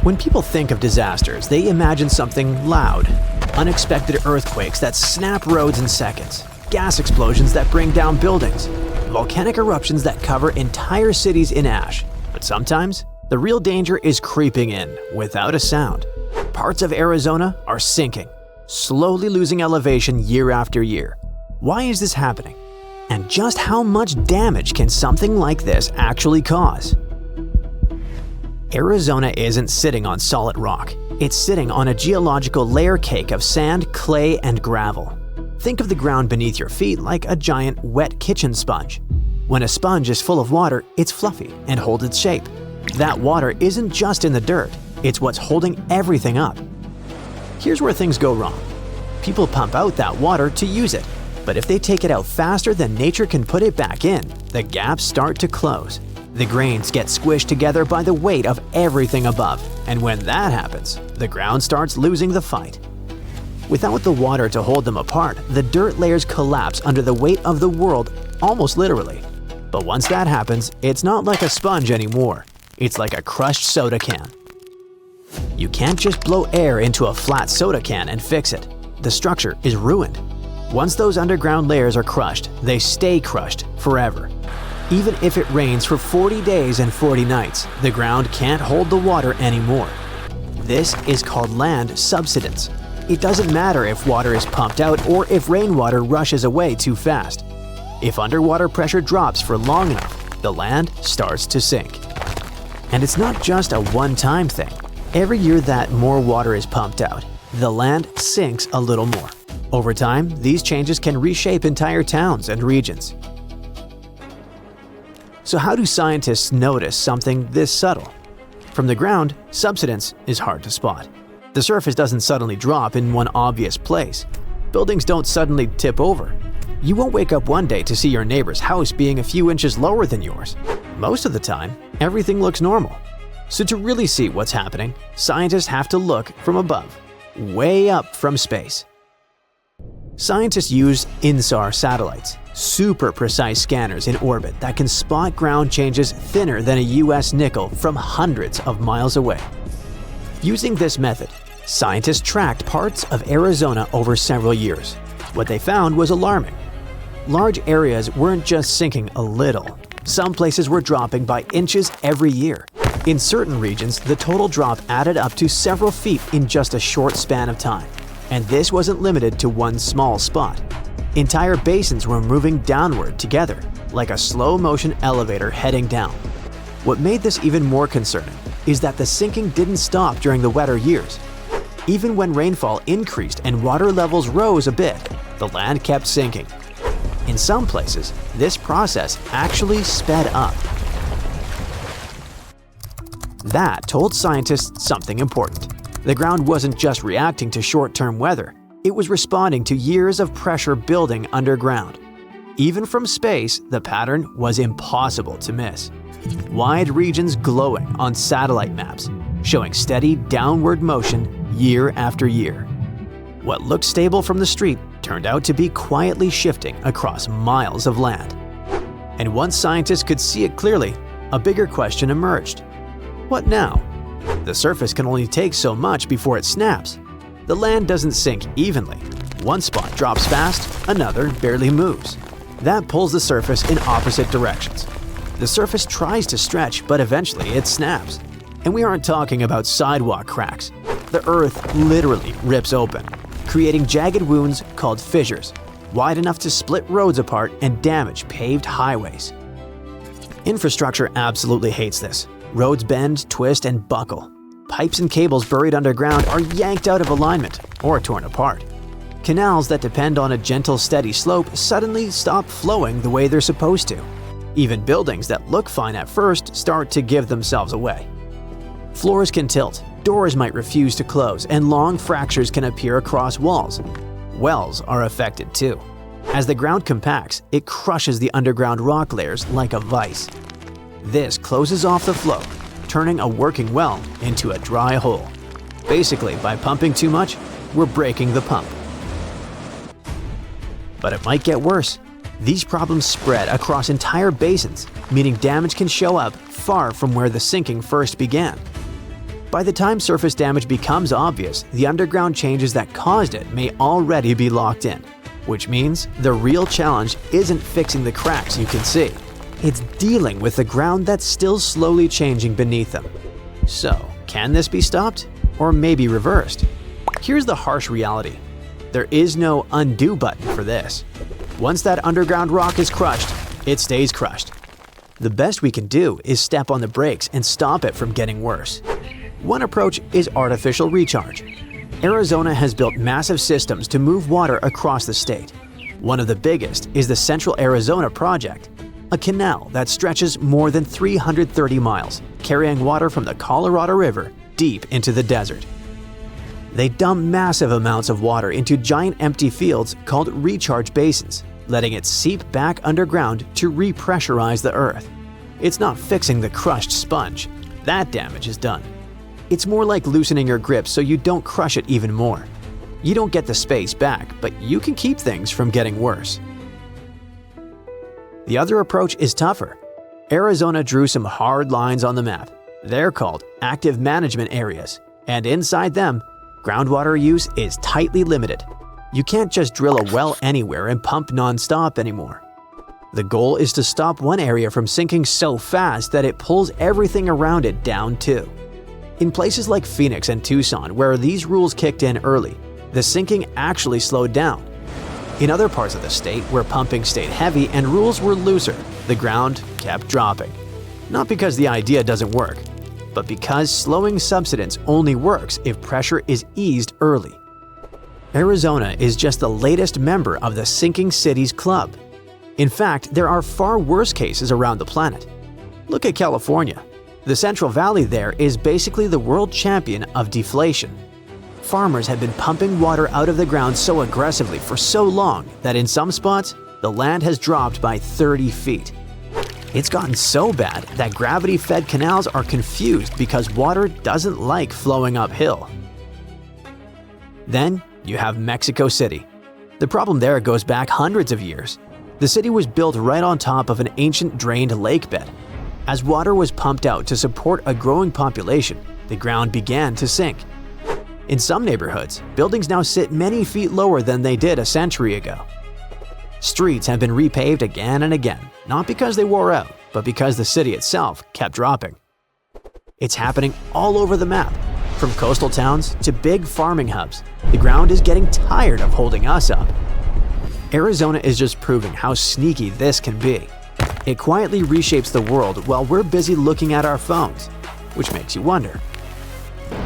When people think of disasters, they imagine something loud. Unexpected earthquakes that snap roads in seconds, gas explosions that bring down buildings, volcanic eruptions that cover entire cities in ash. But sometimes, the real danger is creeping in without a sound. Parts of Arizona are sinking, slowly losing elevation year after year. Why is this happening? And just how much damage can something like this actually cause? Arizona isn't sitting on solid rock. It's sitting on a geological layer cake of sand, clay, and gravel. Think of the ground beneath your feet like a giant wet kitchen sponge. When a sponge is full of water, it's fluffy and holds its shape. That water isn't just in the dirt, it's what's holding everything up. Here's where things go wrong. People pump out that water to use it, but if they take it out faster than nature can put it back in, the gaps start to close. The grains get squished together by the weight of everything above, and when that happens, the ground starts losing the fight. Without the water to hold them apart, the dirt layers collapse under the weight of the world, almost literally. But once that happens, it's not like a sponge anymore. It's like a crushed soda can. You can't just blow air into a flat soda can and fix it. The structure is ruined. Once those underground layers are crushed, they stay crushed forever. Even if it rains for 40 days and 40 nights, the ground can't hold the water anymore. This is called land subsidence. It doesn't matter if water is pumped out or if rainwater rushes away too fast. If underwater pressure drops for long enough, the land starts to sink. And it's not just a one-time thing. Every year that more water is pumped out, the land sinks a little more. Over time, these changes can reshape entire towns and regions. So how do scientists notice something this subtle? From the ground, subsidence is hard to spot. The surface doesn't suddenly drop in one obvious place. Buildings don't suddenly tip over. You won't wake up one day to see your neighbor's house being a few inches lower than yours. Most of the time, everything looks normal. So to really see what's happening, scientists have to look from above, way up from space. Scientists use INSAR satellites, super precise scanners in orbit that can spot ground changes thinner than a US nickel from hundreds of miles away. Using this method, scientists tracked parts of Arizona over several years. What they found was alarming. Large areas weren't just sinking a little. Some places were dropping by inches every year. In certain regions, the total drop added up to several feet in just a short span of time. And this wasn't limited to one small spot. Entire basins were moving downward together, like a slow-motion elevator heading down. What made this even more concerning is that the sinking didn't stop during the wetter years. Even when rainfall increased and water levels rose a bit, the land kept sinking. In some places, this process actually sped up. That told scientists something important. The ground wasn't just reacting to short-term weather, it was responding to years of pressure building underground. Even from space, the pattern was impossible to miss. Wide regions glowing on satellite maps, showing steady downward motion year after year. What looked stable from the street turned out to be quietly shifting across miles of land. And once scientists could see it clearly, a bigger question emerged. What now? The surface can only take so much before it snaps. The land doesn't sink evenly. One spot drops fast, another barely moves. That pulls the surface in opposite directions. The surface tries to stretch, but eventually it snaps. And we aren't talking about sidewalk cracks. The earth literally rips open, creating jagged wounds called fissures, wide enough to split roads apart and damage paved highways. Infrastructure absolutely hates this. Roads bend, twist, and buckle. Pipes and cables buried underground are yanked out of alignment or torn apart. Canals that depend on a gentle, steady slope suddenly stop flowing the way they're supposed to. Even buildings that look fine at first start to give themselves away. Floors can tilt, doors might refuse to close, and long fractures can appear across walls. Wells are affected too. As the ground compacts, it crushes the underground rock layers like a vise. This closes off the flow, turning a working well into a dry hole. Basically, by pumping too much, we're breaking the pump. But it might get worse. These problems spread across entire basins, meaning damage can show up far from where the sinking first began. By the time surface damage becomes obvious, the underground changes that caused it may already be locked in, which means the real challenge isn't fixing the cracks you can see. It's dealing with the ground that's still slowly changing beneath them. So, can this be stopped? Or maybe reversed? Here's the harsh reality. There is no undo button for this. Once that underground rock is crushed, it stays crushed. The best we can do is step on the brakes and stop it from getting worse. One approach is artificial recharge. Arizona has built massive systems to move water across the state. One of the biggest is the Central Arizona Project, a canal that stretches more than 330 miles, carrying water from the Colorado River deep into the desert. They dump massive amounts of water into giant empty fields called recharge basins, letting it seep back underground to repressurize the earth. It's not fixing the crushed sponge. That damage is done. It's more like loosening your grip so you don't crush it even more. You don't get the space back, but you can keep things from getting worse. The other approach is tougher. Arizona drew some hard lines on the map. They're called active management areas, and inside them, groundwater use is tightly limited. You can't just drill a well anywhere and pump non-stop anymore. The goal is to stop one area from sinking so fast that it pulls everything around it down too. In places like Phoenix and Tucson, where these rules kicked in early, the sinking actually slowed down. In other parts of the state, where pumping stayed heavy and rules were looser, the ground kept dropping. Not because the idea doesn't work, but because slowing subsidence only works if pressure is eased early. Arizona is just the latest member of the Sinking Cities Club. In fact, there are far worse cases around the planet. Look at California. The Central Valley there is basically the world champion of deflation. Farmers have been pumping water out of the ground so aggressively for so long that in some spots, the land has dropped by 30 feet. It's gotten so bad that gravity-fed canals are confused because water doesn't like flowing uphill. Then you have Mexico City. The problem there goes back hundreds of years. The city was built right on top of an ancient drained lake bed. As water was pumped out to support a growing population, the ground began to sink. In some neighborhoods, buildings now sit many feet lower than they did a century ago. Streets have been repaved again and again, not because they wore out, but because the city itself kept dropping. It's happening all over the map, from coastal towns to big farming hubs. The ground is getting tired of holding us up. Arizona is just proving how sneaky this can be. It quietly reshapes the world while we're busy looking at our phones, which makes you wonder.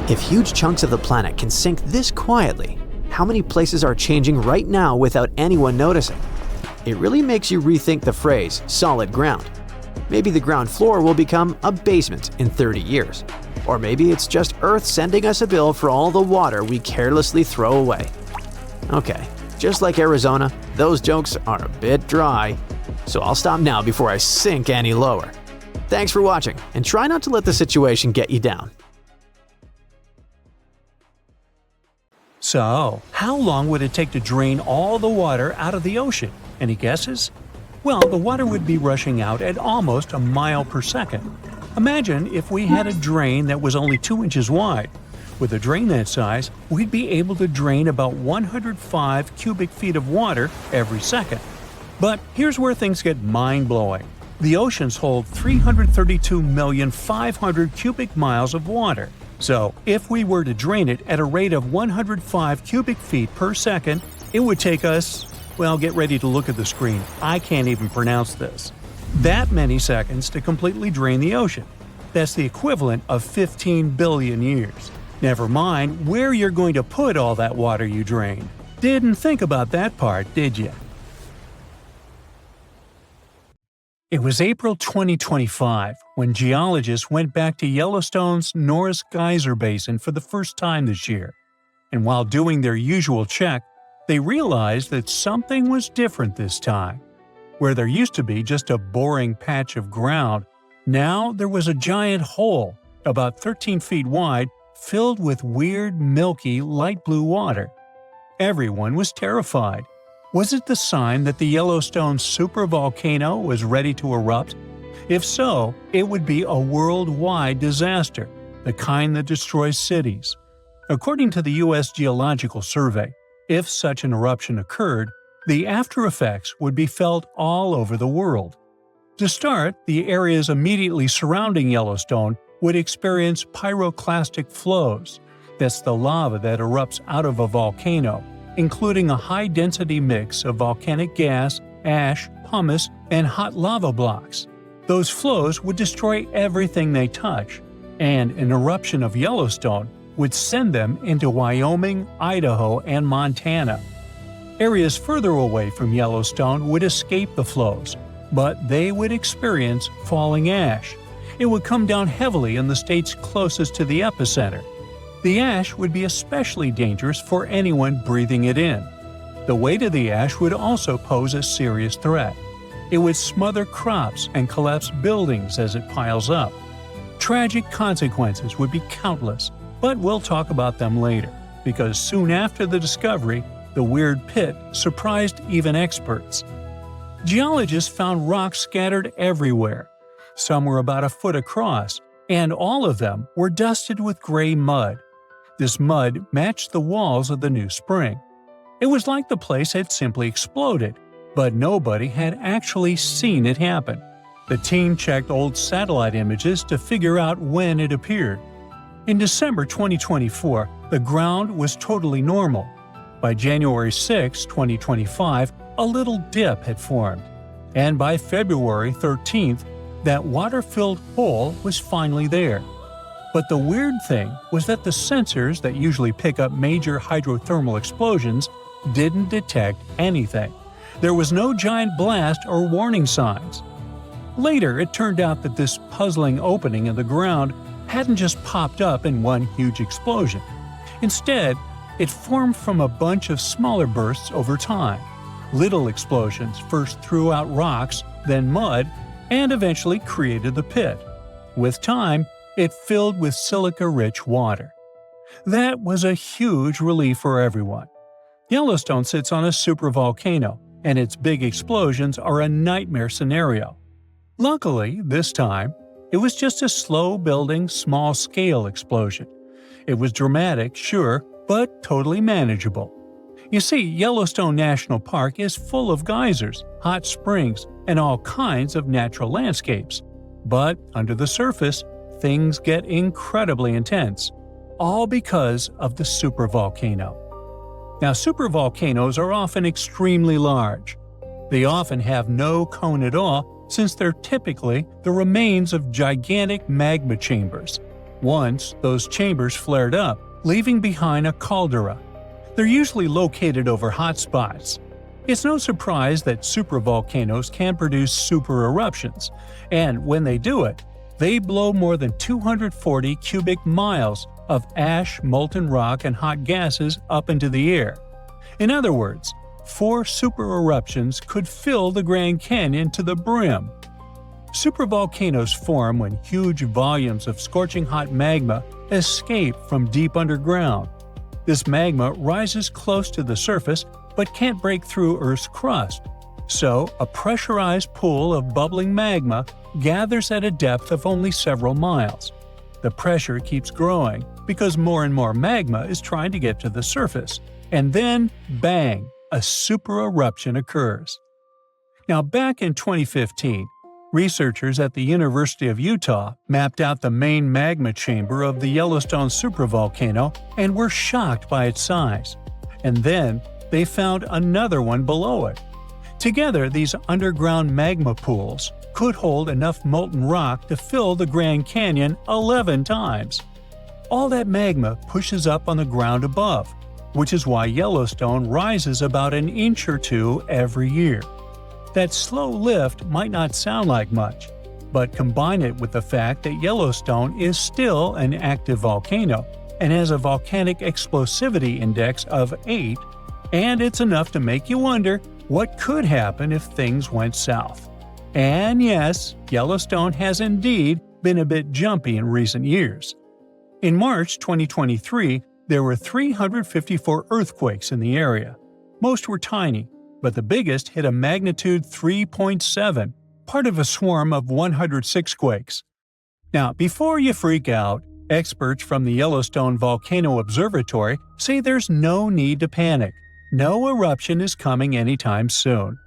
If huge chunks of the planet can sink this quietly, how many places are changing right now without anyone noticing? It really makes you rethink the phrase solid ground. Maybe the ground floor will become a basement in 30 years. Or maybe it's just Earth sending us a bill for all the water we carelessly throw away. Okay, just like Arizona, those jokes are a bit dry. So I'll stop now before I sink any lower. Thanks for watching, and try not to let the situation get you down. So, how long would it take to drain all the water out of the ocean? Any guesses? Well, the water would be rushing out at almost a mile per second. Imagine if we had a drain that was only 2 inches wide. With a drain that size, we'd be able to drain about 105 cubic feet of water every second. But here's where things get mind-blowing. The oceans hold 332,500,000 cubic miles of water. So, if we were to drain it at a rate of 105 cubic feet per second, it would take us, well, get ready to look at the screen. I can't even pronounce this. That many seconds to completely drain the ocean. That's the equivalent of 15 billion years. Never mind where you're going to put all that water you drained. Didn't think about that part, did you? It was April 2025 when geologists went back to Yellowstone's Norris Geyser Basin for the first time this year. And while doing their usual check, they realized that something was different this time. Where there used to be just a boring patch of ground, now there was a giant hole, about 13 feet wide, filled with weird, milky, light blue water. Everyone was terrified. Was it the sign that the Yellowstone Supervolcano was ready to erupt? If so, it would be a worldwide disaster. the kind that destroys cities. According to the U.S. Geological Survey, if such an eruption occurred, the after effects would be felt all over the world. To start, the areas immediately surrounding Yellowstone would experience pyroclastic flows. That's the lava that erupts out of a volcano, including a high-density mix of volcanic gas, ash, pumice, and hot lava blocks. Those flows would destroy everything they touch, and an eruption of Yellowstone would send them into Wyoming, Idaho, and Montana. Areas further away from Yellowstone would escape the flows, but they would experience falling ash. It would come down heavily in the states closest to the epicenter. The ash would be especially dangerous for anyone breathing it in. The weight of the ash would also pose a serious threat. It would smother crops and collapse buildings as it piles up. Tragic consequences would be countless, but we'll talk about them later, because soon after the discovery, the weird pit surprised even experts. Geologists found rocks scattered everywhere. Some were about a foot across, and all of them were dusted with gray mud. This mud matched the walls of the new spring. It was like the place had simply exploded, but nobody had actually seen it happen. The team checked old satellite images to figure out when it appeared. In December 2024, the ground was totally normal. By January 6, 2025, a little dip had formed. And by February 13th, that water-filled hole was finally there. But the weird thing was that the sensors that usually pick up major hydrothermal explosions didn't detect anything. There was no giant blast or warning signs. Later, it turned out that this puzzling opening in the ground hadn't just popped up in one huge explosion. Instead, it formed from a bunch of smaller bursts over time. Little explosions first threw out rocks, then mud, and eventually created the pit. With time, it filled with silica-rich water. That was a huge relief for everyone. Yellowstone sits on a supervolcano, and its big explosions are a nightmare scenario. Luckily, this time, it was just a slow-building, small-scale explosion. It was dramatic, sure, but totally manageable. You see, Yellowstone National Park is full of geysers, hot springs, and all kinds of natural landscapes. But under the surface, things get incredibly intense, all because of the supervolcano. Now, supervolcanoes are often extremely large. They often have no cone at all, since they're typically the remains of gigantic magma chambers. Once, those chambers flared up, leaving behind a caldera. They're usually located over hotspots. It's no surprise that supervolcanoes can produce super eruptions, and when they do it, they blow more than 240 cubic miles of ash, molten rock, and hot gases up into the air. In other words, 4 super eruptions could fill the Grand Canyon to the brim. Supervolcanoes form when huge volumes of scorching hot magma escape from deep underground. This magma rises close to the surface but can't break through Earth's crust. So, a pressurized pool of bubbling magma gathers at a depth of only several miles. The pressure keeps growing because more and more magma is trying to get to the surface. And then, bang, a super eruption occurs. Now, back in 2015, researchers at the University of Utah mapped out the main magma chamber of the Yellowstone supervolcano and were shocked by its size. And then, they found another one below it. Together, these underground magma pools could hold enough molten rock to fill the Grand Canyon 11 times. All that magma pushes up on the ground above, which is why Yellowstone rises about an inch or two every year. That slow lift might not sound like much, but combine it with the fact that Yellowstone is still an active volcano and has a volcanic explosivity index of 8, and it's enough to make you wonder what could happen if things went south. And yes, Yellowstone has indeed been a bit jumpy in recent years. In March 2023, there were 354 earthquakes in the area. Most were tiny, but the biggest hit a magnitude 3.7, part of a swarm of 106 quakes. Now, before you freak out, Experts from the Yellowstone Volcano Observatory say there's no need to panic. No eruption is coming anytime soon.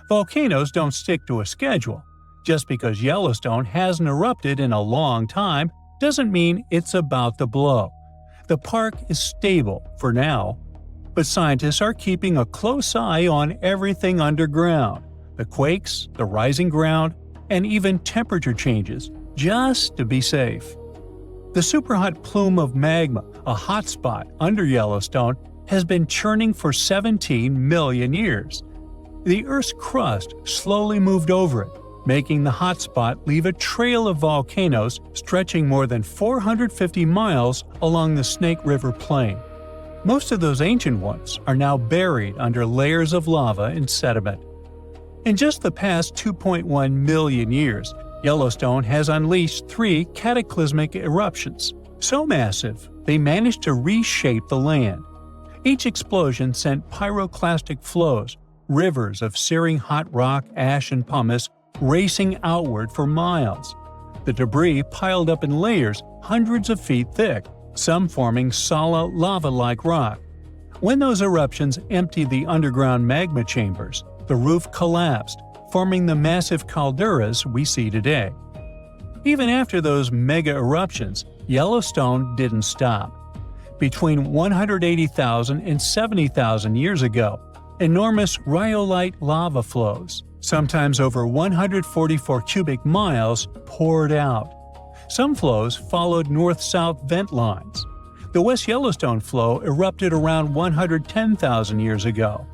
Volcanoes don't stick to a schedule. Just because Yellowstone hasn't erupted in a long time doesn't mean it's about to blow. The park is stable for now. But scientists are keeping a close eye on everything underground, the quakes, the rising ground, and even temperature changes, just to be safe. The superhot plume of magma, a hotspot under Yellowstone, has been churning for 17 million years. The Earth's crust slowly moved over it, making the hotspot leave a trail of volcanoes stretching more than 450 miles along the Snake River Plain. Most of those ancient ones are now buried under layers of lava and sediment. In just the past 2.1 million years, Yellowstone has unleashed 3 cataclysmic eruptions, so massive they managed to reshape the land. Each explosion sent pyroclastic flows, rivers of searing hot rock, ash, and pumice racing outward for miles. The debris piled up in layers hundreds of feet thick, some forming solid lava-like rock. When those eruptions emptied the underground magma chambers, the roof collapsed, forming the massive calderas we see today. Even after those mega-eruptions, Yellowstone didn't stop. Between 180,000 and 70,000 years ago, enormous rhyolite lava flows, sometimes over 144 cubic miles, poured out. Some flows followed north-south vent lines. The West Yellowstone flow erupted around 110,000 years ago.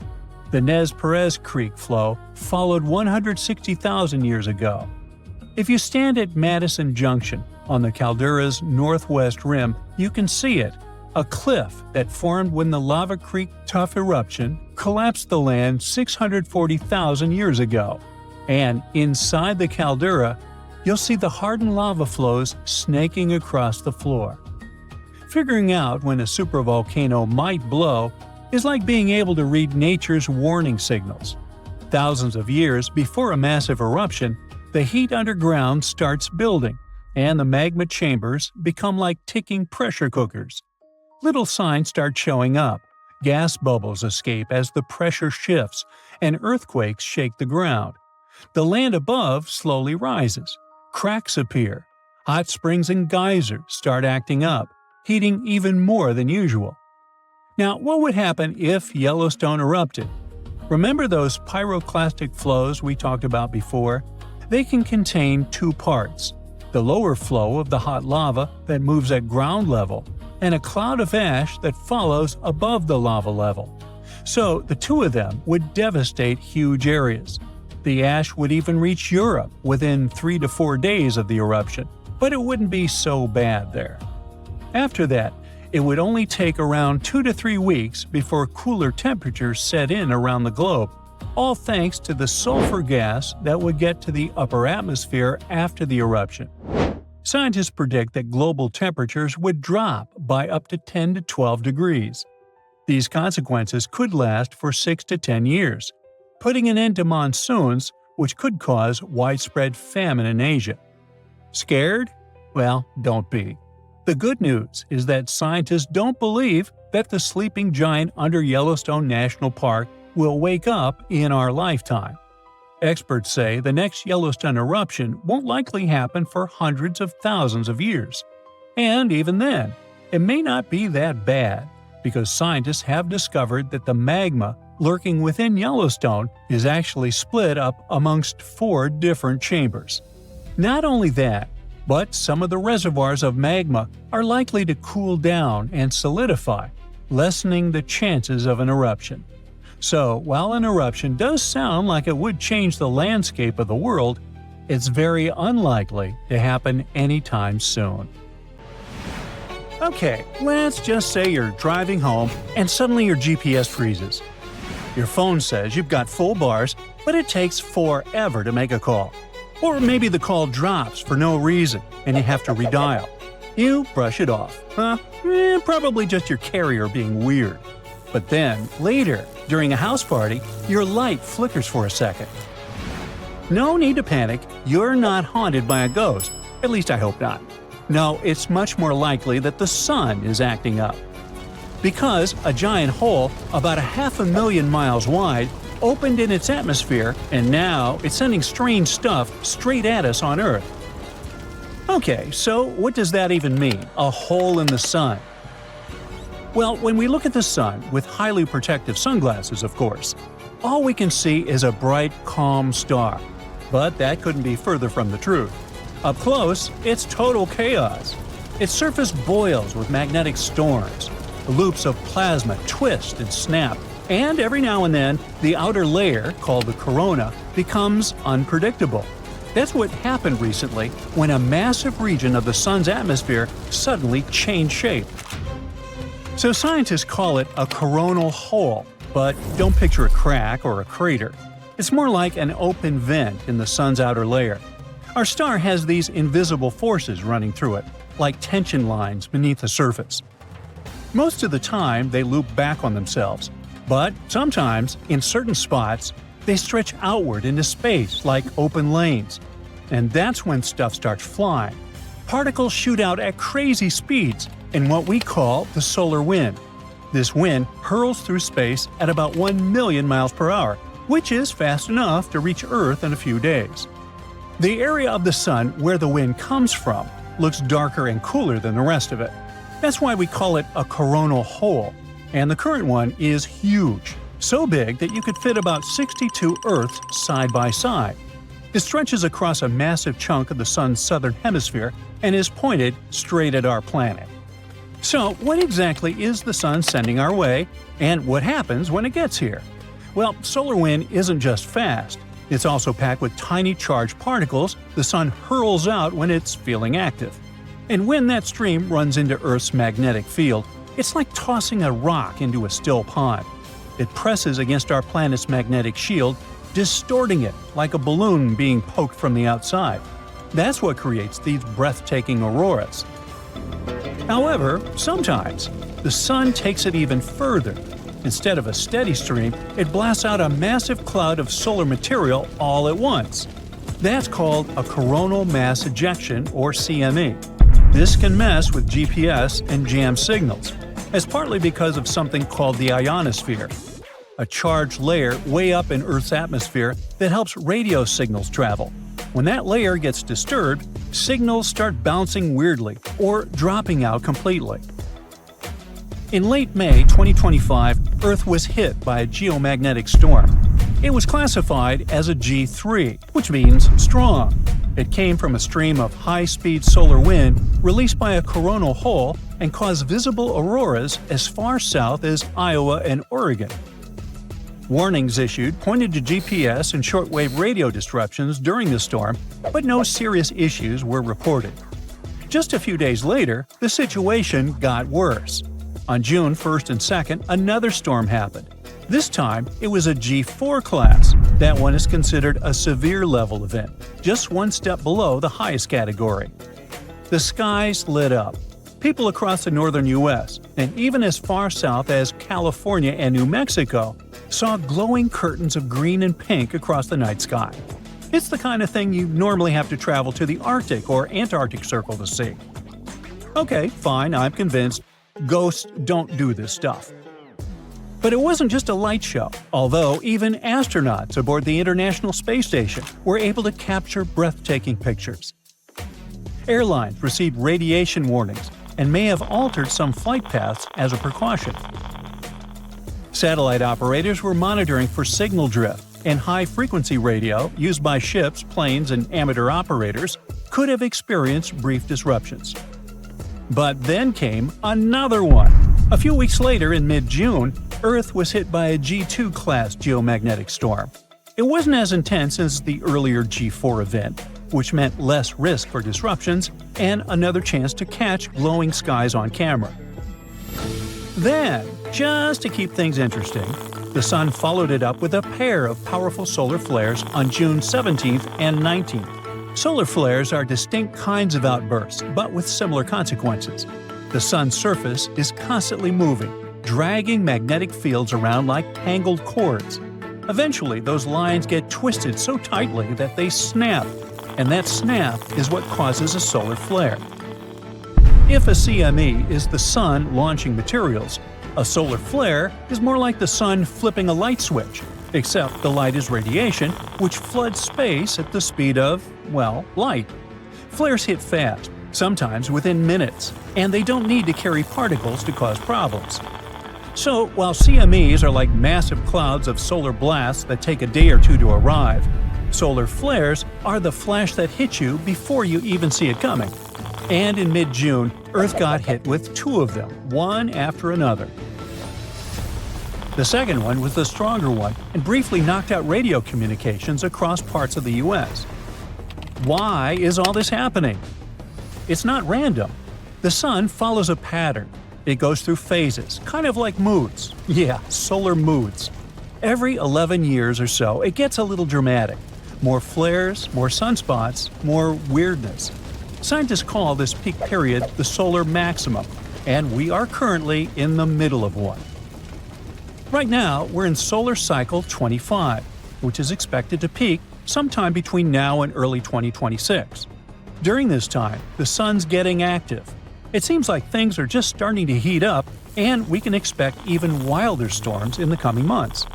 The Nez Perez Creek flow followed 160,000 years ago. If you stand at Madison Junction on the caldera's northwest rim, you can see it, a cliff that formed when the Lava Creek Tuff eruption collapsed the land 640,000 years ago. And inside the caldera, you'll see the hardened lava flows snaking across the floor. Figuring out when a supervolcano might blow is like being able to read nature's warning signals. Thousands of years before a massive eruption, the heat underground starts building, and the magma chambers become like ticking pressure cookers. Little signs start showing up. Gas bubbles escape as the pressure shifts, and earthquakes shake the ground. The land above slowly rises. Cracks appear. Hot springs and geysers start acting up, heating even more than usual. Now, what would happen if Yellowstone erupted? Remember those pyroclastic flows we talked about before? They can contain 2 parts: the lower flow of the hot lava that moves at ground level, and a cloud of ash that follows above the lava level. So the 2 of them would devastate huge areas. The ash would even reach Europe within 3 to 4 days of the eruption, but it wouldn't be so bad there. After that, it would only take around 2 to 3 weeks before cooler temperatures set in around the globe, all thanks to the sulfur gas that would get to the upper atmosphere after the eruption. Scientists predict that global temperatures would drop by up to 10 to 12 degrees. These consequences could last for 6 to 10 years, putting an end to monsoons, which could cause widespread famine in Asia. Scared? Well, don't be. The good news is that scientists don't believe that the sleeping giant under Yellowstone National Park will wake up in our lifetime. Experts say the next Yellowstone eruption won't likely happen for hundreds of thousands of years. And even then, it may not be that bad, because scientists have discovered that the magma lurking within Yellowstone is actually split up amongst 4 different chambers. Not only that, but some of the reservoirs of magma are likely to cool down and solidify, lessening the chances of an eruption. So, while an eruption does sound like it would change the landscape of the world, it's very unlikely to happen anytime soon. Okay, let's just say you're driving home and suddenly your GPS freezes. Your phone says you've got full bars, but it takes forever to make a call. Or maybe the call drops for no reason and you have to redial. You brush it off. Probably just your carrier being weird. But then, later, during a house party, your light flickers for a second. No need to panic, you're not haunted by a ghost. At least I hope not. No, it's much more likely that the sun is acting up. Because a giant hole about 500,000 miles wide opened in its atmosphere, and now it's sending strange stuff straight at us on Earth. Okay, so what does that even mean, a hole in the sun? Well, when we look at the sun with highly protective sunglasses, of course, all we can see is a bright, calm star. But that couldn't be further from the truth. Up close, it's total chaos. Its surface boils with magnetic storms. Loops of plasma twist and snap, and every now and then, the outer layer, called the corona, becomes unpredictable. That's what happened recently when a massive region of the sun's atmosphere suddenly changed shape. So scientists call it a coronal hole, but don't picture a crack or a crater. It's more like an open vent in the sun's outer layer. Our star has these invisible forces running through it, like tension lines beneath the surface. Most of the time, they loop back on themselves, but sometimes, in certain spots, they stretch outward into space like open lanes. And that's when stuff starts flying. Particles shoot out at crazy speeds in what we call the solar wind. This wind hurls through space at about 1 million miles per hour, which is fast enough to reach Earth in a few days. The area of the sun where the wind comes from looks darker and cooler than the rest of it. That's why we call it a coronal hole, and the current one is huge, so big that you could fit about 62 Earths side by side. It stretches across a massive chunk of the sun's southern hemisphere and is pointed straight at our planet. So, what exactly is the sun sending our way, and what happens when it gets here? Well, solar wind isn't just fast. It's also packed with tiny charged particles the sun hurls out when it's feeling active. And when that stream runs into Earth's magnetic field, it's like tossing a rock into a still pond. It presses against our planet's magnetic shield, distorting it like a balloon being poked from the outside. That's what creates these breathtaking auroras. However, sometimes, the sun takes it even further. Instead of a steady stream, it blasts out a massive cloud of solar material all at once. That's called a coronal mass ejection, or CME. This can mess with GPS and jam signals, as partly because of something called the ionosphere, a charged layer way up in Earth's atmosphere that helps radio signals travel. When that layer gets disturbed, signals start bouncing weirdly or dropping out completely. In late May 2025, Earth was hit by a geomagnetic storm. It was classified as a G3, which means strong. It came from a stream of high-speed solar wind released by a coronal hole and caused visible auroras as far south as Iowa and Oregon. Warnings issued pointed to GPS and shortwave radio disruptions during the storm, but no serious issues were reported. Just a few days later, the situation got worse. On June 1st and 2nd, another storm happened. This time, it was a G4 class. That one is considered a severe level event, just one step below the highest category. The skies lit up. People across the northern U.S., and even as far south as California and New Mexico, saw glowing curtains of green and pink across the night sky. It's the kind of thing you normally have to travel to the Arctic or Antarctic Circle to see. Okay, fine, I'm convinced. Ghosts don't do this stuff. But it wasn't just a light show, although even astronauts aboard the International Space Station were able to capture breathtaking pictures. Airlines received radiation warnings and may have altered some flight paths as a precaution. Satellite operators were monitoring for signal drift, and high-frequency radio used by ships, planes, and amateur operators could have experienced brief disruptions. But then came another one. A few weeks later, in mid-June, Earth was hit by a G2-class geomagnetic storm. It wasn't as intense as the earlier G4 event, which meant less risk for disruptions and another chance to catch glowing skies on camera. Then, just to keep things interesting, the sun followed it up with a pair of powerful solar flares on June 17th and 19th. Solar flares are distinct kinds of outbursts, but with similar consequences. The sun's surface is constantly moving, dragging magnetic fields around like tangled cords. Eventually, those lines get twisted so tightly that they snap, and that snap is what causes a solar flare. If a CME is the sun launching materials, a solar flare is more like the sun flipping a light switch, except the light is radiation, which floods space at the speed of, well, light. Flares hit fast, sometimes within minutes, and they don't need to carry particles to cause problems. So, while CMEs are like massive clouds of solar blasts that take a day or two to arrive, solar flares are the flash that hits you before you even see it coming. And in mid-June, Earth got hit with 2 of them, one after another. The second one was the stronger one and briefly knocked out radio communications across parts of the U.S. Why is all this happening? It's not random. The sun follows a pattern. It goes through phases, kind of like moods. Yeah, solar moods. Every 11 years or so, it gets a little dramatic. More flares, more sunspots, more weirdness. Scientists call this peak period the solar maximum, and we are currently in the middle of one. Right now, we're in solar cycle 25, which is expected to peak sometime between now and early 2026. During this time, the sun's getting active. It seems like things are just starting to heat up, and we can expect even wilder storms in the coming months.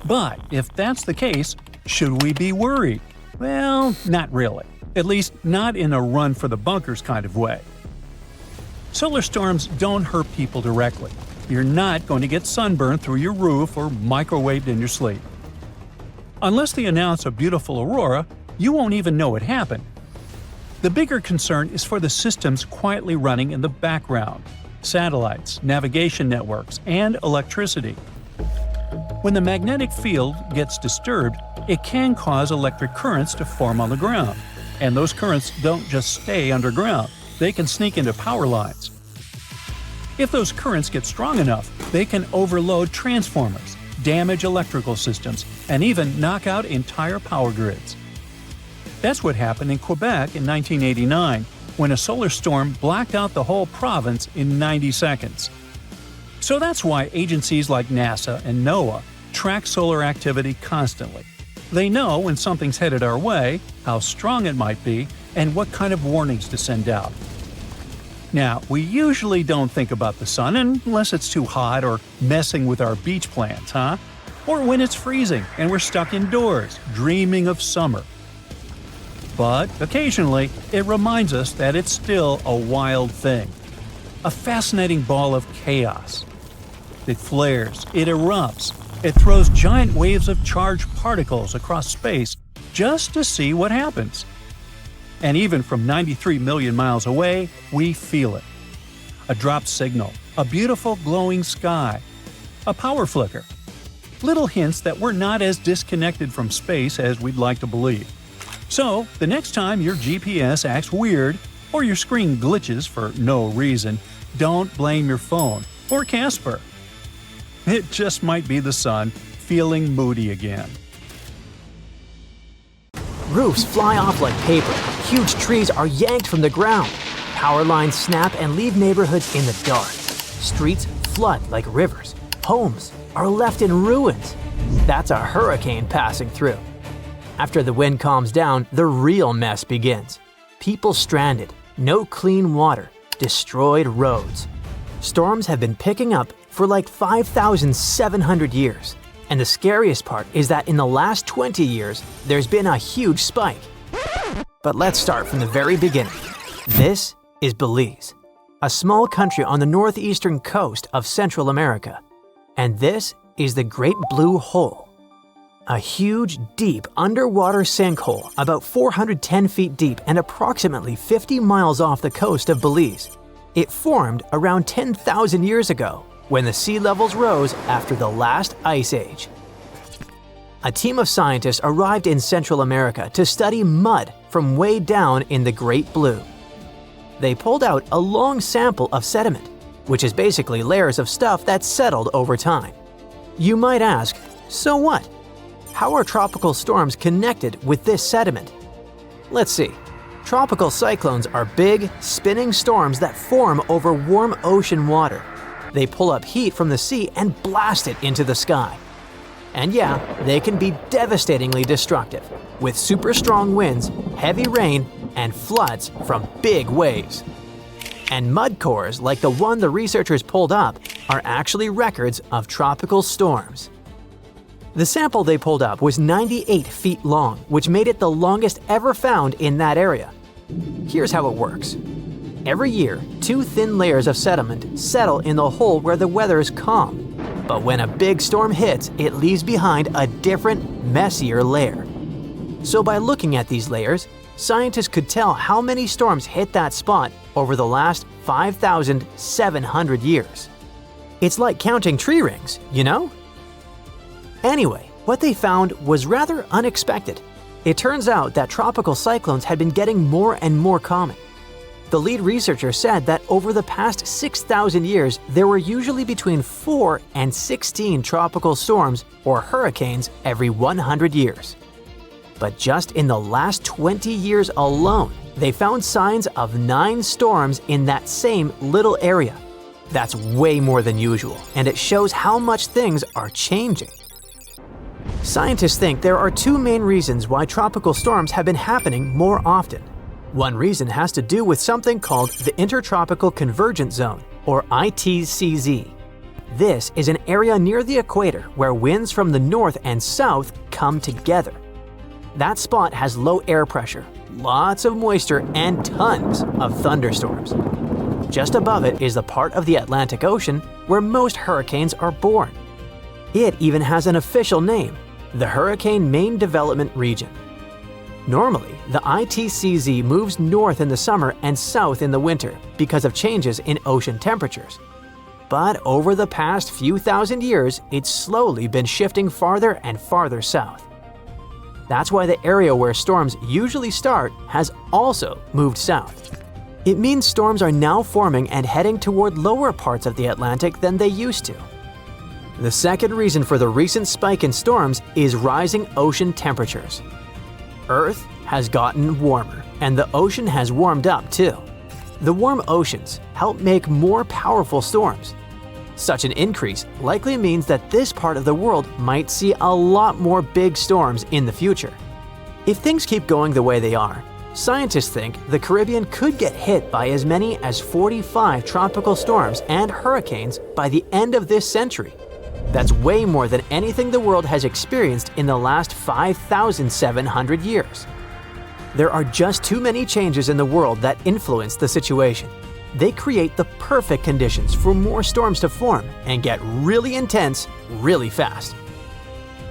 But if that's the case, should we be worried? Well, not really. At least not in a run-for-the-bunkers kind of way. Solar storms don't hurt people directly. You're not going to get sunburned through your roof or microwaved in your sleep. Unless they announce a beautiful aurora, you won't even know it happened. The bigger concern is for the systems quietly running in the background – satellites, navigation networks, and electricity. When the magnetic field gets disturbed, it can cause electric currents to form on the ground. And those currents don't just stay underground, they can sneak into power lines. If those currents get strong enough, they can overload transformers, damage electrical systems, and even knock out entire power grids. That's what happened in Quebec in 1989, when a solar storm blacked out the whole province in 90 seconds. So that's why agencies like NASA and NOAA track solar activity constantly. They know when something's headed our way, how strong it might be, and what kind of warnings to send out. Now, we usually don't think about the sun unless it's too hot or messing with our beach plans, huh? Or when it's freezing and we're stuck indoors, dreaming of summer. But occasionally, it reminds us that it's still a wild thing. A fascinating ball of chaos. It flares, it erupts, it throws giant waves of charged particles across space just to see what happens. And even from 93 million miles away, we feel it. A dropped signal, a beautiful glowing sky, a power flicker. Little hints that we're not as disconnected from space as we'd like to believe. So, the next time your GPS acts weird or your screen glitches for no reason, don't blame your phone or Casper. It just might be the sun feeling moody again. Roofs fly off like paper, huge trees are yanked from the ground, power lines snap and leave neighborhoods in the dark. Streets flood like rivers, homes are left in ruins. That's a hurricane passing through. After the wind calms down, the real mess begins. People stranded, no clean water, destroyed roads. Storms have been picking up for like 5,700 years. And the scariest part is that in the last 20 years, there's been a huge spike. But let's start from the very beginning. This is Belize, a small country on the northeastern coast of Central America. And this is the Great Blue Hole, a huge, deep underwater sinkhole about 410 feet deep and approximately 50 miles off the coast of Belize. It formed around 10,000 years ago, when the sea levels rose after the last ice age. A team of scientists arrived in Central America to study mud from way down in the Great Blue. They pulled out a long sample of sediment, which is basically layers of stuff that's settled over time. You might ask, so what? How are tropical storms connected with this sediment? Let's see. Tropical cyclones are big, spinning storms that form over warm ocean water. They pull up heat from the sea and blast it into the sky. And yeah, they can be devastatingly destructive, with super strong winds, heavy rain, and floods from big waves. And mud cores like the one the researchers pulled up are actually records of tropical storms. The sample they pulled up was 98 feet long, which made it the longest ever found in that area. Here's how it works. Every year, 2 thin layers of sediment settle in the hole where the weather is calm. But when a big storm hits, it leaves behind a different, messier layer. So by looking at these layers, scientists could tell how many storms hit that spot over the last 5,700 years. It's like counting tree rings, you know? Anyway, what they found was rather unexpected. It turns out that tropical cyclones had been getting more and more common. The lead researcher said that over the past 6,000 years, there were usually between 4 and 16 tropical storms or hurricanes every 100 years. But just in the last 20 years alone, they found signs of 9 storms in that same little area. That's way more than usual, and it shows how much things are changing. Scientists think there are 2 main reasons why tropical storms have been happening more often. One reason has to do with something called the Intertropical Convergence Zone, or ITCZ. This is an area near the equator where winds from the north and south come together. That spot has low air pressure, lots of moisture, and tons of thunderstorms. Just above it is the part of the Atlantic Ocean where most hurricanes are born. It even has an official name, the Hurricane Main Development Region. Normally, the ITCZ moves north in the summer and south in the winter because of changes in ocean temperatures. But over the past few thousand years, it's slowly been shifting farther and farther south. That's why the area where storms usually start has also moved south. It means storms are now forming and heading toward lower parts of the Atlantic than they used to. The second reason for the recent spike in storms is rising ocean temperatures. Earth has gotten warmer, and the ocean has warmed up too. The warm oceans help make more powerful storms. Such an increase likely means that this part of the world might see a lot more big storms in the future. If things keep going the way they are, scientists think the Caribbean could get hit by as many as 45 tropical storms and hurricanes by the end of this century. That's way more than anything the world has experienced in the last 5,700 years. There are just too many changes in the world that influence the situation. They create the perfect conditions for more storms to form and get really intense really fast.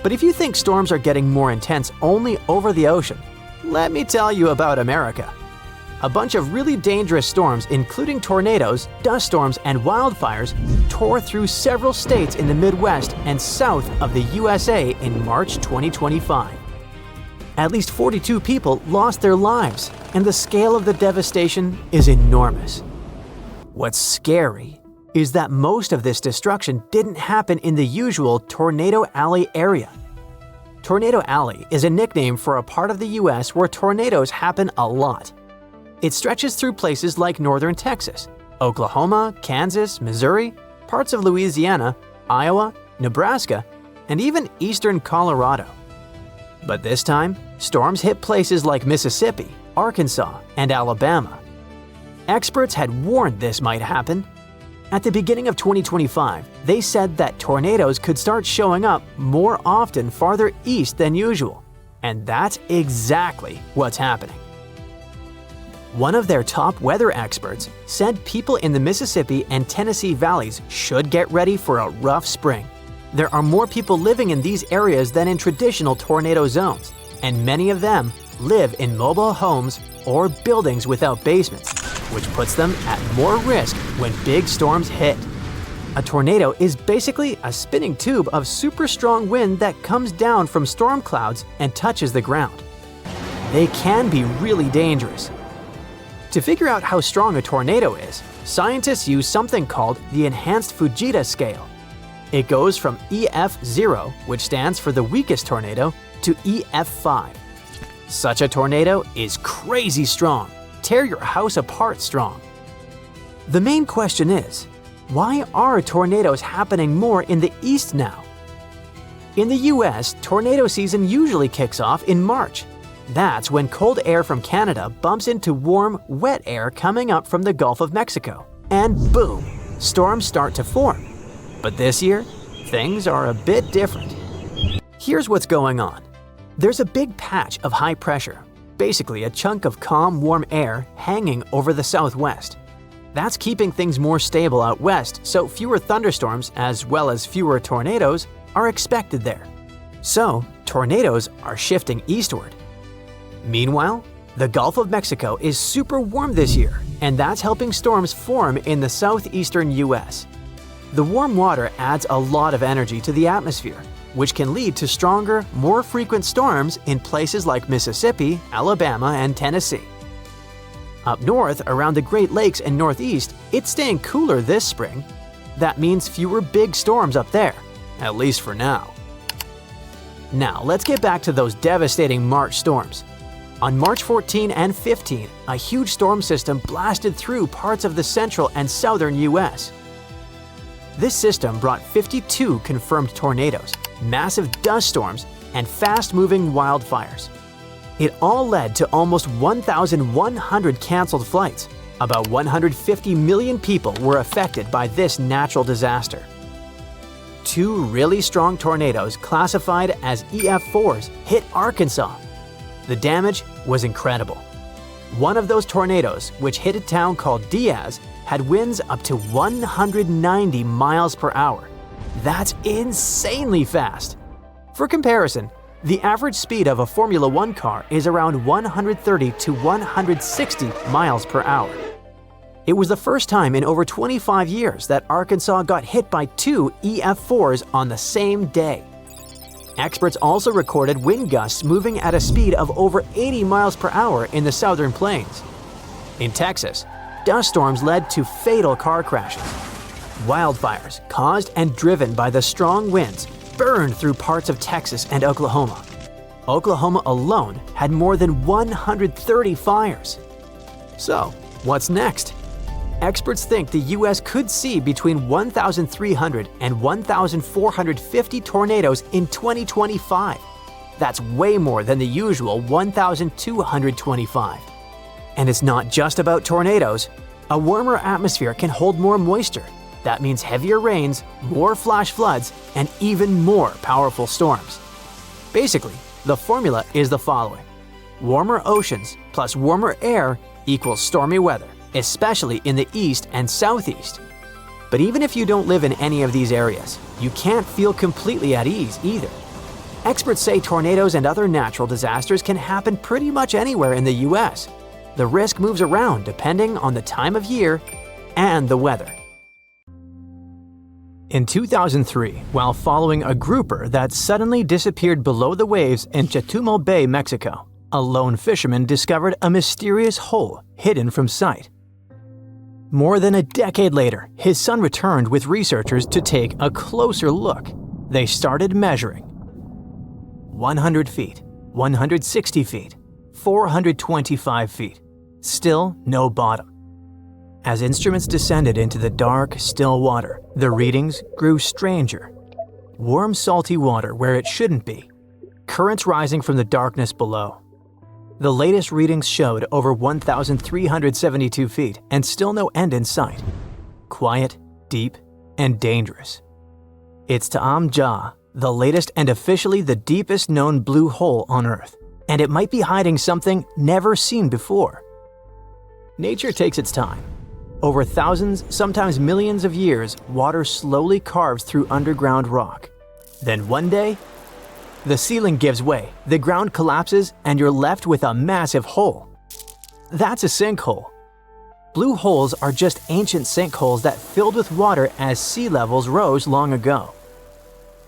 But if you think storms are getting more intense only over the ocean, let me tell you about America. A bunch of really dangerous storms, including tornadoes, dust storms, and wildfires, tore through several states in the Midwest and south of the USA in March 2025. At least 42 people lost their lives, and the scale of the devastation is enormous. What's scary is that most of this destruction didn't happen in the usual Tornado Alley area. Tornado Alley is a nickname for a part of the US where tornadoes happen a lot. It stretches through places like northern Texas, Oklahoma, Kansas, Missouri, parts of Louisiana, Iowa, Nebraska, and even eastern Colorado. But this time, storms hit places like Mississippi, Arkansas, and Alabama. Experts had warned this might happen. At the beginning of 2025, they said that tornadoes could start showing up more often farther east than usual, and that's exactly what's happening. One of their top weather experts said people in the Mississippi and Tennessee valleys should get ready for a rough spring. There are more people living in these areas than in traditional tornado zones, and many of them live in mobile homes or buildings without basements, which puts them at more risk when big storms hit. A tornado is basically a spinning tube of super strong wind that comes down from storm clouds and touches the ground. They can be really dangerous. To figure out how strong a tornado is, scientists use something called the Enhanced Fujita Scale. It goes from EF0, which stands for the weakest tornado, to EF5. Such a tornado is crazy strong, tear your house apart strong. The main question is, why are tornadoes happening more in the east now? In the US, tornado season usually kicks off in March. That's when cold air from Canada bumps into warm, wet air coming up from the Gulf of Mexico. And boom, storms start to form. But this year, things are a bit different. Here's what's going on. There's a big patch of high pressure, basically a chunk of calm, warm air hanging over the southwest. That's keeping things more stable out west, so fewer thunderstorms as well as fewer tornadoes are expected there. So, tornadoes are shifting eastward. Meanwhile, the Gulf of Mexico is super warm this year, and that's helping storms form in the southeastern US. The warm water adds a lot of energy to the atmosphere, which can lead to stronger, more frequent storms in places like Mississippi, Alabama, and Tennessee. Up north, around the Great Lakes and Northeast, it's staying cooler this spring. That means fewer big storms up there, at least for now. Now, let's get back to those devastating March storms. On March 14 and 15, a huge storm system blasted through parts of the central and southern US. This system brought 52 confirmed tornadoes, massive dust storms, and fast-moving wildfires. It all led to almost 1,100 canceled flights. About 150 million people were affected by this natural disaster. Two really strong tornadoes classified as EF4s hit Arkansas. The damage was incredible. One of those tornadoes, which hit a town called Diaz, had winds up to 190 miles per hour. That's insanely fast. For comparison, the average speed of a Formula One car is around 130 to 160 miles per hour. It was the first time in over 25 years that Arkansas got hit by two EF4s on the same day. Experts also recorded wind gusts moving at a speed of over 80 miles per hour in the southern plains. In Texas, dust storms led to fatal car crashes. Wildfires, caused and driven by the strong winds, burned through parts of Texas and Oklahoma. Oklahoma alone had more than 130 fires. So, what's next? Experts think the US could see between 1,300 and 1,450 tornadoes in 2025. That's way more than the usual 1,225. And it's not just about tornadoes. A warmer atmosphere can hold more moisture. That means heavier rains, more flash floods, and even more powerful storms. Basically, the formula is the following. Warmer oceans plus warmer air equals stormy weather, especially in the east and southeast. But even if you don't live in any of these areas, you can't feel completely at ease either. Experts say tornadoes and other natural disasters can happen pretty much anywhere in the US. The risk moves around depending on the time of year and the weather. In 2003, while following a grouper that suddenly disappeared below the waves in Chetumal Bay, Mexico, a lone fisherman discovered a mysterious hole hidden from sight. More than a decade later, his son returned with researchers to take a closer look. They started measuring. 100 feet, 160 feet, 425 feet. Still no bottom. As instruments descended into the dark, still water, the readings grew stranger. Warm, salty water where it shouldn't be. Currents rising from the darkness below. The latest readings showed over 1,372 feet and still no end in sight. Quiet, deep, and dangerous. It's Ta'am Ja, the latest and officially the deepest known blue hole on Earth, and it might be hiding something never seen before. Nature takes its time. Over thousands, sometimes millions of years, water slowly carves through underground rock. Then one day, the ceiling gives way, the ground collapses, and you're left with a massive hole. That's a sinkhole. Blue holes are just ancient sinkholes that filled with water as sea levels rose long ago.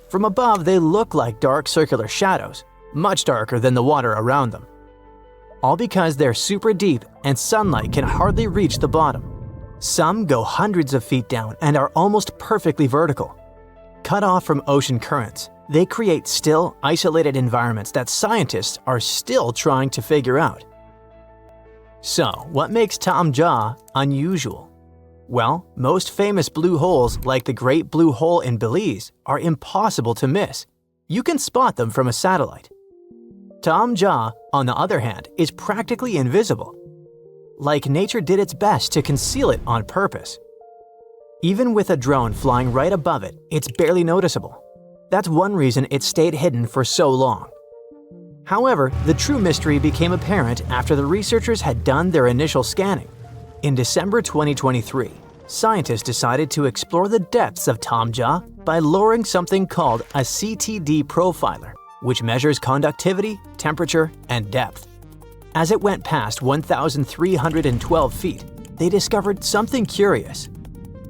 From above, they look like dark circular shadows, much darker than the water around them. All because they're super deep and sunlight can hardly reach the bottom. Some go hundreds of feet down and are almost perfectly vertical. Cut off from ocean currents, they create still, isolated environments that scientists are still trying to figure out. So, what makes Ta'am Ja unusual? Well, most famous blue holes, like the Great Blue Hole in Belize, are impossible to miss. You can spot them from a satellite. Tom Jaw, on the other hand, is practically invisible. Like nature did its best to conceal it on purpose. Even with a drone flying right above it, it's barely noticeable. That's one reason it stayed hidden for so long. However, the true mystery became apparent after the researchers had done their initial scanning. In December 2023, scientists decided to explore the depths of Tom Jaw by lowering something called a CTD profiler, which measures conductivity, temperature, and depth. As it went past 1,312 feet, they discovered something curious.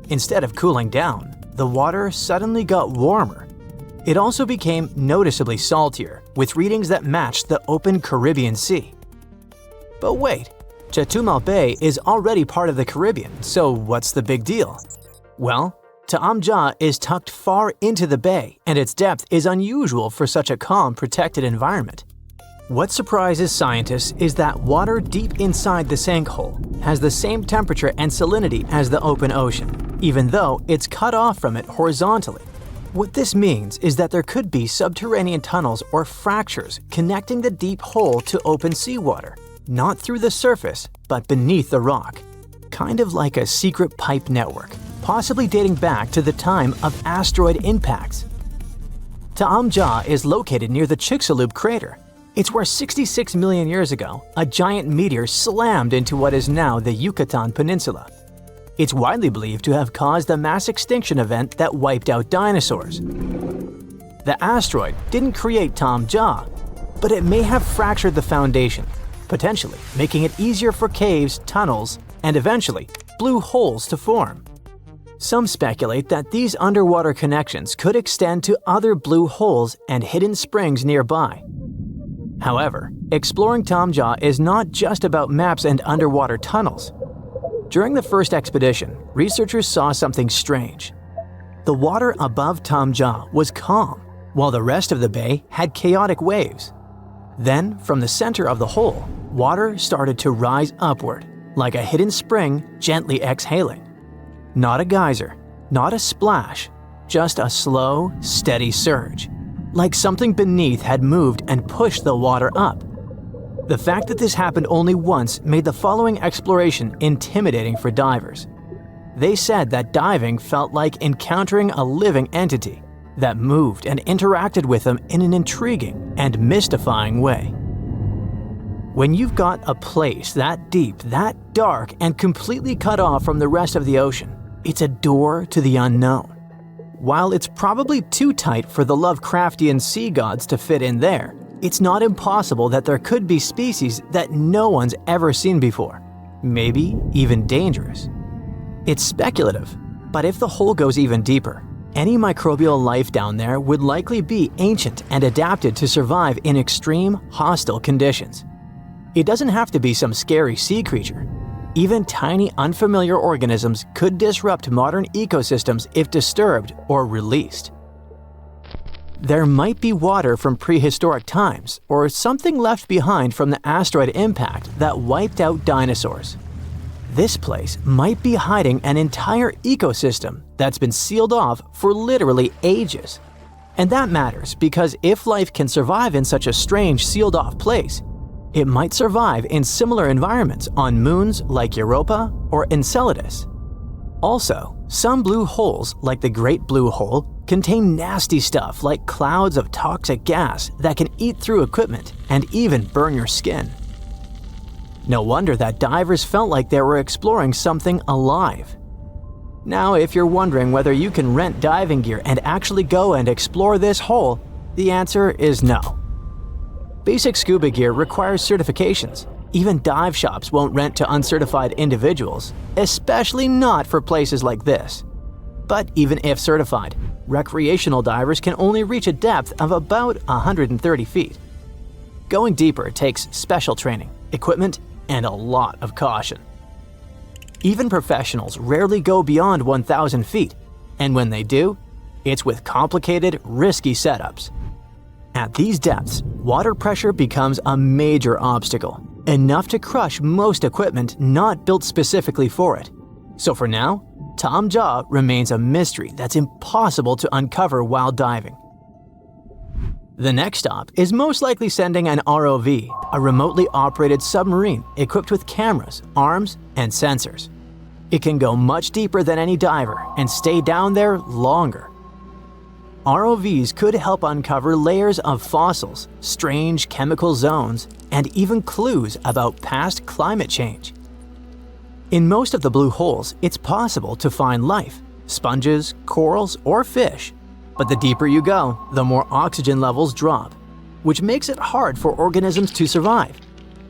Instead of cooling down, the water suddenly got warmer. It also became noticeably saltier, with readings that matched the open Caribbean Sea. But wait, Chetumal Bay is already part of the Caribbean, so what's the big deal? Well, Tom Jaw is tucked far into the bay, and its depth is unusual for such a calm, protected environment. What surprises scientists is that water deep inside the sinkhole has the same temperature and salinity as the open ocean, even though it's cut off from it horizontally. What this means is that there could be subterranean tunnels or fractures connecting the deep hole to open seawater, not through the surface, but beneath the rock. Kind of like a secret pipe network, possibly dating back to the time of asteroid impacts. Tom Jaw is located near the Chicxulub crater. It's where 66 million years ago, a giant meteor slammed into what is now the Yucatan Peninsula. It's widely believed to have caused a mass extinction event that wiped out dinosaurs. The asteroid didn't create Tom Jaw, but it may have fractured the foundation, potentially making it easier for caves, tunnels, and eventually blue holes to form. Some speculate that these underwater connections could extend to other blue holes and hidden springs nearby. However, exploring Tom Jaw is not just about maps and underwater tunnels. During the first expedition, researchers saw something strange. The water above Tom Jaw was calm, while the rest of the bay had chaotic waves. Then, from the center of the hole, water started to rise upward, like a hidden spring gently exhaling. Not a geyser, not a splash, just a slow, steady surge, like something beneath had moved and pushed the water up. The fact that this happened only once made the following exploration intimidating for divers. They said that diving felt like encountering a living entity that moved and interacted with them in an intriguing and mystifying way. When you've got a place that deep, that dark, and completely cut off from the rest of the ocean, it's a door to the unknown. While it's probably too tight for the Lovecraftian sea gods to fit in there, it's not impossible that there could be species that no one's ever seen before, maybe even dangerous. It's speculative, but if the hole goes even deeper, any microbial life down there would likely be ancient and adapted to survive in extreme, hostile conditions. It doesn't have to be some scary sea creature. Even tiny, unfamiliar organisms could disrupt modern ecosystems if disturbed or released. There might be water from prehistoric times or something left behind from the asteroid impact that wiped out dinosaurs. This place might be hiding an entire ecosystem that's been sealed off for literally ages. And that matters because if life can survive in such a strange sealed-off place, it might survive in similar environments on moons like Europa or Enceladus. Also, some blue holes, like the Great Blue Hole, contain nasty stuff like clouds of toxic gas that can eat through equipment and even burn your skin. No wonder that divers felt like they were exploring something alive. Now, if you're wondering whether you can rent diving gear and actually go and explore this hole, the answer is no. Basic scuba gear requires certifications. Even dive shops won't rent to uncertified individuals, especially not for places like this. But even if certified, recreational divers can only reach a depth of about 130 feet. Going deeper takes special training, equipment, and a lot of caution. Even professionals rarely go beyond 1,000 feet, and when they do, it's with complicated, risky setups. At these depths, water pressure becomes a major obstacle, enough to crush most equipment not built specifically for it. So for now, Tom Jaw remains a mystery that's impossible to uncover while diving. The next stop is most likely sending an ROV, a remotely operated submarine equipped with cameras, arms, and sensors. It can go much deeper than any diver and stay down there longer. ROVs could help uncover layers of fossils, strange chemical zones, and even clues about past climate change. In most of the blue holes, it's possible to find life, sponges, corals, or fish. But the deeper you go, the more oxygen levels drop, which makes it hard for organisms to survive,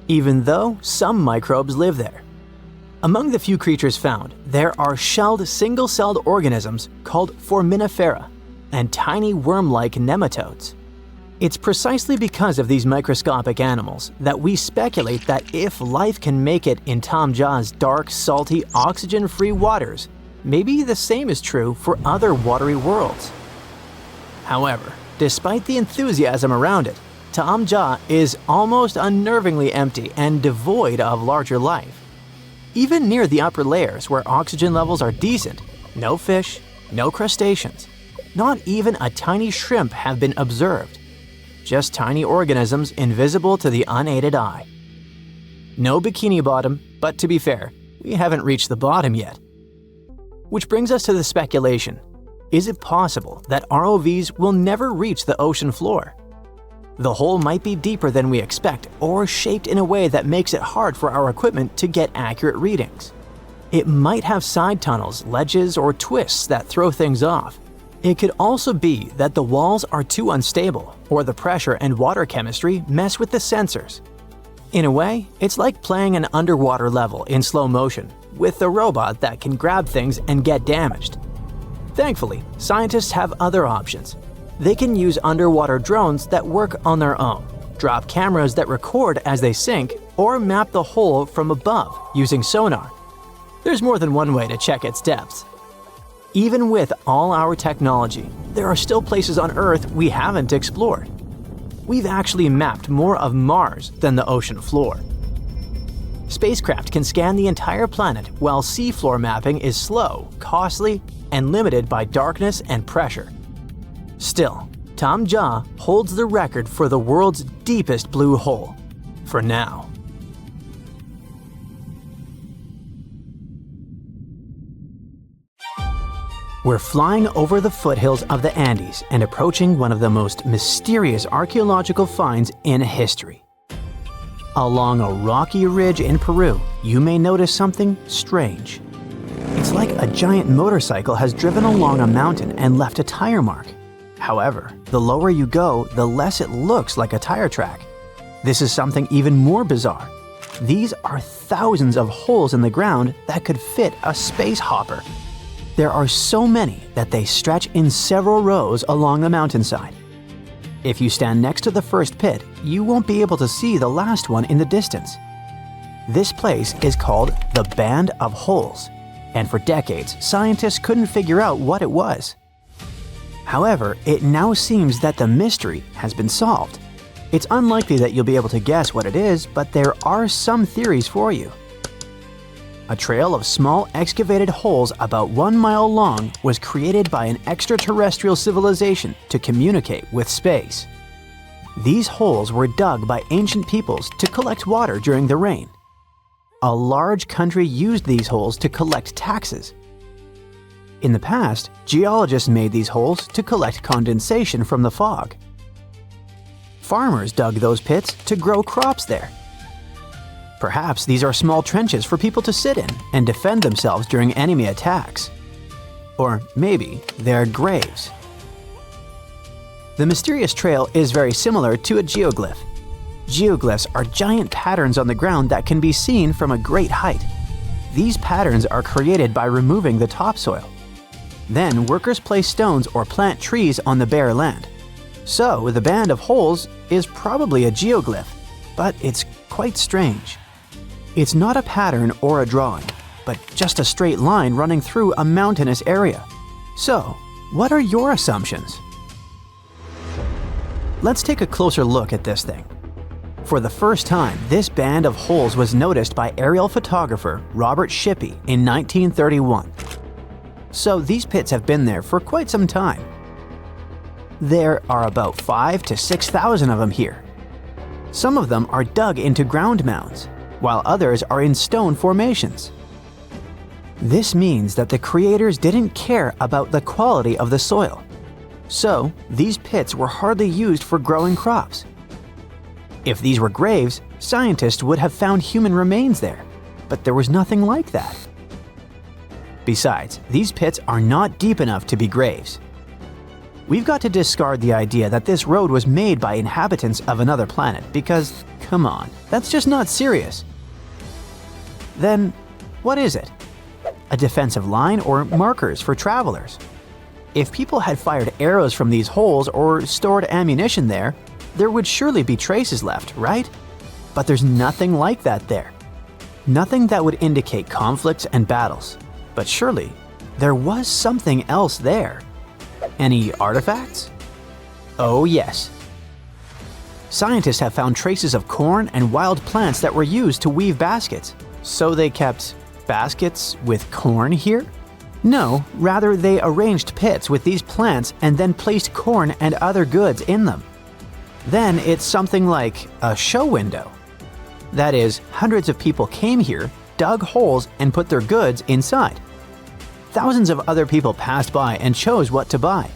even though some microbes live there. Among the few creatures found, there are shelled single-celled organisms called foraminifera and tiny worm-like nematodes. It's precisely because of these microscopic animals that we speculate that if life can make it in Tom Jah's dark, salty, oxygen-free waters, maybe the same is true for other watery worlds. However, despite the enthusiasm around it, Tom Jah is almost unnervingly empty and devoid of larger life. Even near the upper layers where oxygen levels are decent, no fish, no crustaceans, not even a tiny shrimp have been observed. Just tiny organisms invisible to the unaided eye. No bikini bottom, but to be fair, we haven't reached the bottom yet. Which brings us to the speculation. Is it possible that ROVs will never reach the ocean floor? The hole might be deeper than we expect or shaped in a way that makes it hard for our equipment to get accurate readings. It might have side tunnels, ledges, or twists that throw things off. It could also be that the walls are too unstable or the pressure and water chemistry mess with the sensors. In a way, it's like playing an underwater level in slow motion with a robot that can grab things and get damaged. Thankfully, scientists have other options. They can use underwater drones that work on their own, drop cameras that record as they sink, or map the hole from above using sonar. There's more than one way to check its depths. Even with all our technology, there are still places on Earth we haven't explored. We've actually mapped more of Mars than the ocean floor. Spacecraft can scan the entire planet while seafloor mapping is slow, costly, and limited by darkness and pressure. Still, Tom Jah holds the record for the world's deepest blue hole, for now. We're flying over the foothills of the Andes and approaching one of the most mysterious archaeological finds in history. Along a rocky ridge in Peru, you may notice something strange. It's like a giant motorcycle has driven along a mountain and left a tire mark. However, the lower you go, the less it looks like a tire track. This is something even more bizarre. These are thousands of holes in the ground that could fit a space hopper. There are so many that they stretch in several rows along the mountainside. If you stand next to the first pit, you won't be able to see the last one in the distance. This place is called the Band of Holes, and for decades, scientists couldn't figure out what it was. However, it now seems that the mystery has been solved. It's unlikely that you'll be able to guess what it is, but there are some theories for you. A trail of small excavated holes about 1 mile long was created by an extraterrestrial civilization to communicate with space. These holes were dug by ancient peoples to collect water during the rain. A large country used these holes to collect taxes. In the past, geologists made these holes to collect condensation from the fog. Farmers dug those pits to grow crops there. Perhaps these are small trenches for people to sit in and defend themselves during enemy attacks. Or maybe they're graves. The mysterious trail is very similar to a geoglyph. Geoglyphs are giant patterns on the ground that can be seen from a great height. These patterns are created by removing the topsoil. Then workers place stones or plant trees on the bare land. So the Band of Holes is probably a geoglyph, but it's quite strange. It's not a pattern or a drawing, but just a straight line running through a mountainous area. So, what are your assumptions? Let's take a closer look at this thing. For the first time, this band of holes was noticed by aerial photographer Robert Shippey in 1931. So these pits have been there for quite some time. There are about 5,000 to 6,000 of them here. Some of them are dug into ground mounds, while others are in stone formations. This means that the creators didn't care about the quality of the soil. So, these pits were hardly used for growing crops. If these were graves, scientists would have found human remains there, but there was nothing like that. Besides, these pits are not deep enough to be graves. We've got to discard the idea that this road was made by inhabitants of another planet because, come on, that's just not serious. Then, what is it? A defensive line or markers for travelers? If people had fired arrows from these holes or stored ammunition there, there would surely be traces left, right? But there's nothing like that there. Nothing that would indicate conflicts and battles. But surely, there was something else there. Any artifacts? Oh yes. Scientists have found traces of corn and wild plants that were used to weave baskets. So they kept baskets with corn here? No, rather they arranged pits with these plants and then placed corn and other goods in them. Then it's something like a show window. That is, hundreds of people came here, dug holes, and put their goods inside. Thousands of other people passed by and chose what to buy.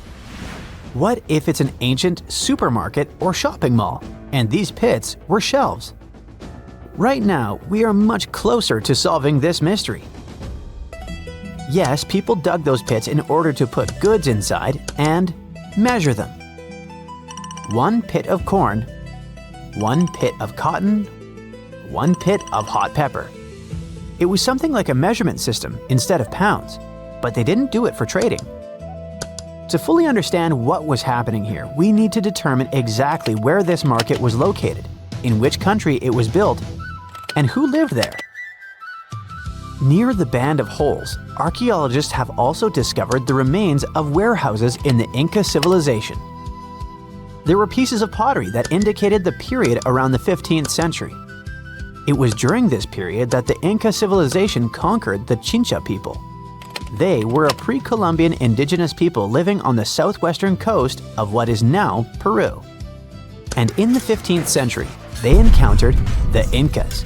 What if it's an ancient supermarket or shopping mall, and these pits were shelves? Right now, we are much closer to solving this mystery. Yes, people dug those pits in order to put goods inside and measure them. 1 pit of corn, 1 pit of cotton, 1 pit of hot pepper. It was something like a measurement system instead of pounds, but they didn't do it for trading. To fully understand what was happening here, we need to determine exactly where this market was located, in which country it was built, and who lived there. Near the band of holes, archaeologists have also discovered the remains of warehouses in the Inca civilization. There were pieces of pottery that indicated the period around the 15th century. It was during this period that the Inca civilization conquered the Chincha people. They were a pre-Columbian indigenous people living on the southwestern coast of what is now Peru. And in the 15th century, they encountered the Incas.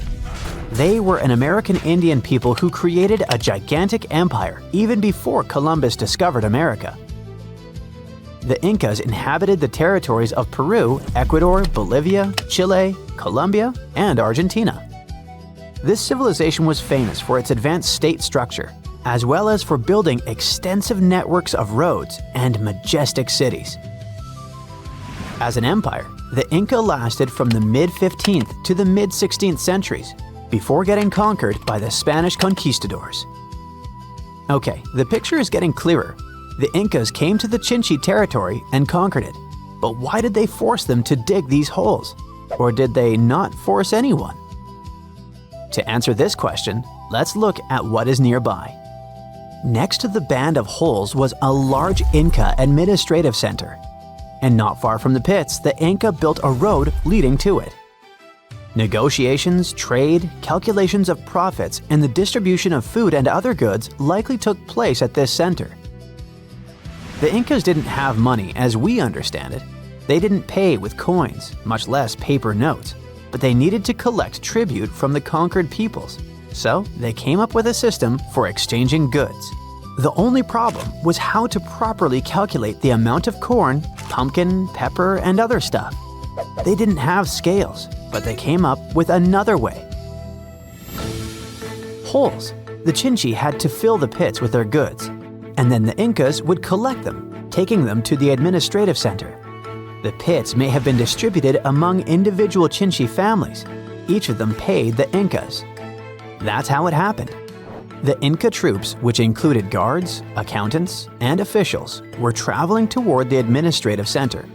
They were an American Indian people who created a gigantic empire even before Columbus discovered America. The Incas inhabited the territories of Peru, Ecuador, Bolivia, Chile, Colombia, and Argentina. This civilization was famous for its advanced state structure, as well as for building extensive networks of roads and majestic cities. As an empire, the Inca lasted from the mid-15th to the mid-16th centuries, before getting conquered by the Spanish conquistadors. Okay, the picture is getting clearer. The Incas came to the Chinchi territory and conquered it. But why did they force them to dig these holes? Or did they not force anyone? To answer this question, let's look at what is nearby. Next to the band of holes was a large Inca administrative center. And not far from the pits, the Inca built a road leading to it. Negotiations, trade, calculations of profits, and the distribution of food and other goods likely took place at this center. The Incas didn't have money as we understand it. They didn't pay with coins, much less paper notes, but they needed to collect tribute from the conquered peoples. So they came up with a system for exchanging goods. The only problem was how to properly calculate the amount of corn, pumpkin, pepper, and other stuff. They didn't have scales, but they came up with another way. Holes. The Chinchi had to fill the pits with their goods, and then the Incas would collect them, taking them to the administrative center. The pits may have been distributed among individual Chinchi families. Each of them paid the Incas. That's how it happened. The Inca troops, which included guards, accountants, and officials, were traveling toward the administrative center.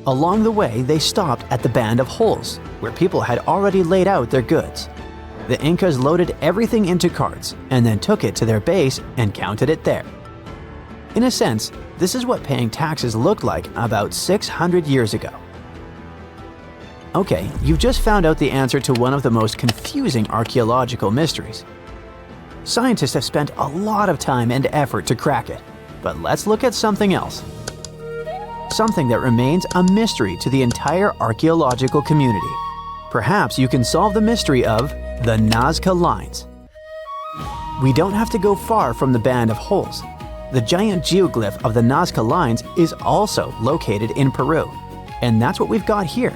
Along the way, they stopped at the band of holes, where people had already laid out their goods. The Incas loaded everything into carts and then took it to their base and counted it there. In a sense, this is what paying taxes looked like about 600 years ago. Okay, you've just found out the answer to one of the most confusing archaeological mysteries. Scientists have spent a lot of time and effort to crack it, but let's look at something else. something that remains a mystery to the entire archaeological community. Perhaps you can solve the mystery of the Nazca lines. We don't have to go far from the band of holes. The giant geoglyph of the Nazca lines is also located in Peru, and that's what we've got here.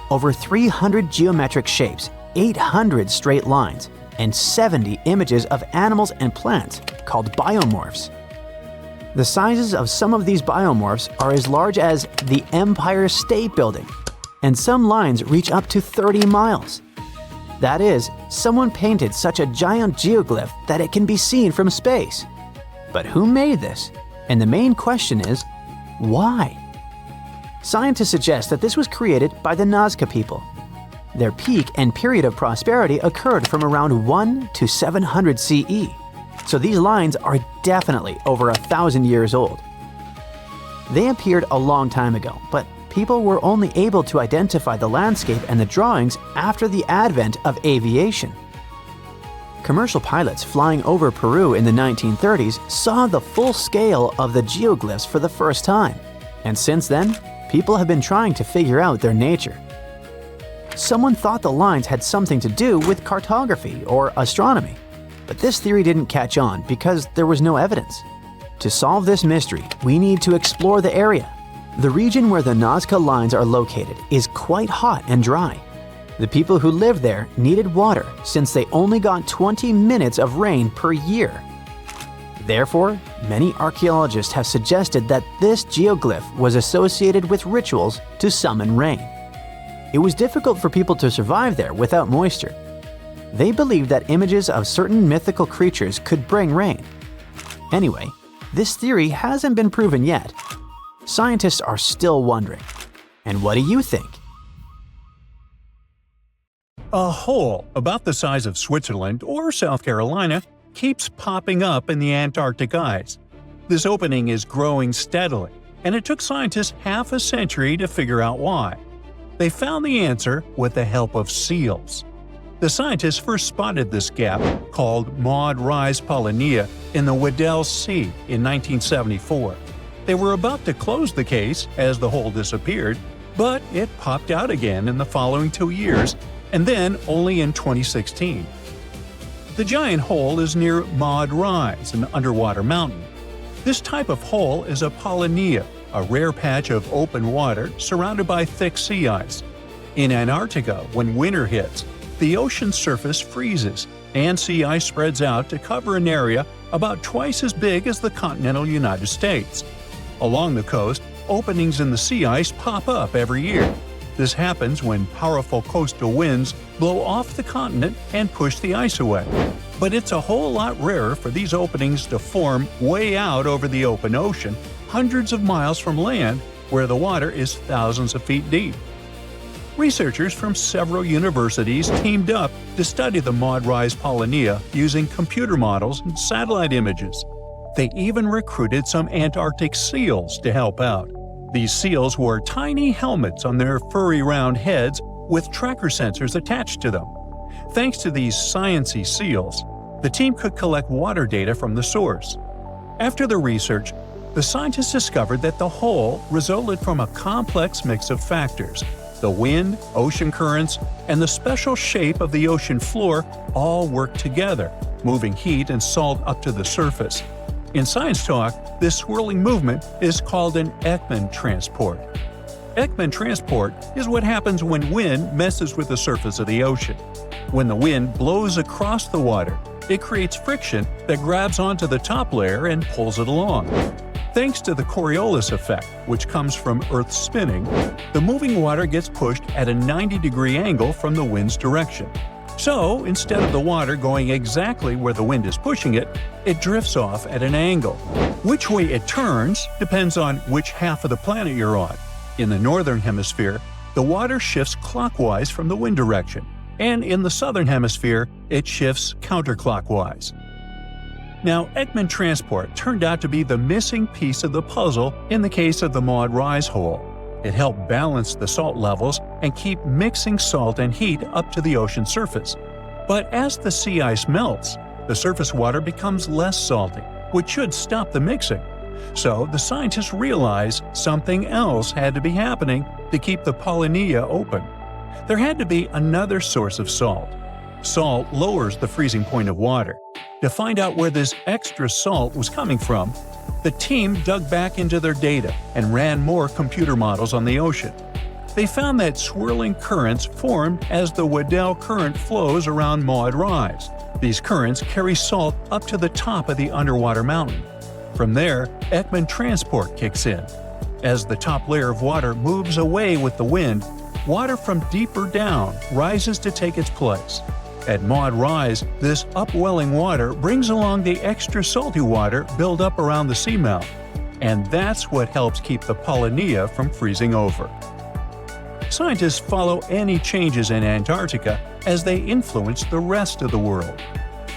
Over 300 geometric shapes, 800 straight lines, and 70 images of animals and plants called biomorphs. The sizes of some of these biomorphs are as large as the Empire State Building, and some lines reach up to 30 miles. That is, someone painted such a giant geoglyph that it can be seen from space. But who made this? And the main question is, why? Scientists suggest that this was created by the Nazca people. Their peak and period of prosperity occurred from around 1 to 700 CE, so these lines are definitely over 1,000 years old. They appeared a long time ago, but people were only able to identify the landscape and the drawings after the advent of aviation. Commercial pilots flying over Peru in the 1930s saw the full scale of the geoglyphs for the first time, and since then, people have been trying to figure out their nature. Someone thought the lines had something to do with cartography or astronomy, but this theory didn't catch on because there was no evidence. To solve this mystery, we need to explore the area. The region where the Nazca lines are located is quite hot and dry. The people who lived there needed water since they only got 20 minutes of rain per year. Therefore, many archaeologists have suggested that this geoglyph was associated with rituals to summon rain. It was difficult for people to survive there without moisture. They believed that images of certain mythical creatures could bring rain. Anyway, this theory hasn't been proven yet. Scientists are still wondering. And what do you think? A hole about the size of Switzerland or South Carolina keeps popping up in the Antarctic ice. This opening is growing steadily, and it took scientists half a century to figure out why. They found the answer with the help of seals. The scientists first spotted this gap, called Maud Rise Polynia, in the Weddell Sea in 1974. They were about to close the case as the hole disappeared, but it popped out again in the following 2 years, and then only in 2016. The giant hole is near Maud Rise, an underwater mountain. This type of hole is a polynia, a rare patch of open water surrounded by thick sea ice. In Antarctica, when winter hits, the ocean surface freezes, and sea ice spreads out to cover an area about twice as big as the continental United States. Along the coast, openings in the sea ice pop up every year. This happens when powerful coastal winds blow off the continent and push the ice away. But it's a whole lot rarer for these openings to form way out over the open ocean, hundreds of miles from land, where the water is thousands of feet deep. Researchers from several universities teamed up to study the Maud Rise Polynia using computer models and satellite images. They even recruited some Antarctic seals to help out. These seals wore tiny helmets on their furry round heads with tracker sensors attached to them. Thanks to these sciencey seals, the team could collect water data from the source. After the research, the scientists discovered that the hole resulted from a complex mix of factors. The wind, ocean currents, and the special shape of the ocean floor all work together, moving heat and salt up to the surface. In science talk, this swirling movement is called an Ekman transport. Ekman transport is what happens when wind messes with the surface of the ocean. When the wind blows across the water, it creates friction that grabs onto the top layer and pulls it along. Thanks to the Coriolis effect, which comes from Earth's spinning, the moving water gets pushed at a 90-degree angle from the wind's direction. So, instead of the water going exactly where the wind is pushing it, it drifts off at an angle. Which way it turns depends on which half of the planet you're on. In the northern hemisphere, the water shifts clockwise from the wind direction, and in the southern hemisphere, it shifts counterclockwise. Now, Ekman transport turned out to be the missing piece of the puzzle in the case of the Maud Rise hole. It helped balance the salt levels and keep mixing salt and heat up to the ocean surface. But as the sea ice melts, the surface water becomes less salty, which should stop the mixing. So the scientists realized something else had to be happening to keep the Polynia open. There had to be another source of salt. Salt lowers the freezing point of water. To find out where this extra salt was coming from, the team dug back into their data and ran more computer models on the ocean. They found that swirling currents formed as the Weddell Current flows around Maud Rise. These currents carry salt up to the top of the underwater mountain. From there, Ekman transport kicks in. As the top layer of water moves away with the wind, water from deeper down rises to take its place. At Maud Rise, this upwelling water brings along the extra salty water built up around the seamount, and that's what helps keep the Polynia from freezing over. Scientists follow any changes in Antarctica as they influence the rest of the world.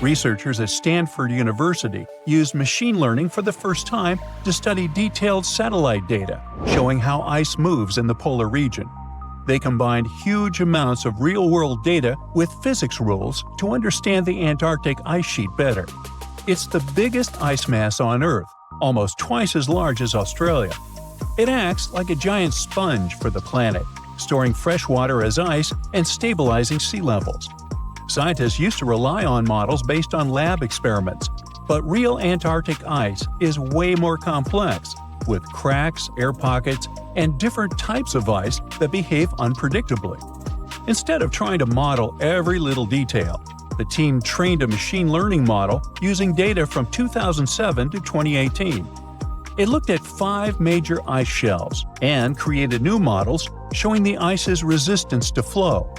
Researchers at Sanford University used machine learning for the first time to study detailed satellite data showing how ice moves in the polar region. They combined huge amounts of real-world data with physics rules to understand the Antarctic ice sheet better. It's the biggest ice mass on Earth, almost twice as large as Australia. It acts like a giant sponge for the planet, storing fresh water as ice and stabilizing sea levels. Scientists used to rely on models based on lab experiments, but real Antarctic ice is way more complex, with cracks, air pockets, and different types of ice that behave unpredictably. Instead of trying to model every little detail, the team trained a machine learning model using data from 2007 to 2018. It looked at 5 major ice shelves and created new models showing the ice's resistance to flow.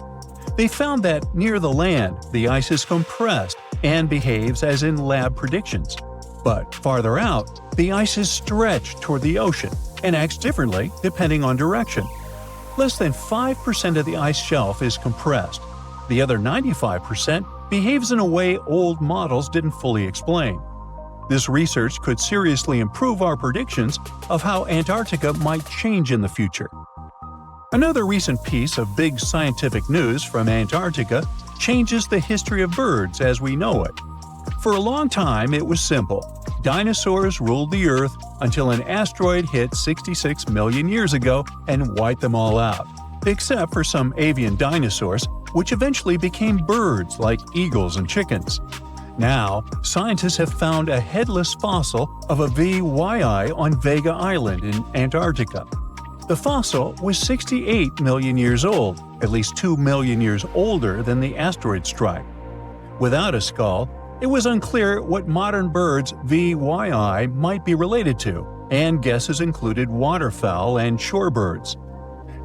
They found that near the land, the ice is compressed and behaves as in lab predictions. But farther out, the ice is stretched toward the ocean and acts differently depending on direction. Less than 5% of the ice shelf is compressed. The other 95% behaves in a way old models didn't fully explain. This research could seriously improve our predictions of how Antarctica might change in the future. Another recent piece of big scientific news from Antarctica changes the history of birds as we know it. For a long time, it was simple. Dinosaurs ruled the Earth until an asteroid hit 66 million years ago and wiped them all out, except for some avian dinosaurs, which eventually became birds like eagles and chickens. Now, scientists have found a headless fossil of a VYI on Vega Island in Antarctica. The fossil was 68 million years old, at least 2 million years older than the asteroid strike. Without a skull, it was unclear what modern birds VYI might be related to, and guesses included waterfowl and shorebirds.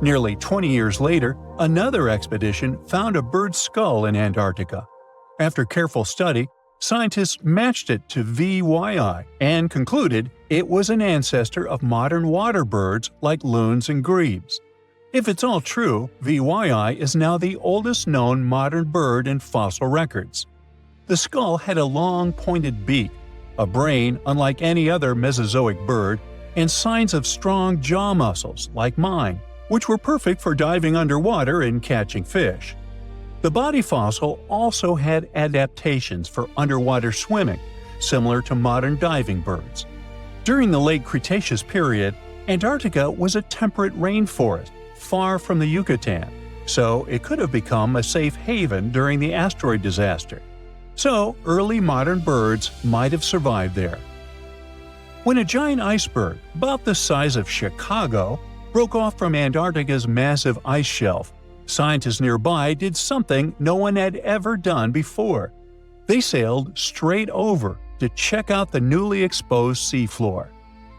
Nearly 20 years later, another expedition found a bird's skull in Antarctica. After careful study, scientists matched it to VYI and concluded it was an ancestor of modern water birds like loons and grebes. If it's all true, VYI is now the oldest known modern bird in fossil records. The skull had a long, pointed beak, a brain unlike any other Mesozoic bird, and signs of strong jaw muscles like mine, which were perfect for diving underwater and catching fish. The body fossil also had adaptations for underwater swimming, similar to modern diving birds. During the late Cretaceous period, Antarctica was a temperate rainforest, far from the Yucatan, so it could have become a safe haven during the asteroid disaster. So, early modern birds might have survived there. When a giant iceberg, about the size of Chicago, broke off from Antarctica's massive ice shelf, scientists nearby did something no one had ever done before. They sailed straight over to check out the newly exposed seafloor.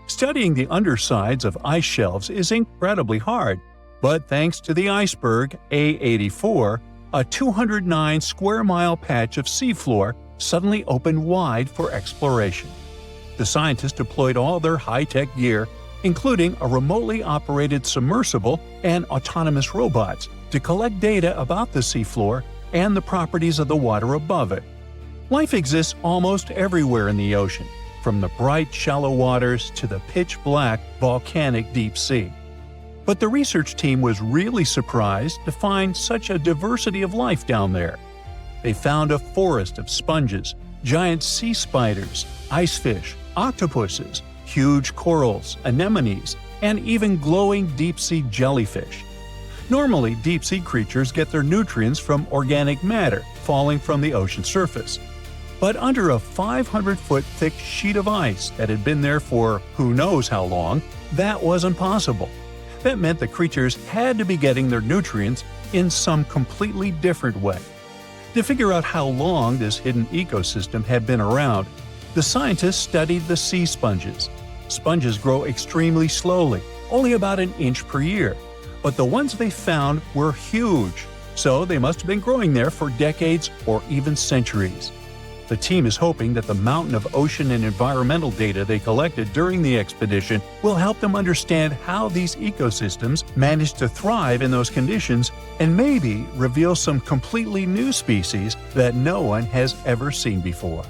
Studying the undersides of ice shelves is incredibly hard, but thanks to the iceberg A84, a 209 square mile patch of seafloor suddenly opened wide for exploration. The scientists deployed all their high-tech gear, including a remotely operated submersible and autonomous robots, to collect data about the seafloor and the properties of the water above it. Life exists almost everywhere in the ocean, from the bright shallow waters to the pitch-black volcanic deep sea. But the research team was really surprised to find such a diversity of life down there. They found a forest of sponges, giant sea spiders, ice fish, octopuses, huge corals, anemones, and even glowing deep-sea jellyfish. Normally, deep-sea creatures get their nutrients from organic matter falling from the ocean surface. But under a 500-foot thick sheet of ice that had been there for who knows how long, that wasn't possible. That meant the creatures had to be getting their nutrients in some completely different way. To figure out how long this hidden ecosystem had been around, the scientists studied the sea sponges. Sponges grow extremely slowly, only about an inch per year, but the ones they found were huge, so they must have been growing there for decades or even centuries. The team is hoping that the mountain of ocean and environmental data they collected during the expedition will help them understand how these ecosystems managed to thrive in those conditions and maybe reveal some completely new species that no one has ever seen before.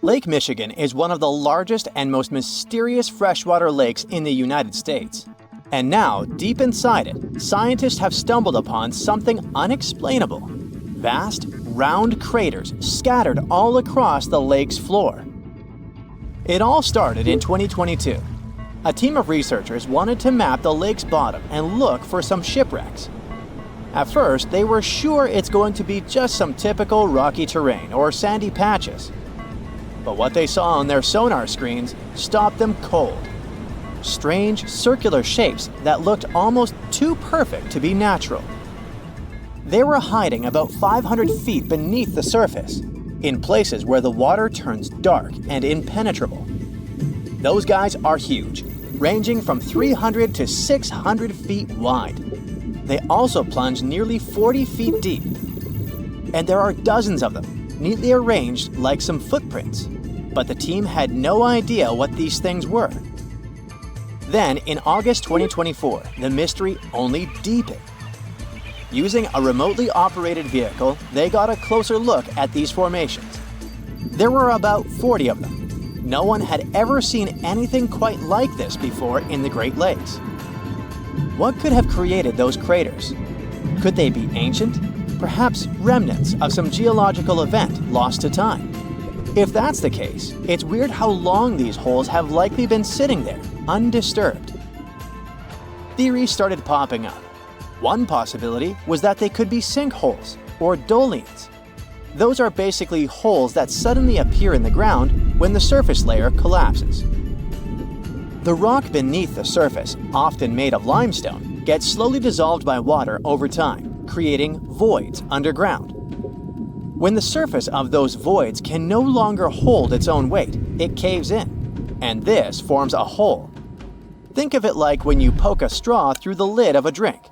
Lake Michigan is one of the largest and most mysterious freshwater lakes in the United States. And now, deep inside it, scientists have stumbled upon something unexplainable. Vast, round craters scattered all across the lake's floor. It all started in 2022. A team of researchers wanted to map the lake's bottom and look for some shipwrecks. At first, they were sure it's going to be just some typical rocky terrain or sandy patches. But what they saw on their sonar screens stopped them cold. Strange, circular shapes that looked almost too perfect to be natural. They were hiding about 500 feet beneath the surface, in places where the water turns dark and impenetrable. Those guys are huge, ranging from 300 to 600 feet wide. They also plunge nearly 40 feet deep. And there are dozens of them, neatly arranged like some footprints. But the team had no idea what these things were. Then, in August 2024, the mystery only deepened. Using a remotely operated vehicle, they got a closer look at these formations. There were about 40 of them. No one had ever seen anything quite like this before in the Great Lakes. What could have created those craters? Could they be ancient? Perhaps remnants of some geological event lost to time? If that's the case, it's weird how long these holes have likely been sitting there, undisturbed. Theories started popping up. One possibility was that they could be sinkholes, or dolines. Those are basically holes that suddenly appear in the ground when the surface layer collapses. The rock beneath the surface, often made of limestone, gets slowly dissolved by water over time, creating voids underground. When the surface of those voids can no longer hold its own weight, it caves in, and this forms a hole. Think of it like when you poke a straw through the lid of a drink.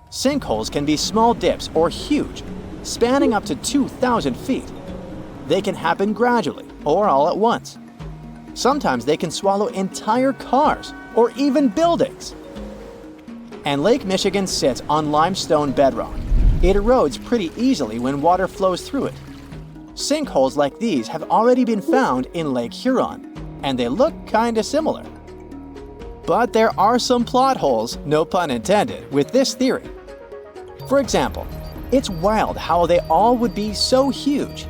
Sinkholes can be small dips or huge, spanning up to 2,000 feet. They can happen gradually or all at once. Sometimes they can swallow entire cars or even buildings. And Lake Michigan sits on limestone bedrock. It erodes pretty easily when water flows through it. Sinkholes like these have already been found in Lake Huron, and they look kinda similar. But there are some plot holes, no pun intended, with this theory. For example, it's wild how they all would be so huge.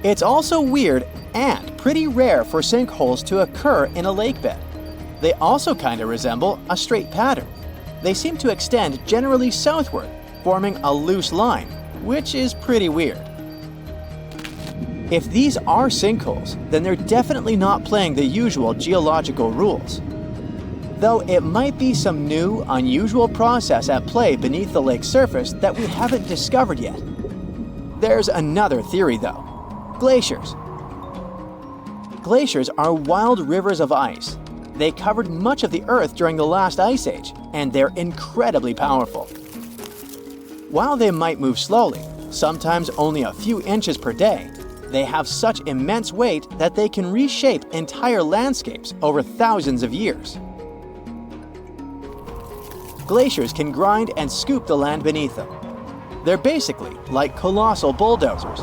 It's also weird and pretty rare for sinkholes to occur in a lake bed. They also kinda resemble a straight pattern. They seem to extend generally southward, forming a loose line, which is pretty weird. If these are sinkholes, then they're definitely not playing the usual geological rules. Though it might be some new, unusual process at play beneath the lake's surface that we haven't discovered yet. There's another theory though. Glaciers. Glaciers are wild rivers of ice. They covered much of the Earth during the last ice age, and they're incredibly powerful. While they might move slowly, sometimes only a few inches per day, they have such immense weight that they can reshape entire landscapes over thousands of years. Glaciers can grind and scoop the land beneath them. They're basically like colossal bulldozers.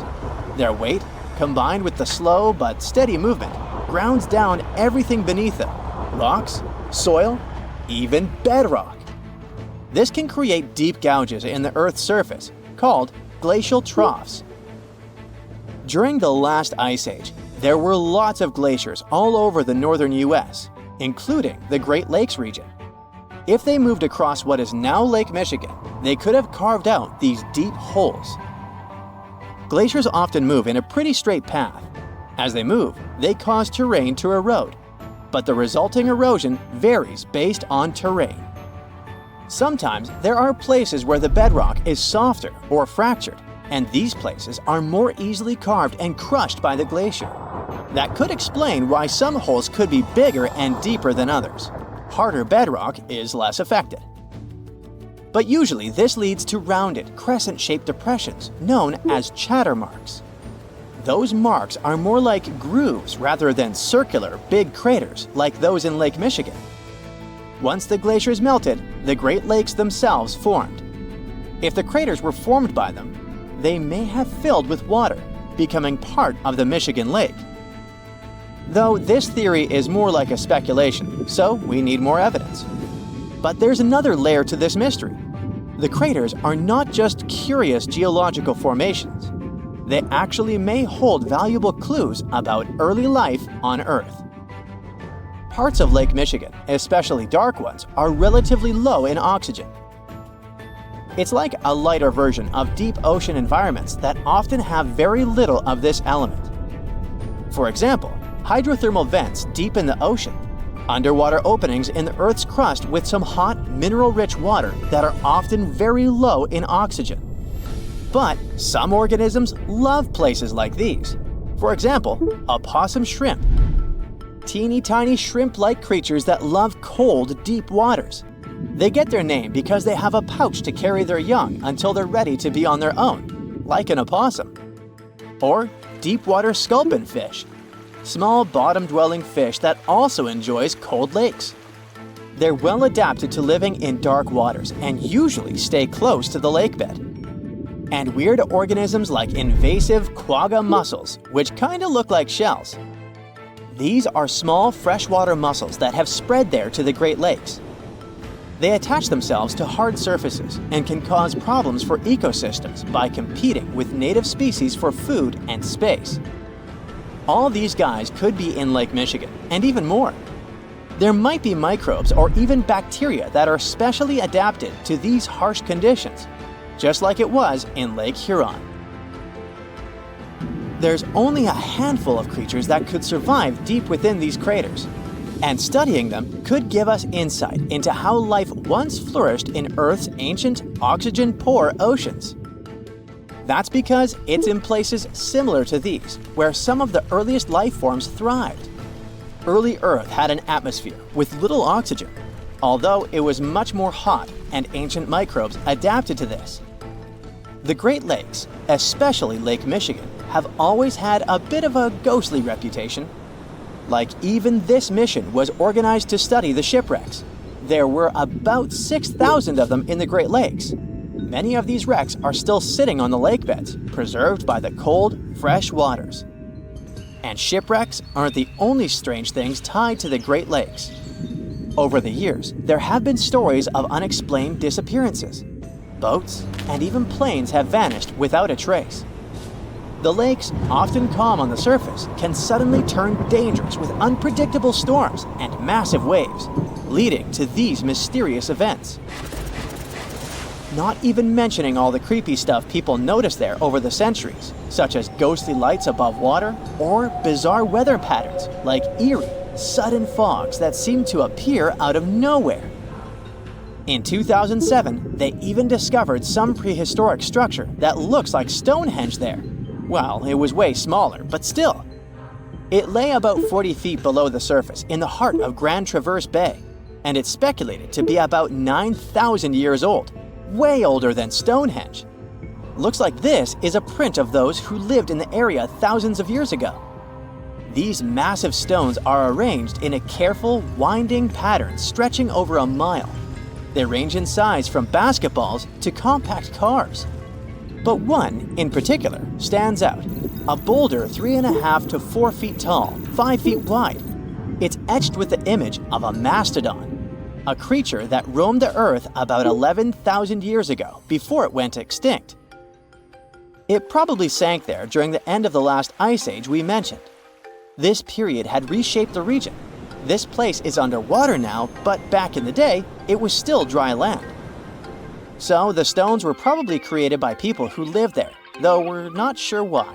Their weight, combined with the slow but steady movement, grounds down everything beneath them: rocks, soil, even bedrock. This can create deep gouges in the Earth's surface, called glacial troughs. During the last ice age, There were lots of glaciers all over the northern US, including the Great Lakes region. If they moved across what is now Lake Michigan, they could have carved out these deep holes. Glaciers often move in a pretty straight path. As they move, they cause terrain to erode, but the resulting erosion varies based on terrain. Sometimes there are places where the bedrock is softer or fractured, and these places are more easily carved and crushed by the glacier. That could explain why some holes could be bigger and deeper than others. Harder bedrock is less affected. But usually this leads to rounded, crescent-shaped depressions known as chatter marks. Those marks are more like grooves rather than circular, big craters like those in Lake Michigan. Once the glaciers melted, the Great Lakes themselves formed. If the craters were formed by them, they may have filled with water, becoming part of the Michigan Lake. Though this theory is more like a speculation, so we need more evidence. But there's another layer to this mystery. The craters are not just curious geological formations. They actually may hold valuable clues about early life on Earth. Parts of Lake Michigan, especially dark ones, are relatively low in oxygen. It's like a lighter version of deep ocean environments that often have very little of this element. For example, hydrothermal vents deep in the ocean, underwater openings in the Earth's crust with some hot, mineral-rich water that are often very low in oxygen. But some organisms love places like these. For example, opossum shrimp. Teeny tiny shrimp-like creatures that love cold, deep waters. They get their name because they have a pouch to carry their young until they're ready to be on their own, like an opossum. Or deep-water sculpin fish, small bottom-dwelling fish that also enjoys cold lakes. They're well adapted to living in dark waters and usually stay close to the lake bed. And weird organisms like invasive quagga mussels, which kinda look like shells. These are small freshwater mussels that have spread there to the Great Lakes. They attach themselves to hard surfaces and can cause problems for ecosystems by competing with native species for food and space. All these guys could be in Lake Michigan, and even more. There might be microbes or even bacteria that are specially adapted to these harsh conditions, just like it was in Lake Huron. There's only a handful of creatures that could survive deep within these craters, and studying them could give us insight into how life once flourished in Earth's ancient, oxygen-poor oceans. That's because it's in places similar to these, where some of the earliest life forms thrived. Early Earth had an atmosphere with little oxygen, although it was much more hot and ancient microbes adapted to this. The Great Lakes, especially Lake Michigan, have always had a bit of a ghostly reputation. Like even this mission was organized to study the shipwrecks. There were about 6,000 of them in the Great Lakes. Many of these wrecks are still sitting on the lake beds, preserved by the cold, fresh waters. And shipwrecks aren't the only strange things tied to the Great Lakes. Over the years, there have been stories of unexplained disappearances. Boats and even planes have vanished without a trace. The lakes, often calm on the surface, can suddenly turn dangerous with unpredictable storms and massive waves, leading to these mysterious events. Not even mentioning all the creepy stuff people notice there over the centuries, such as ghostly lights above water or bizarre weather patterns like eerie, sudden fogs that seem to appear out of nowhere. In 2007, they even discovered some prehistoric structure that looks like Stonehenge there. Well, it was way smaller, but still. It lay about 40 feet below the surface in the heart of Grand Traverse Bay, and it's speculated to be about 9,000 years old, way older than Stonehenge. Looks like this is a print of those who lived in the area thousands of years ago. These massive stones are arranged in a careful, winding pattern stretching over a mile. They range in size from basketballs to compact cars. But one, in particular, stands out. A boulder 3.5 to 4 feet tall, 5 feet wide. It's etched with the image of a mastodon, a creature that roamed the Earth about 11,000 years ago before it went extinct. It probably sank there during the end of the last ice age we mentioned. This period had reshaped the region. This place is underwater now, but back in the day, it was still dry land. So the stones were probably created by people who lived there, though we're not sure why.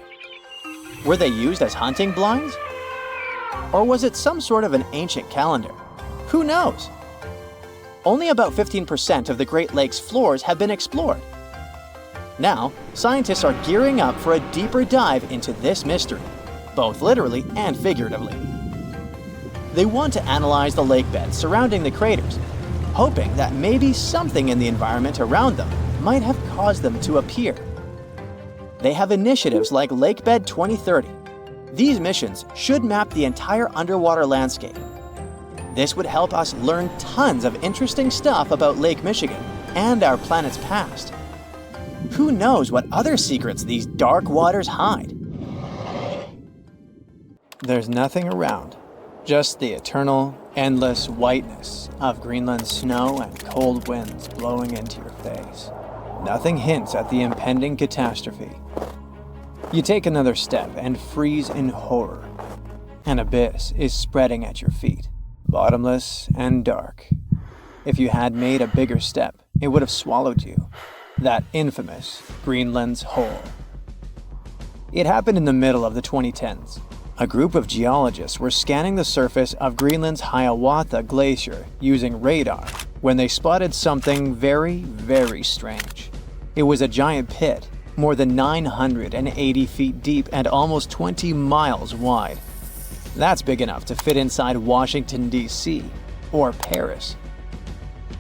Were they used as hunting blinds? Or was it some sort of an ancient calendar? Who knows? Only about 15% of the Great Lakes floors have been explored. Now, scientists are gearing up for a deeper dive into this mystery, both literally and figuratively. They want to analyze the lake beds surrounding the craters, hoping that maybe something in the environment around them might have caused them to appear. They have initiatives like Lakebed 2030. These missions should map the entire underwater landscape. This would help us learn tons of interesting stuff about Lake Michigan and our planet's past. Who knows what other secrets these dark waters hide? There's nothing around, just the eternal, endless whiteness of Greenland's snow and cold winds blowing into your face. Nothing hints at the impending catastrophe. You take another step and freeze in horror. An abyss is spreading at your feet, bottomless and dark. If you had made a bigger step, it would have swallowed you. That infamous Greenland's hole. It happened in the middle of the 2010s. A group of geologists were scanning the surface of Greenland's Hiawatha Glacier using radar when they spotted something very, very strange. It was a giant pit, more than 980 feet deep and almost 20 miles wide. That's big enough to fit inside Washington, D.C. or Paris.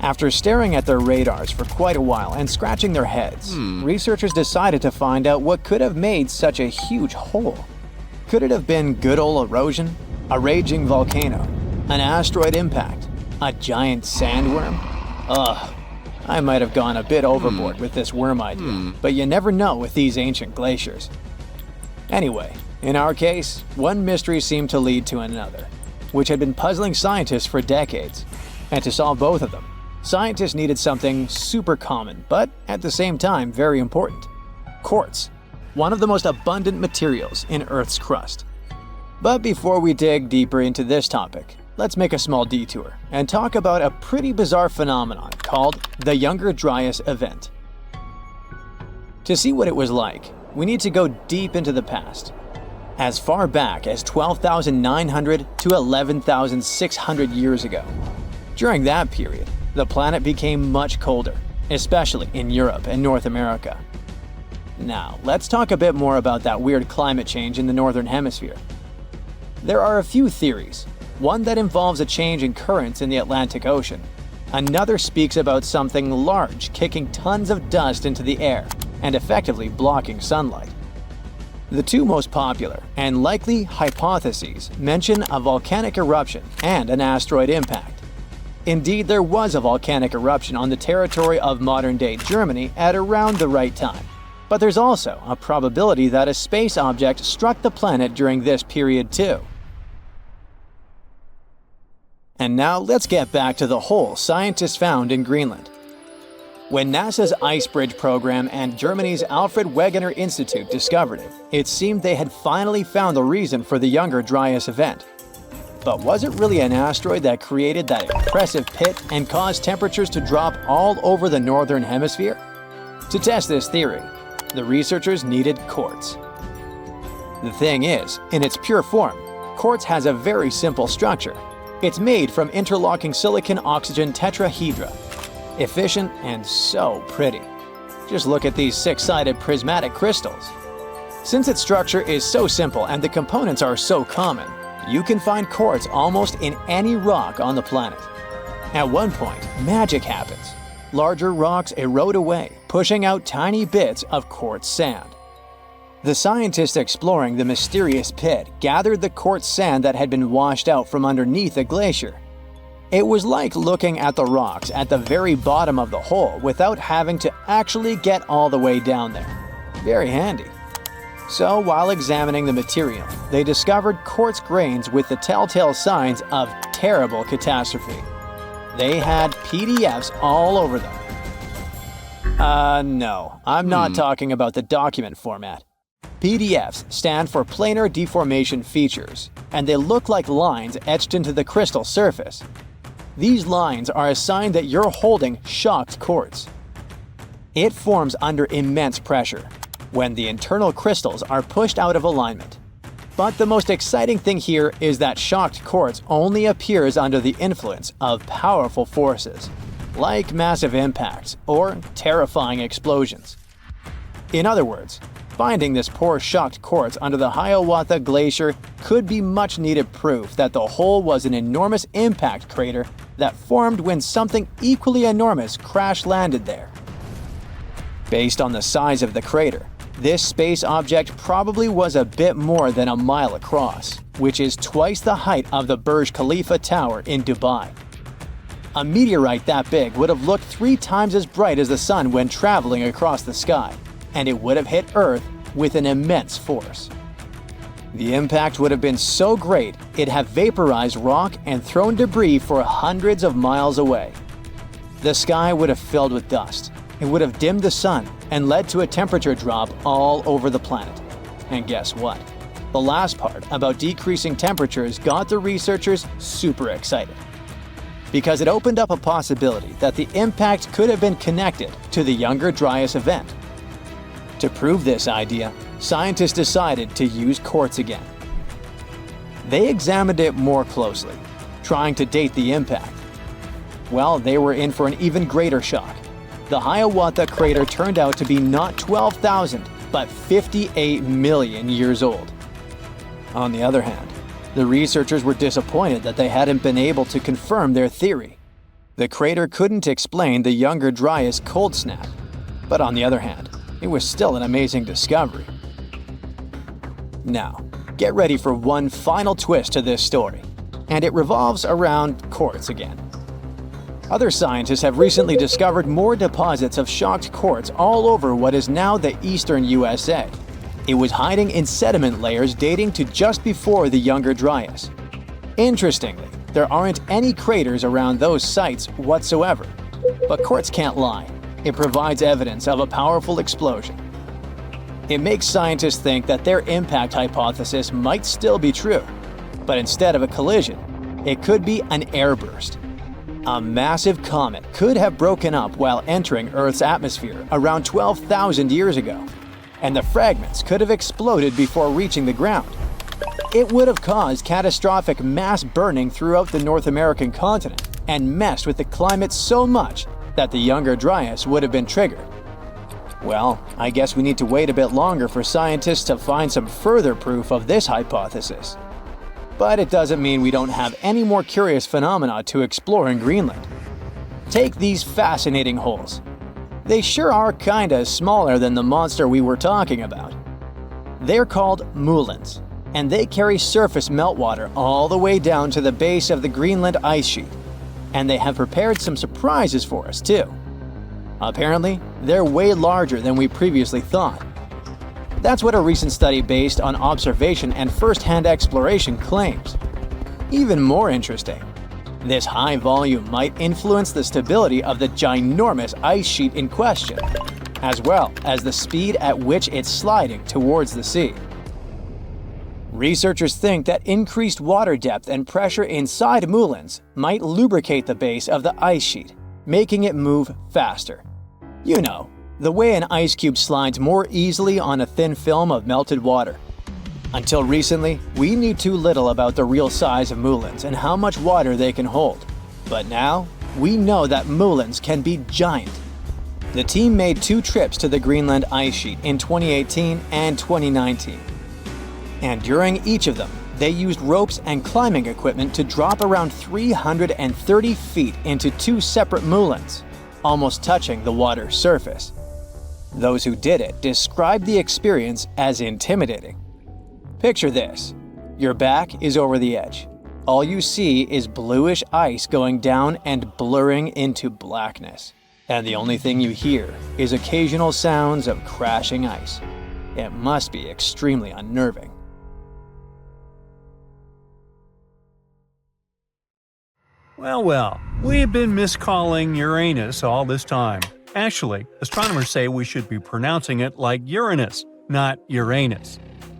After staring at their radars for quite a while and scratching their heads, researchers decided to find out what could have made such a huge hole. Could it have been good old erosion, a raging volcano, an asteroid impact, a giant sandworm? Ugh, I might have gone a bit overboard with this worm idea, but you never know with these ancient glaciers. Anyway, in our case, one mystery seemed to lead to another, which had been puzzling scientists for decades. And to solve both of them, scientists needed something super common, but at the same time very important: quartz, one of the most abundant materials in Earth's crust. But before we dig deeper into this topic, let's make a small detour and talk about a pretty bizarre phenomenon called the Younger Dryas event. To see what it was like, we need to go deep into the past, as far back as 12,900 to 11,600 years ago. During that period, the planet became much colder, especially in Europe and North America. Now, let's talk a bit more about that weird climate change in the Northern Hemisphere. There are a few theories. One that involves a change in currents in the Atlantic Ocean. Another speaks about something large kicking tons of dust into the air and effectively blocking sunlight. The two most popular and likely hypotheses mention a volcanic eruption and an asteroid impact. Indeed, there was a volcanic eruption on the territory of modern-day Germany at around the right time. But there's also a probability that a space object struck the planet during this period too. And now let's get back to the hole scientists found in Greenland. When NASA's Ice Bridge program and Germany's Alfred Wegener Institute discovered it, it seemed they had finally found the reason for the Younger Dryas event. But was it really an asteroid that created that impressive pit and caused temperatures to drop all over the Northern Hemisphere? To test this theory, the researchers needed quartz. The thing is, in its pure form, quartz has a very simple structure. It's made from interlocking silicon-oxygen tetrahedra. Efficient and so pretty. Just look at these six-sided prismatic crystals. Since its structure is so simple and the components are so common, you can find quartz almost in any rock on the planet. At one point, magic happens. Larger rocks erode away, pushing out tiny bits of quartz sand. The scientists exploring the mysterious pit gathered the quartz sand that had been washed out from underneath the glacier. It was like looking at the rocks at the very bottom of the hole without having to actually get all the way down there. Very handy. So while examining the material, they discovered quartz grains with the telltale signs of terrible catastrophe. They had PDFs all over them. No, I'm not talking about the document format. PDFs stand for planar deformation features, and they look like lines etched into the crystal surface. These lines are a sign that you're holding shocked quartz. It forms under immense pressure, when the internal crystals are pushed out of alignment. But the most exciting thing here is that shocked quartz only appears under the influence of powerful forces, like massive impacts or terrifying explosions. In other words, finding this poor shocked quartz under the Hiawatha Glacier could be much-needed proof that the hole was an enormous impact crater that formed when something equally enormous crash-landed there. Based on the size of the crater, this space object probably was a bit more than a mile across, which is twice the height of the Burj Khalifa Tower in Dubai. A meteorite that big would have looked 3 times as bright as the sun when traveling across the sky, and it would have hit Earth with an immense force. The impact would have been so great it'd have vaporized rock and thrown debris for hundreds of miles away. The sky would have filled with dust. It would have dimmed the sun and led to a temperature drop all over the planet. And guess what? The last part about decreasing temperatures got the researchers super excited, because it opened up a possibility that the impact could have been connected to the Younger Dryas event. To prove this idea, scientists decided to use quartz again. They examined it more closely, trying to date the impact. Well, they were in for an even greater shock. The Hiawatha crater turned out to be not 12,000, but 58 million years old. On the other hand, the researchers were disappointed that they hadn't been able to confirm their theory. The crater couldn't explain the Younger Dryas cold snap, but on the other hand, it was still an amazing discovery. Now, get ready for one final twist to this story, and it revolves around quartz again. Other scientists have recently discovered more deposits of shocked quartz all over what is now the eastern USA. It was hiding in sediment layers dating to just before the Younger Dryas. Interestingly, there aren't any craters around those sites whatsoever. But quartz can't lie. It provides evidence of a powerful explosion. It makes scientists think that their impact hypothesis might still be true, but instead of a collision, it could be an airburst. A massive comet could have broken up while entering Earth's atmosphere around 12,000 years ago, and the fragments could have exploded before reaching the ground. It would have caused catastrophic mass burning throughout the North American continent and messed with the climate so much that the Younger Dryas would have been triggered. Well, I guess we need to wait a bit longer for scientists to find some further proof of this hypothesis. But it doesn't mean we don't have any more curious phenomena to explore in Greenland. Take these fascinating holes. They sure are kinda smaller than the monster we were talking about. They're called moulins, and they carry surface meltwater all the way down to the base of the Greenland ice sheet. And they have prepared some surprises for us too. Apparently, they're way larger than we previously thought. That's what a recent study based on observation and first-hand exploration claims. Even more interesting, this high volume might influence the stability of the ginormous ice sheet in question, as well as the speed at which it's sliding towards the sea. Researchers think that increased water depth and pressure inside moulins might lubricate the base of the ice sheet, making it move faster. You know, the way an ice cube slides more easily on a thin film of melted water. Until recently, we knew too little about the real size of moulins and how much water they can hold. But now, we know that moulins can be giant. The team made 2 trips to the Greenland ice sheet in 2018 and 2019. And during each of them, they used ropes and climbing equipment to drop around 330 feet into 2 separate moulins, almost touching the water's surface. Those who did it described the experience as intimidating. Picture this. Your back is over the edge. All you see is bluish ice going down and blurring into blackness. And the only thing you hear is occasional sounds of crashing ice. It must be extremely unnerving. Well, we've been miscalling Uranus all this time. Actually, astronomers say we should be pronouncing it like Uranus, not Uranus.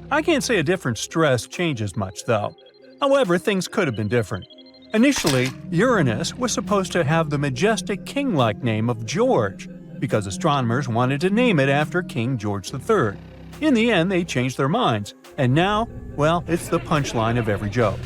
I can't say a different stress changes much, though. However, things could have been different. Initially, Uranus was supposed to have the majestic king-like name of George, because astronomers wanted to name it after King George III. In the end, they changed their minds, and now, well, it's the punchline of every joke.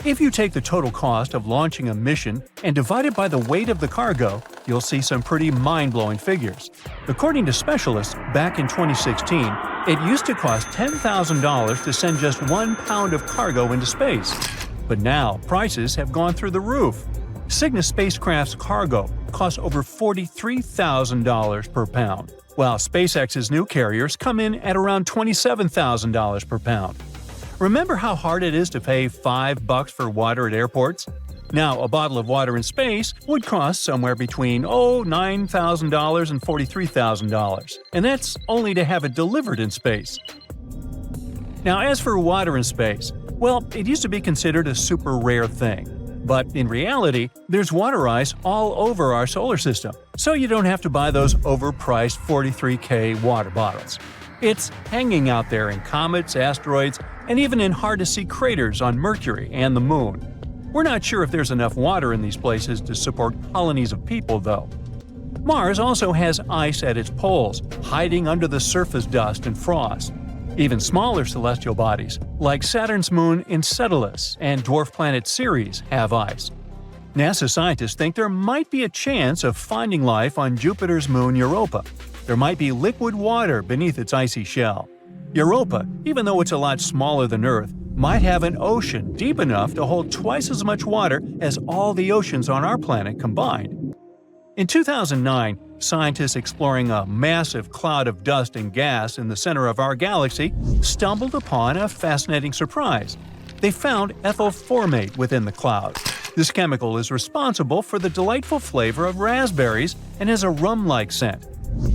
If you take the total cost of launching a mission and divide it by the weight of the cargo, you'll see some pretty mind-blowing figures. According to specialists, back in 2016, it used to cost $10,000 to send just 1 pound of cargo into space. But now, prices have gone through the roof. Cygnus spacecraft's cargo costs over $43,000 per pound, while SpaceX's new carriers come in at around $27,000 per pound. Remember how hard it is to pay $5 for water at airports? Now, a bottle of water in space would cost somewhere between $9,000 and $43,000, and that's only to have it delivered in space. Now, as for water in space, well, it used to be considered a super rare thing. But in reality, there's water ice all over our solar system, so you don't have to buy those overpriced $43K water bottles. It's hanging out there in comets, asteroids, and even in hard-to-see craters on Mercury and the Moon. We're not sure if there's enough water in these places to support colonies of people, though. Mars also has ice at its poles, hiding under the surface dust and frost. Even smaller celestial bodies, like Saturn's moon Enceladus and dwarf planet Ceres, have ice. NASA scientists think there might be a chance of finding life on Jupiter's moon Europa. There might be liquid water beneath its icy shell. Europa, even though it's a lot smaller than Earth, might have an ocean deep enough to hold twice as much water as all the oceans on our planet combined. In 2009, scientists exploring a massive cloud of dust and gas in the center of our galaxy stumbled upon a fascinating surprise. They found ethyl formate within the cloud. This chemical is responsible for the delightful flavor of raspberries and has a rum-like scent.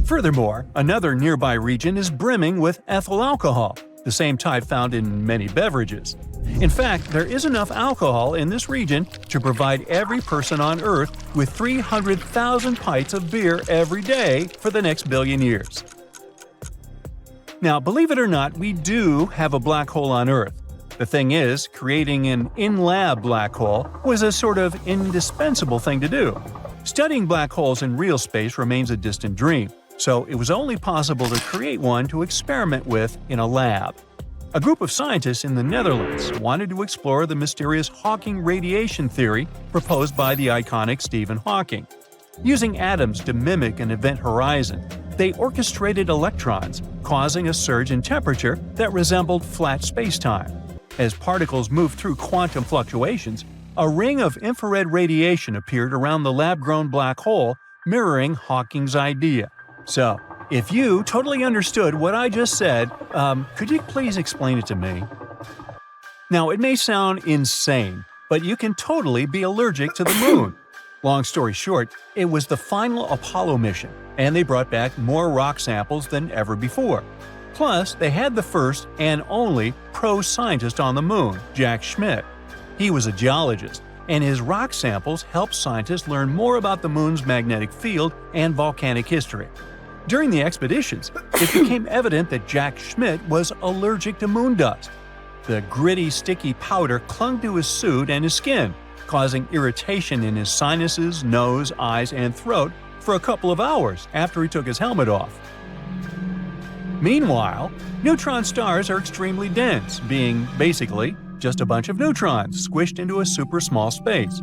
Furthermore, another nearby region is brimming with ethyl alcohol, the same type found in many beverages. In fact, there is enough alcohol in this region to provide every person on Earth with 300,000 pints of beer every day for the next billion years. Now, believe it or not, we do have a black hole on Earth. The thing is, creating an in-lab black hole was a sort of indispensable thing to do. Studying black holes in real space remains a distant dream, so it was only possible to create one to experiment with in a lab. A group of scientists in the Netherlands wanted to explore the mysterious Hawking radiation theory proposed by the iconic Stephen Hawking. Using atoms to mimic an event horizon, they orchestrated electrons, causing a surge in temperature that resembled flat spacetime. As particles moved through quantum fluctuations, a ring of infrared radiation appeared around the lab-grown black hole, mirroring Hawking's idea. So, if you totally understood what I just said, could you please explain it to me? Now, it may sound insane, but you can totally be allergic to the moon. Long story short, it was the final Apollo mission, and they brought back more rock samples than ever before. Plus, they had the first and only pro-scientist on the moon, Jack Schmitt. He was a geologist, and his rock samples helped scientists learn more about the moon's magnetic field and volcanic history. During the expeditions, it became evident that Jack Schmitt was allergic to moon dust. The gritty, sticky powder clung to his suit and his skin, causing irritation in his sinuses, nose, eyes, and throat for a couple of hours after he took his helmet off. Meanwhile, neutron stars are extremely dense, being, basically, just a bunch of neutrons squished into a super small space.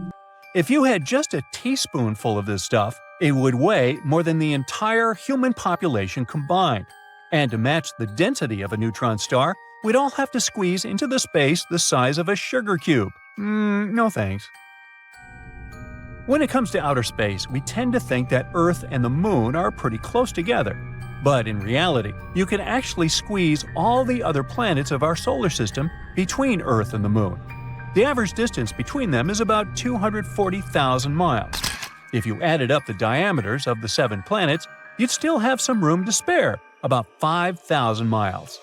If you had just a teaspoonful of this stuff, it would weigh more than the entire human population combined. And to match the density of a neutron star, we'd all have to squeeze into the space the size of a sugar cube. No thanks. When it comes to outer space, we tend to think that Earth and the Moon are pretty close together. But in reality, you can actually squeeze all the other planets of our solar system between Earth and the Moon. The average distance between them is about 240,000 miles. If you added up the diameters of the 7 planets, you'd still have some room to spare, about 5,000 miles.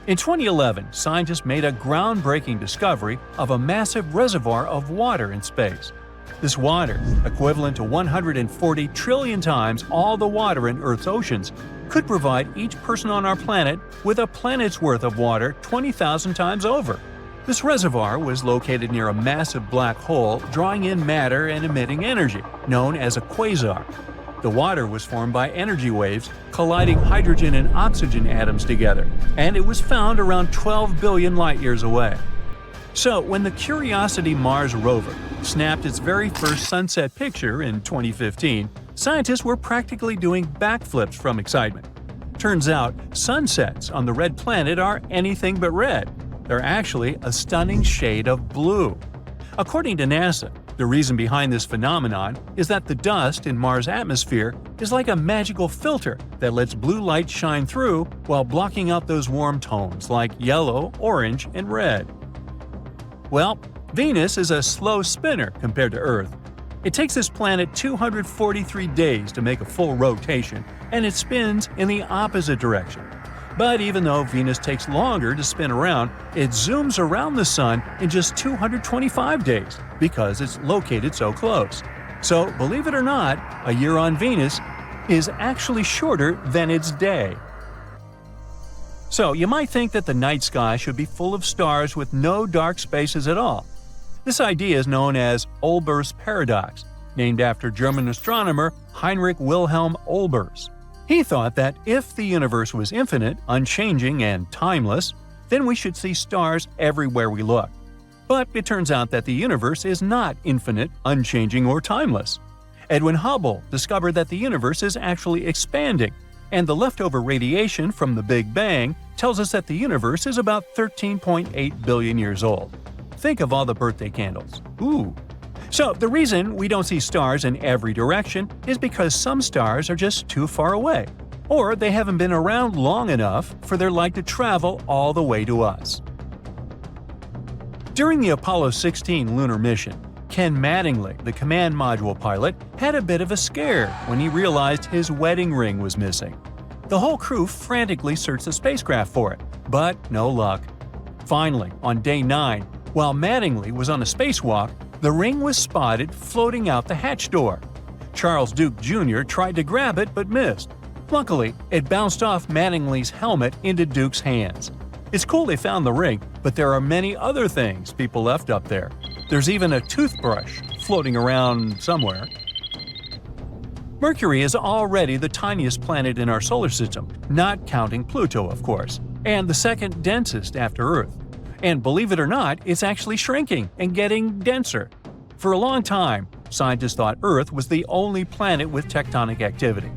In 2011, scientists made a groundbreaking discovery of a massive reservoir of water in space. This water, equivalent to 140 trillion times all the water in Earth's oceans, could provide each person on our planet with a planet's worth of water 20,000 times over. This reservoir was located near a massive black hole drawing in matter and emitting energy, known as a quasar. The water was formed by energy waves colliding hydrogen and oxygen atoms together, and it was found around 12 billion light-years away. So, when the Curiosity Mars rover snapped its very first sunset picture in 2015, scientists were practically doing backflips from excitement. Turns out, sunsets on the red planet are anything but red. They're actually a stunning shade of blue. According to NASA, the reason behind this phenomenon is that the dust in Mars' atmosphere is like a magical filter that lets blue light shine through while blocking out those warm tones like yellow, orange, and red. Well, Venus is a slow spinner compared to Earth. It takes this planet 243 days to make a full rotation, and it spins in the opposite direction. But even though Venus takes longer to spin around, it zooms around the Sun in just 225 days because it's located so close. So, believe it or not, a year on Venus is actually shorter than its day. So, you might think that the night sky should be full of stars with no dark spaces at all. This idea is known as Olbers' paradox, named after German astronomer Heinrich Wilhelm Olbers. He thought that if the universe was infinite, unchanging, and timeless, then we should see stars everywhere we look. But it turns out that the universe is not infinite, unchanging, or timeless. Edwin Hubble discovered that the universe is actually expanding, and the leftover radiation from the Big Bang tells us that the universe is about 13.8 billion years old. Think of all the birthday candles. Ooh! So, the reason we don't see stars in every direction is because some stars are just too far away, or they haven't been around long enough for their light to travel all the way to us. During the Apollo 16 lunar mission, Ken Mattingly, the command module pilot, had a bit of a scare when he realized his wedding ring was missing. The whole crew frantically searched the spacecraft for it, but no luck. Finally, on day 9, while Mattingly was on a spacewalk, the ring was spotted floating out the hatch door. Charles Duke Jr. tried to grab it but missed. Luckily, it bounced off Mattingly's helmet into Duke's hands. It's cool they found the ring, but there are many other things people left up there. There's even a toothbrush floating around somewhere. Mercury is already the tiniest planet in our solar system, not counting Pluto, of course, and the second densest after Earth. And believe it or not, it's actually shrinking and getting denser. For a long time, scientists thought Earth was the only planet with tectonic activity.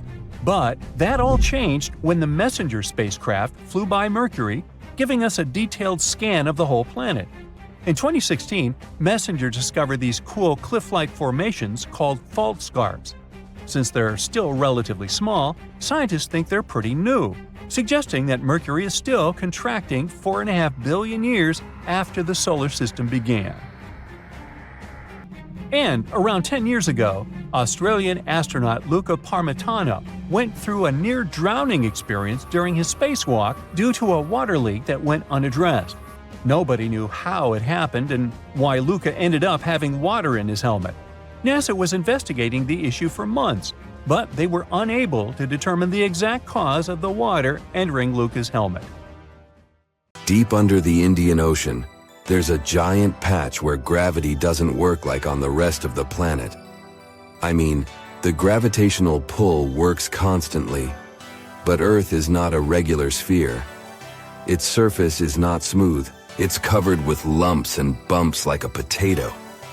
But that all changed when the Messenger spacecraft flew by Mercury, giving us a detailed scan of the whole planet. In 2016, Messenger discovered these cool cliff-like formations called fault scarps. Since they're still relatively small, scientists think they're pretty new, suggesting that Mercury is still contracting 4.5 billion years after the solar system began. And around 10 years ago, Australian astronaut Luca Parmitano went through a near-drowning experience during his spacewalk due to a water leak that went unaddressed. Nobody knew how it happened and why Luca ended up having water in his helmet. NASA was investigating the issue for months, but they were unable to determine the exact cause of the water entering Luca's helmet. Deep under the Indian Ocean, there's a giant patch where gravity doesn't work like on the rest of the planet. I mean, the gravitational pull works constantly, but Earth is not a regular sphere. Its surface is not smooth. It's covered with lumps and bumps like a potato,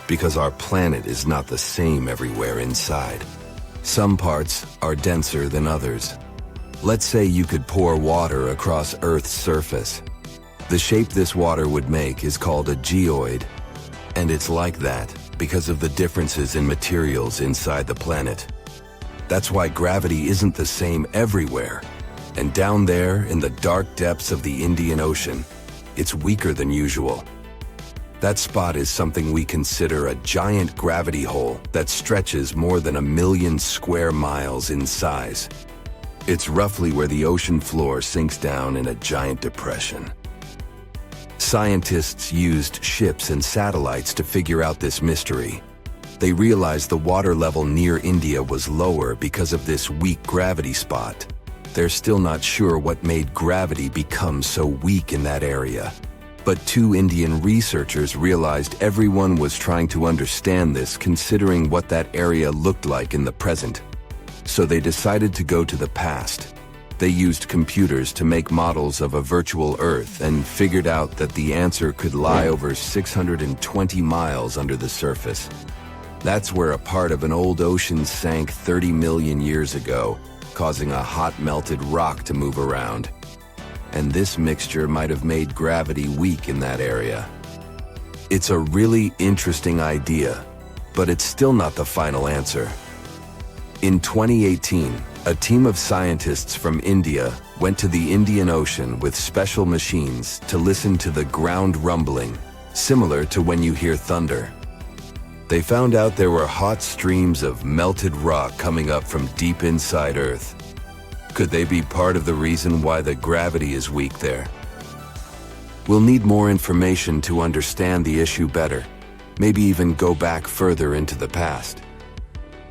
because our planet is not the same everywhere inside. Some parts are denser than others. Let's say you could pour water across Earth's surface. The shape this water would make is called a geoid, and it's like that because of the differences in materials inside the planet. That's why gravity isn't the same everywhere, and down there in the dark depths of the Indian Ocean, it's weaker than usual. That spot is something we consider a giant gravity hole that stretches more than 1 million square miles in size. It's roughly where the ocean floor sinks down in a giant depression. Scientists used ships and satellites to figure out this mystery. They realized the water level near India was lower because of this weak gravity spot. they're still not sure what made gravity become so weak in that area. But two Indian researchers realized everyone was trying to understand this, considering what that area looked like in the present. So they decided to go to the past. They used computers to make models of a virtual Earth and figured out that the answer could lie over 620 miles under the surface. That's where a part of an old ocean sank 30 million years ago, causing a hot melted rock to move around. And this mixture might have made gravity weak in that area. It's a really interesting idea, but it's still not the final answer. In 2018, a team of scientists from India went to the Indian Ocean with special machines to listen to the ground rumbling, similar to when you hear thunder. They found out there were hot streams of melted rock coming up from deep inside Earth. Could they be part of the reason why the gravity is weak there? We'll need more information to understand the issue better, maybe even go back further into the past.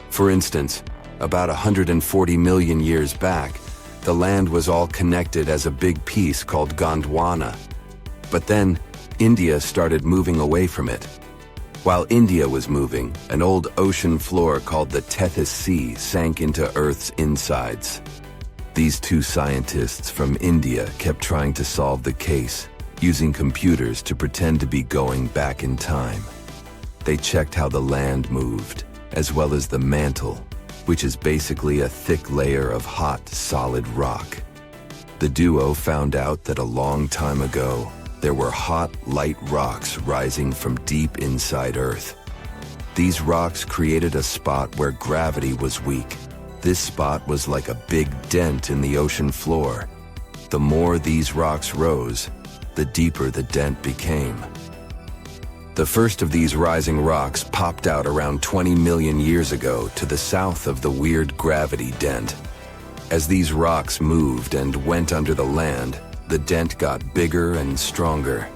For instance, about 140 million years back, the land was all connected as a big piece called Gondwana. But then, India started moving away from it. While India was moving, an old ocean floor called the Tethys Sea sank into Earth's insides. These two scientists from India kept trying to solve the case, using computers to pretend to be going back in time. They checked how the land moved, as well as the mantle, which is basically a thick layer of hot, solid rock. The duo found out that a long time ago, there were hot, light rocks rising from deep inside Earth. These rocks created a spot where gravity was weak. This spot was like a big dent in the ocean floor. The more these rocks rose, the deeper the dent became. The first of these rising rocks popped out around 20 million years ago to the south of the weird gravity dent. As these rocks moved and went under the land, the dent got bigger and stronger.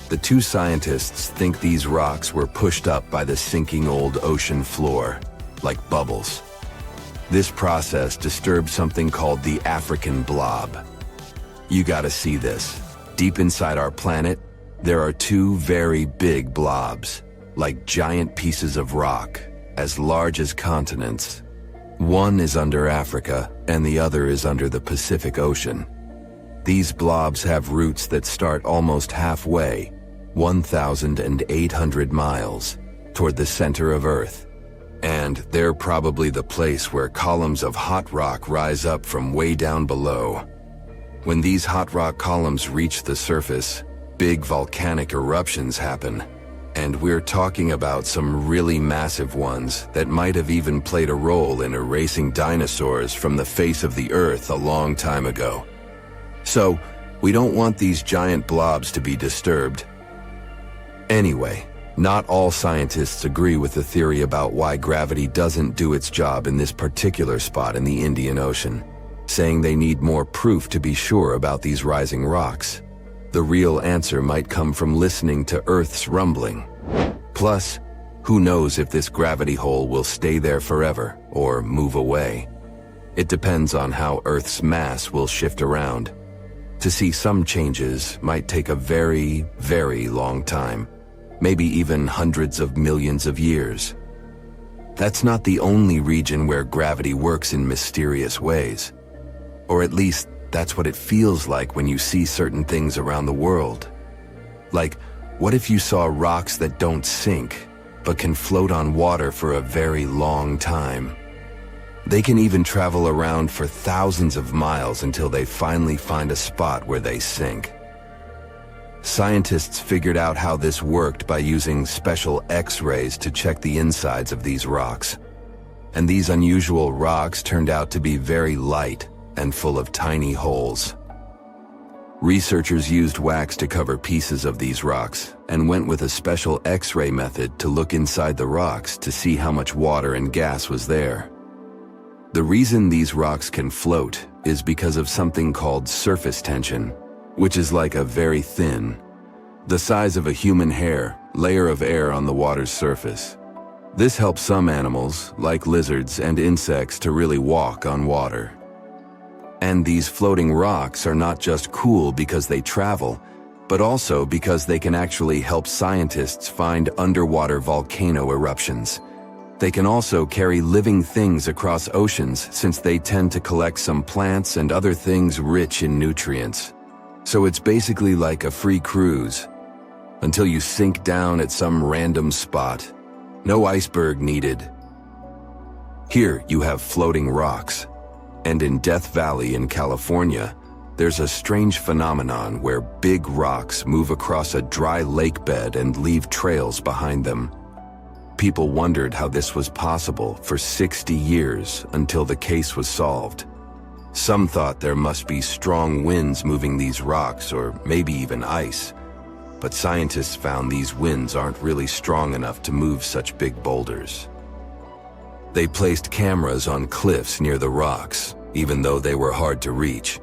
The two scientists think these rocks were pushed up by the sinking old ocean floor, like bubbles. This process disturbed something called the African blob. You gotta see this. Deep inside our planet, there are two very big blobs, like giant pieces of rock, as large as continents. One is under Africa, and the other is under the Pacific Ocean. These blobs have roots that start almost halfway, 1,800 miles, toward the center of Earth. And they're probably the place where columns of hot rock rise up from way down below. When these hot rock columns reach the surface, big volcanic eruptions happen, and we're talking about some really massive ones that might have even played a role in erasing dinosaurs from the face of the Earth a long time ago. So, we don't want these giant blobs to be disturbed. Anyway, not all scientists agree with the theory about why gravity doesn't do its job in this particular spot in the Indian Ocean, saying they need more proof to be sure about these rising rocks. The real answer might come from listening to Earth's rumbling. Plus, who knows if this gravity hole will stay there forever or move away. It depends on how Earth's mass will shift around. To see some changes might take a very, very long time, maybe even hundreds of millions of years. That's not the only region where gravity works in mysterious ways. Or at least, that's what it feels like when you see certain things around the world. Like, what if you saw rocks that don't sink, but can float on water for a very long time? They can even travel around for thousands of miles until they finally find a spot where they sink. Scientists figured out how this worked by using special X-rays to check the insides of these rocks. And these unusual rocks turned out to be very light and full of tiny holes. Researchers used wax to cover pieces of these rocks and went with a special X-ray method to look inside the rocks to see how much water and gas was there. The reason these rocks can float is because of something called surface tension, which is like a very thin, the size of a human hair, layer of air on the water's surface. This helps some animals, like lizards and insects, to really walk on water. And these floating rocks are not just cool because they travel, but also because they can actually help scientists find underwater volcano eruptions. They can also carry living things across oceans since they tend to collect some plants and other things rich in nutrients. So it's basically like a free cruise, until you sink down at some random spot. No iceberg needed. Here you have floating rocks. And in Death Valley in California, there's a strange phenomenon where big rocks move across a dry lake bed and leave trails behind them. People wondered how this was possible for 60 years until the case was solved. Some thought there must be strong winds moving these rocks, or maybe even ice. But scientists found these winds aren't really strong enough to move such big boulders. They placed cameras on cliffs near the rocks, even though they were hard to reach.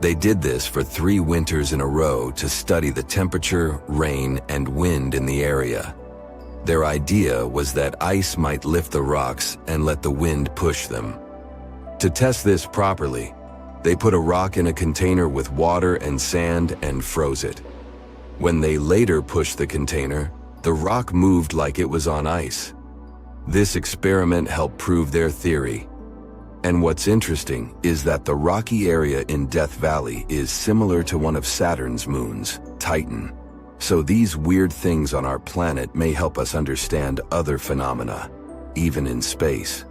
They did this for 3 winters in a row to study the temperature, rain, and wind in the area. Their idea was that ice might lift the rocks and let the wind push them. To test this properly, they put a rock in a container with water and sand and froze it. When they later pushed the container, the rock moved like it was on ice. This experiment helped prove their theory. And what's interesting is that the rocky area in Death Valley is similar to one of Saturn's moons, Titan. So these weird things on our planet may help us understand other phenomena, even in space.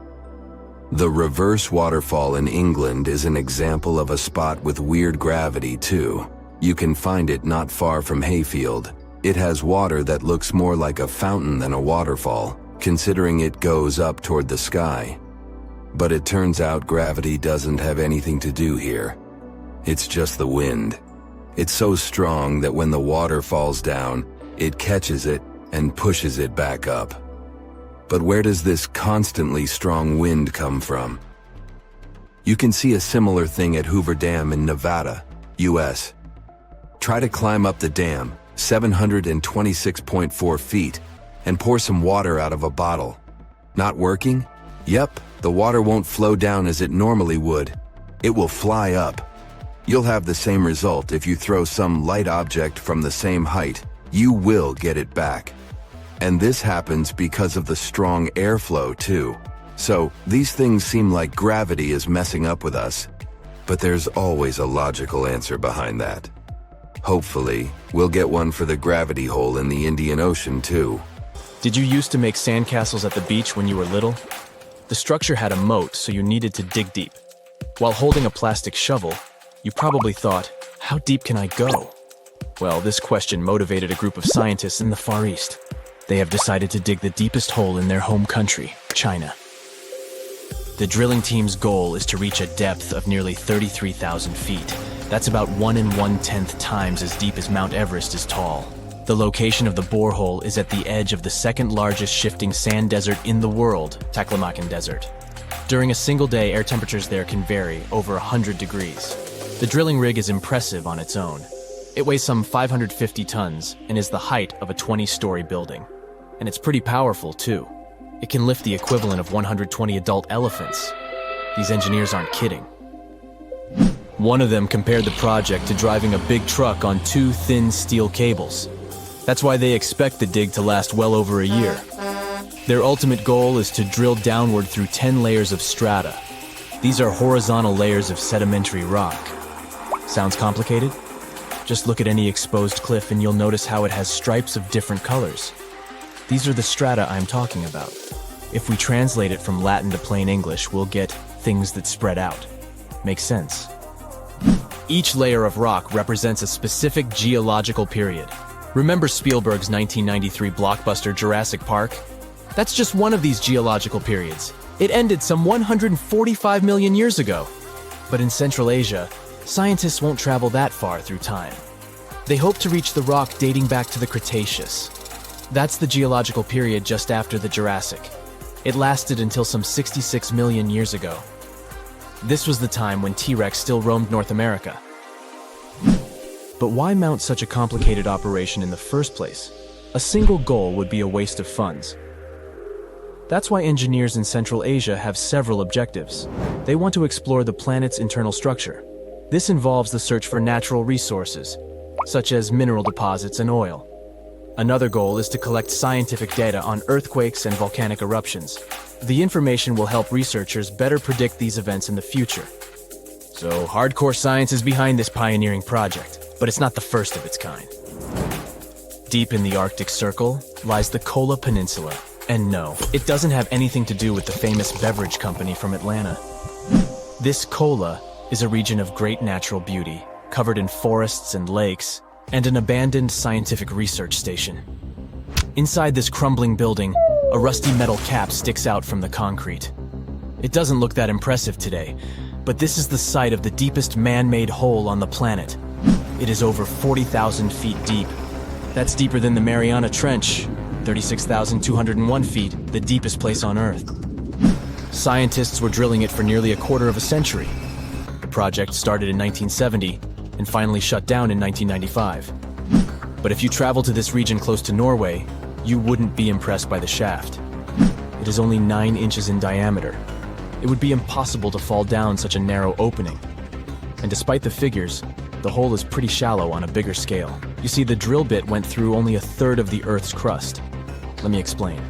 The reverse waterfall in England is an example of a spot with weird gravity too. You can find it not far from Hayfield. It has water that looks more like a fountain than a waterfall, considering it goes up toward the sky. But it turns out gravity doesn't have anything to do here. It's just the wind. It's so strong that when the water falls down, it catches it and pushes it back up. But where does this constantly strong wind come from? You can see a similar thing at Hoover Dam in Nevada, US. Try to climb up the dam, 726.4 feet, and pour some water out of a bottle. Not working? Yep, the water won't flow down as it normally would. It will fly up. You'll have the same result if you throw some light object from the same height. You will get it back. And this happens because of the strong airflow too. So these things seem like gravity is messing up with us. But there's always a logical answer behind that. Hopefully, we'll get one for the gravity hole in the Indian Ocean too. Did you used to make sandcastles at the beach when you were little? The structure had a moat, so you needed to dig deep. While holding a plastic shovel, you probably thought, how deep can I go? Well, this question motivated a group of scientists in the Far East. They have decided to dig the deepest hole in their home country, China. The drilling team's goal is to reach a depth of nearly 33,000 feet. That's about 1 1/10 times as deep as Mount Everest is tall. The location of the borehole is at the edge of the second largest shifting sand desert in the world, Taklamakan Desert. During a single day, air temperatures there can vary over 100 degrees. The drilling rig is impressive on its own. It weighs some 550 tons and is the height of a 20-story building. And it's pretty powerful, too. It can lift the equivalent of 120 adult elephants. These engineers aren't kidding. One of them compared the project to driving a big truck on 2 thin steel cables. That's why they expect the dig to last well over a year. Their ultimate goal is to drill downward through 10 layers of strata. These are horizontal layers of sedimentary rock. Sounds complicated? Just look at any exposed cliff and you'll notice how it has stripes of different colors. These are the strata I'm talking about. If we translate it from Latin to plain English, we'll get things that spread out. Makes sense. Each layer of rock represents a specific geological period. Remember Spielberg's 1993 blockbuster Jurassic Park? That's just one of these geological periods. It ended some 145 million years ago. But in Central Asia, scientists won't travel that far through time. They hope to reach the rock dating back to the Cretaceous. That's the geological period just after the Jurassic. It lasted until some 66 million years ago. This was the time when T-Rex still roamed North America. But why mount such a complicated operation in the first place? A single goal would be a waste of funds. That's why engineers in Central Asia have several objectives. They want to explore the planet's internal structure. This involves the search for natural resources, such as mineral deposits and oil. Another goal is to collect scientific data on earthquakes and volcanic eruptions. The information will help researchers better predict these events in the future. So, hardcore science is behind this pioneering project, but it's not the first of its kind. Deep in the Arctic Circle lies the Kola Peninsula. And no, it doesn't have anything to do with the famous beverage company from Atlanta. This Kola is a region of great natural beauty, covered in forests and lakes, and an abandoned scientific research station. Inside this crumbling building, a rusty metal cap sticks out from the concrete. It doesn't look that impressive today, but this is the site of the deepest man-made hole on the planet. It is over 40,000 feet deep. That's deeper than the Mariana Trench, 36,201 feet, the deepest place on Earth. Scientists were drilling it for nearly a quarter of a century. The project started in 1970 and finally shut down in 1995. But if you travel to this region close to Norway, you wouldn't be impressed by the shaft. It is only 9 inches in diameter. It would be impossible to fall down such a narrow opening. And despite the figures, the hole is pretty shallow on a bigger scale. You see, the drill bit went through only a third of the Earth's crust. Let me explain.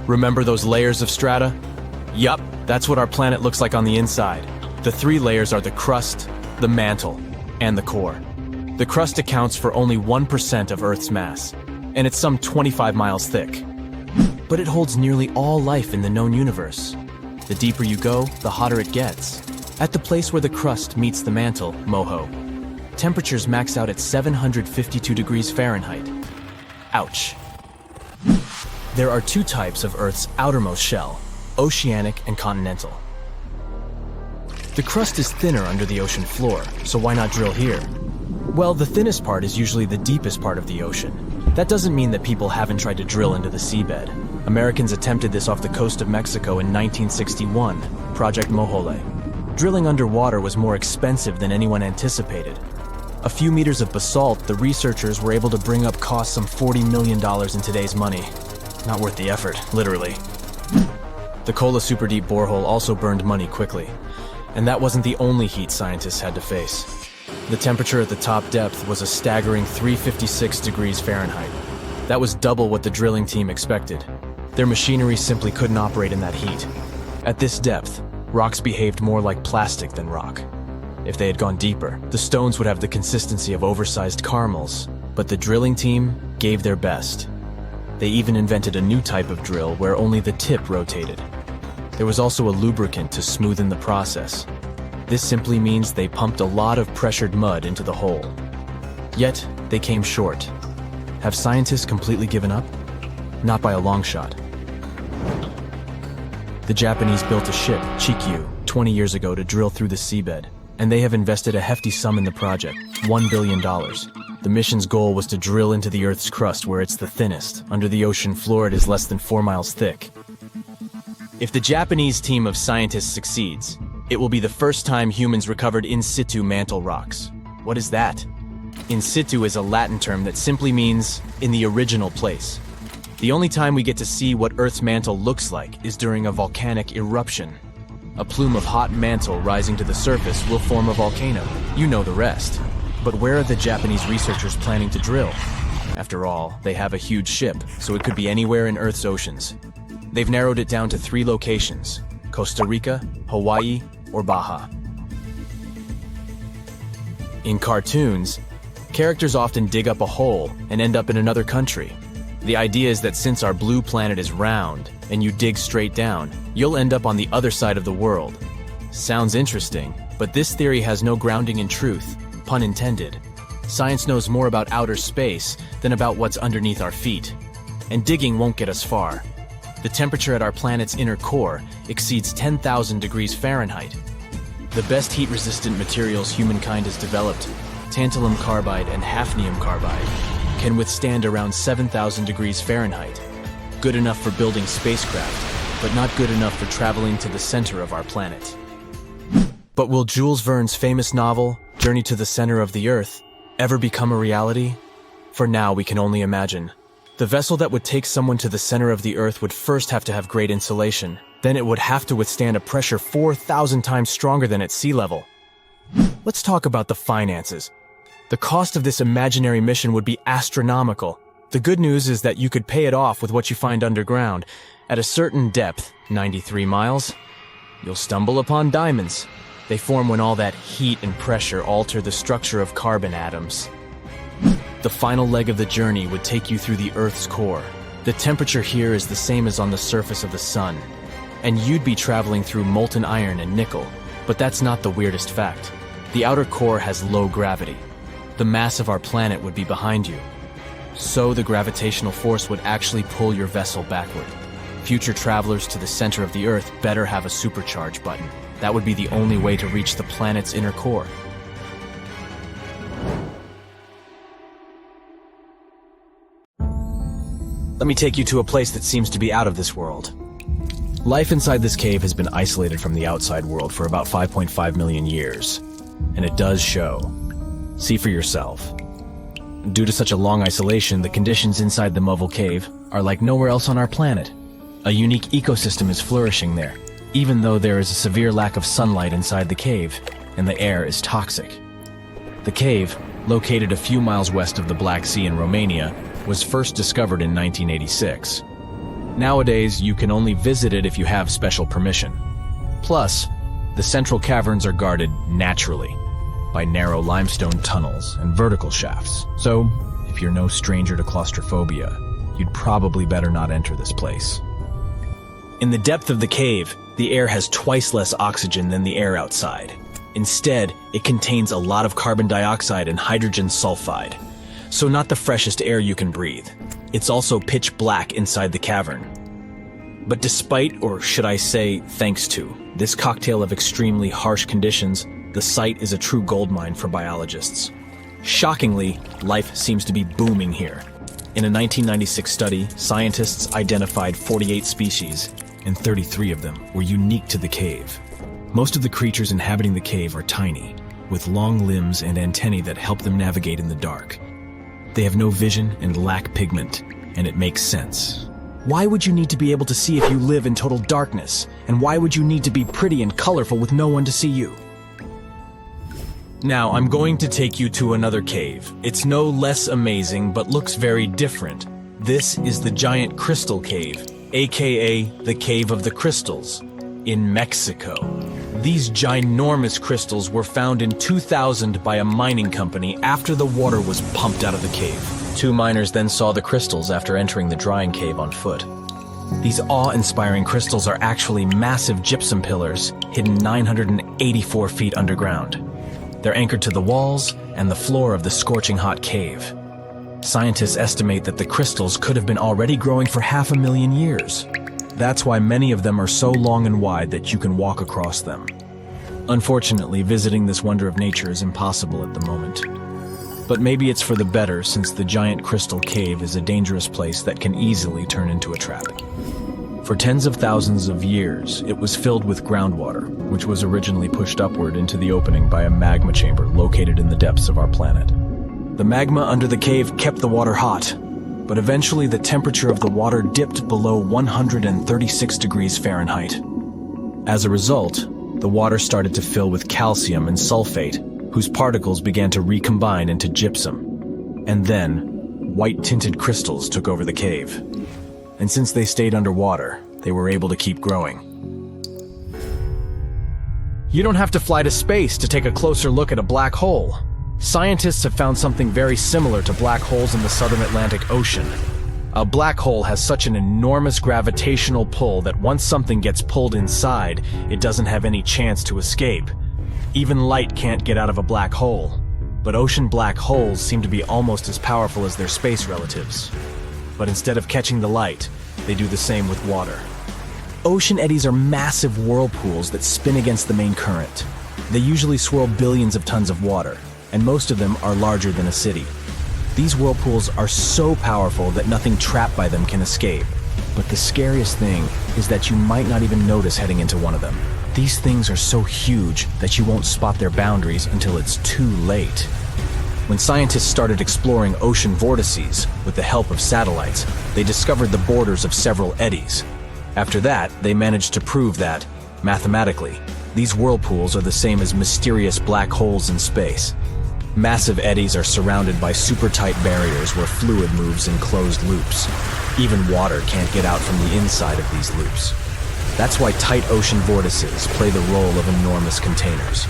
Remember those layers of strata? Yup, that's what our planet looks like on the inside. The 3 layers are the crust, the mantle, and the core. The crust accounts for only 1% of Earth's mass, and it's some 25 miles thick. But it holds nearly all life in the known universe. The deeper you go, the hotter it gets. At the place where the crust meets the mantle, Moho, temperatures max out at 752 degrees Fahrenheit. Ouch. There are 2 types of Earth's outermost shell, oceanic and continental. The crust is thinner under the ocean floor, so why not drill here? Well, the thinnest part is usually the deepest part of the ocean. That doesn't mean that people haven't tried to drill into the seabed. Americans attempted this off the coast of Mexico in 1961, Project Mojole. Drilling underwater was more expensive than anyone anticipated. A few meters of basalt, the researchers were able to bring up costs some $40 million in today's money. Not worth the effort, literally. The Kola Superdeep borehole also burned money quickly. And that wasn't the only heat scientists had to face. The temperature at the top depth was a staggering 356 degrees Fahrenheit. That was double what the drilling team expected. Their machinery simply couldn't operate in that heat. At this depth, rocks behaved more like plastic than rock. If they had gone deeper, the stones would have the consistency of oversized caramels. But the drilling team gave their best. They even invented a new type of drill where only the tip rotated. There was also a lubricant to smoothen the process. This simply means they pumped a lot of pressured mud into the hole. Yet, they came short. Have scientists completely given up? Not by a long shot. The Japanese built a ship, Chikyu, 20 years ago to drill through the seabed, and they have invested a hefty sum in the project, $1 billion. The mission's goal was to drill into the Earth's crust where it's the thinnest. Under the ocean floor, it is less than 4 miles thick. If the Japanese team of scientists succeeds, it will be the first time humans recovered in situ mantle rocks. What is that? In situ is a Latin term that simply means in the original place. The only time we get to see what Earth's mantle looks like is during a volcanic eruption. A plume of hot mantle rising to the surface will form a volcano. You know the rest. But where are the Japanese researchers planning to drill? After all, they have a huge ship, so it could be anywhere in Earth's oceans. They've narrowed it down to 3 locations: Costa Rica, Hawaii, or Baja. In cartoons, characters often dig up a hole and end up in another country. The idea is that since our blue planet is round, and you dig straight down, you'll end up on the other side of the world. Sounds interesting, but this theory has no grounding in truth. Pun intended. Science knows more about outer space than about what's underneath our feet. And digging won't get us far. The temperature at our planet's inner core exceeds 10,000 degrees Fahrenheit. The best heat-resistant materials humankind has developed, tantalum carbide and hafnium carbide, can withstand around 7,000 degrees Fahrenheit. Good enough for building spacecraft, but not good enough for traveling to the center of our planet. But will Jules Verne's famous novel, Journey to the Center of the Earth, ever become a reality? For now, we can only imagine. The vessel that would take someone to the center of the Earth would first have to have great insulation. Then it would have to withstand a pressure 4,000 times stronger than at sea level. Let's talk about the finances. The cost of this imaginary mission would be astronomical. The good news is that you could pay it off with what you find underground. At a certain depth, 93 miles, you'll stumble upon diamonds. They form when all that heat and pressure alter the structure of carbon atoms. The final leg of the journey would take you through the Earth's core. The temperature here is the same as on the surface of the sun, and you'd be traveling through molten iron and nickel. But that's not the weirdest fact. The outer core has low gravity. The mass of our planet would be behind you, so the gravitational force would actually pull your vessel backward. Future travelers to the center of the Earth better have a supercharge button. That would be the only way to reach the planet's inner core. Let me take you to a place that seems to be out of this world. Life inside this cave has been isolated from the outside world for about 5.5 million years, and it does show. See for yourself. Due to such a long isolation, the conditions inside the Movil Cave are like nowhere else on our planet. A unique ecosystem is flourishing there, even though there is a severe lack of sunlight inside the cave, and the air is toxic. The cave, located a few miles west of the Black Sea in Romania, was first discovered in 1986. Nowadays, you can only visit it if you have special permission. Plus, the central caverns are guarded naturally by narrow limestone tunnels and vertical shafts. So, if you're no stranger to claustrophobia, you'd probably better not enter this place. In the depth of the cave, the air has twice less oxygen than the air outside. Instead, it contains a lot of carbon dioxide and hydrogen sulfide, so not the freshest air you can breathe. It's also pitch black inside the cavern. But despite, or should I say thanks to, this cocktail of extremely harsh conditions, the site is a true goldmine for biologists. Shockingly, life seems to be booming here. In a 1996 study, scientists identified 48 species, and 33 of them were unique to the cave. Most of the creatures inhabiting the cave are tiny, with long limbs and antennae that help them navigate in the dark. They have no vision and lack pigment, and it makes sense. Why would you need to be able to see if you live in total darkness? And why would you need to be pretty and colorful with no one to see you? Now, I'm going to take you to another cave. It's no less amazing, but looks very different. This is the Giant Crystal Cave, aka the Cave of the Crystals, in Mexico. These ginormous crystals were found in 2000 by a mining company after the water was pumped out of the cave. 2 miners then saw the crystals after entering the drying cave on foot. These awe-inspiring crystals are actually massive gypsum pillars hidden 984 feet underground. They're anchored to the walls and the floor of the scorching hot cave. Scientists estimate that the crystals could have been already growing for 500,000 years. That's why many of them are so long and wide that you can walk across them. Unfortunately, visiting this wonder of nature is impossible at the moment. But maybe it's for the better, since the Giant Crystal Cave is a dangerous place that can easily turn into a trap. For tens of thousands of years, it was filled with groundwater, which was originally pushed upward into the opening by a magma chamber located in the depths of our planet. The magma under the cave kept the water hot, but eventually the temperature of the water dipped below 136 degrees Fahrenheit. As a result, the water started to fill with calcium and sulfate, whose particles began to recombine into gypsum. And then, white-tinted crystals took over the cave. And since they stayed underwater, they were able to keep growing. You don't have to fly to space to take a closer look at a black hole. Scientists have found something very similar to black holes in the southern Atlantic Ocean. A black hole has such an enormous gravitational pull that once something gets pulled inside, it doesn't have any chance to escape. Even light can't get out of a black hole. But ocean black holes seem to be almost as powerful as their space relatives. But instead of catching the light, they do the same with water. Ocean eddies are massive whirlpools that spin against the main current. They usually swirl billions of tons of water, and most of them are larger than a city. These whirlpools are so powerful that nothing trapped by them can escape. But the scariest thing is that you might not even notice heading into one of them. These things are so huge that you won't spot their boundaries until it's too late. When scientists started exploring ocean vortices with the help of satellites, they discovered the borders of several eddies. After that, they managed to prove that, mathematically, these whirlpools are the same as mysterious black holes in space. Massive eddies are surrounded by super-tight barriers where fluid moves in closed loops. Even water can't get out from the inside of these loops. That's why tight ocean vortices play the role of enormous containers.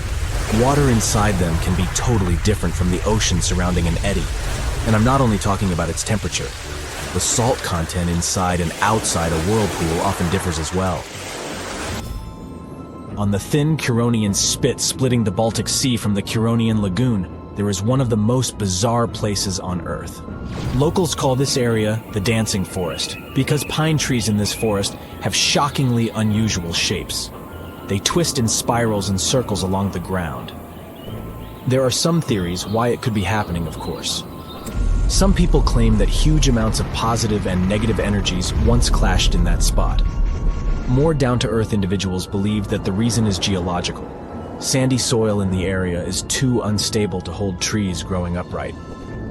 Water inside them can be totally different from the ocean surrounding an eddy. And I'm not only talking about its temperature. The salt content inside and outside a whirlpool often differs as well. On the thin Curonian spit splitting the Baltic Sea from the Curonian Lagoon, there is one of the most bizarre places on Earth. Locals call this area the Dancing Forest because pine trees in this forest have shockingly unusual shapes. They twist in spirals and circles along the ground. There are some theories why it could be happening, of course. Some people claim that huge amounts of positive and negative energies once clashed in that spot. More down-to-earth individuals believe that the reason is geological. Sandy soil in the area is too unstable to hold trees growing upright.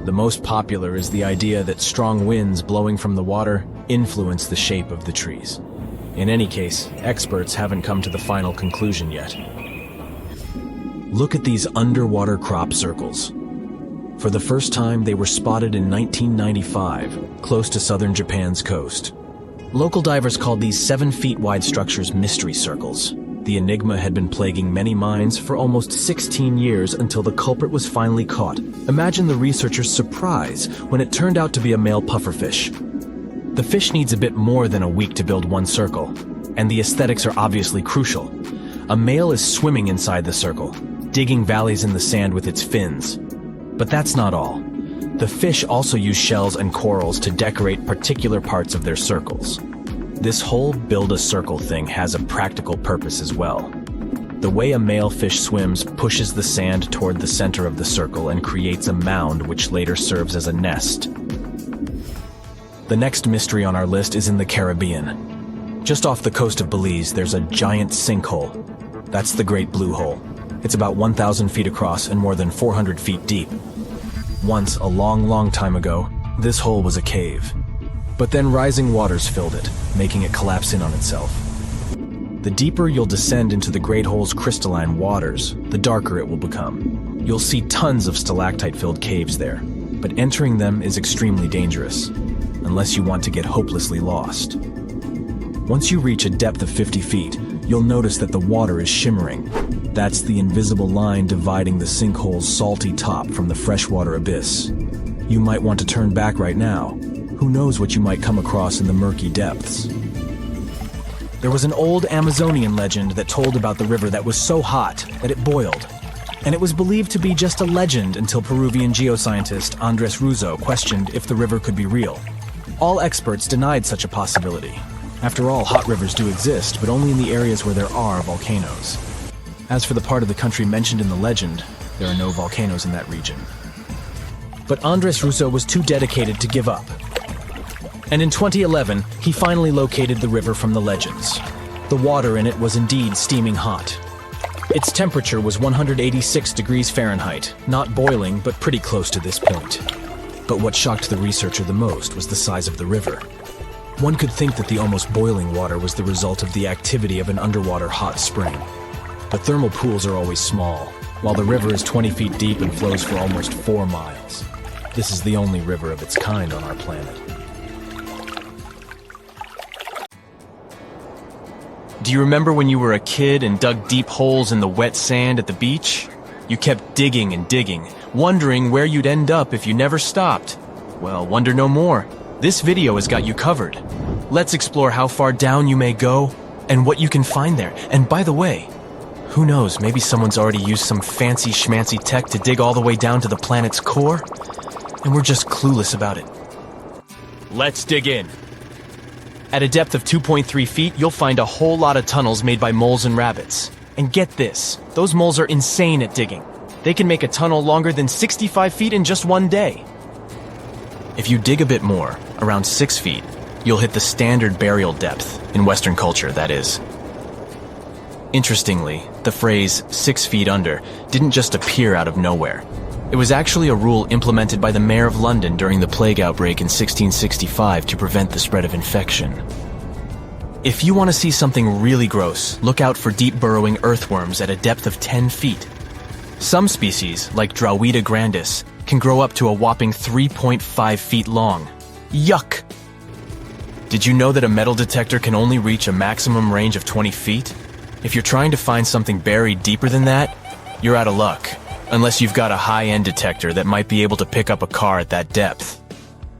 The most popular is the idea that strong winds blowing from the water influence the shape of the trees. In any case, experts haven't come to the final conclusion yet. Look at these underwater crop circles. For the first time, they were spotted in 1995, close to southern Japan's coast. Local divers called these 7-feet-wide structures mystery circles. The enigma had been plaguing many minds for almost 16 years until the culprit was finally caught. Imagine the researchers' surprise when it turned out to be a male pufferfish. The fish needs a bit more than a week to build one circle, and the aesthetics are obviously crucial. A male is swimming inside the circle, digging valleys in the sand with its fins. But that's not all. The fish also use shells and corals to decorate particular parts of their circles. This whole build-a-circle thing has a practical purpose as well. The way a male fish swims pushes the sand toward the center of the circle and creates a mound which later serves as a nest. The next mystery on our list is in the Caribbean. Just off the coast of Belize, there's a giant sinkhole. That's the Great Blue Hole. It's about 1,000 feet across and more than 400 feet deep. Once, a long time ago, this hole was a cave. But then rising waters filled it, making it collapse in on itself. The deeper you'll descend into the Great Hole's crystalline waters, the darker it will become. You'll see tons of stalactite-filled caves there, but entering them is extremely dangerous, unless you want to get hopelessly lost. Once you reach a depth of 50 feet, you'll notice that the water is shimmering. That's the invisible line dividing the sinkhole's salty top from the freshwater abyss. You might want to turn back right now. Who knows what you might come across in the murky depths? There was an old Amazonian legend that told about the river that was so hot that it boiled. And it was believed to be just a legend until Peruvian geoscientist Andrés Russo questioned if the river could be real. All experts denied such a possibility. After all, hot rivers do exist, but only in the areas where there are volcanoes. As for the part of the country mentioned in the legend, there are no volcanoes in that region. But Andrés Russo was too dedicated to give up. And in 2011, he finally located the river from the legends. The water in it was indeed steaming hot. Its temperature was 186 degrees Fahrenheit, not boiling, but pretty close to this point. But what shocked the researcher the most was the size of the river. One could think that the almost boiling water was the result of the activity of an underwater hot spring. But thermal pools are always small, while the river is 20 feet deep and flows for almost 4 miles. This is the only river of its kind on our planet. Do you remember when you were a kid and dug deep holes in the wet sand at the beach? You kept digging and digging, wondering where you'd end up if you never stopped. Well, wonder no more. This video has got you covered. Let's explore how far down you may go and what you can find there. And by the way, who knows, maybe someone's already used some fancy schmancy tech to dig all the way down to the planet's core, and we're just clueless about it. Let's dig in. At a depth of 2.3 feet, you'll find a whole lot of tunnels made by moles and rabbits. And get this, those moles are insane at digging. They can make a tunnel longer than 65 feet in just one day. If you dig a bit more, around 6 feet, you'll hit the standard burial depth, in Western culture, that is. Interestingly, the phrase 6 feet under didn't just appear out of nowhere. It was actually a rule implemented by the Mayor of London during the plague outbreak in 1665 to prevent the spread of infection. If you want to see something really gross, look out for deep burrowing earthworms at a depth of 10 feet. Some species, like Drawita grandis, can grow up to a whopping 3.5 feet long. Yuck! Did you know that a metal detector can only reach a maximum range of 20 feet? If you're trying to find something buried deeper than that, you're out of luck, unless you've got a high-end detector that might be able to pick up a car at that depth.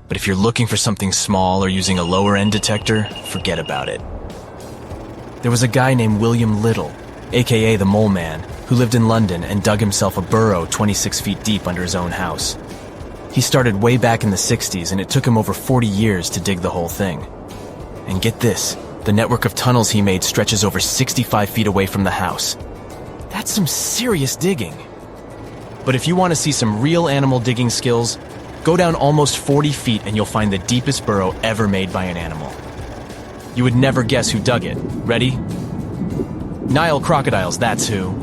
But if you're looking for something small or using a lower-end detector, forget about it. There was a guy named William Little, aka the Mole Man, who lived in London and dug himself a burrow 26 feet deep under his own house. He started way back in the 60s, and it took him over 40 years to dig the whole thing. And get this, the network of tunnels he made stretches over 65 feet away from the house. That's some serious digging. But if you want to see some real animal digging skills, go down almost 40 feet and you'll find the deepest burrow ever made by an animal. You would never guess who dug it. Ready? Nile crocodiles, that's who.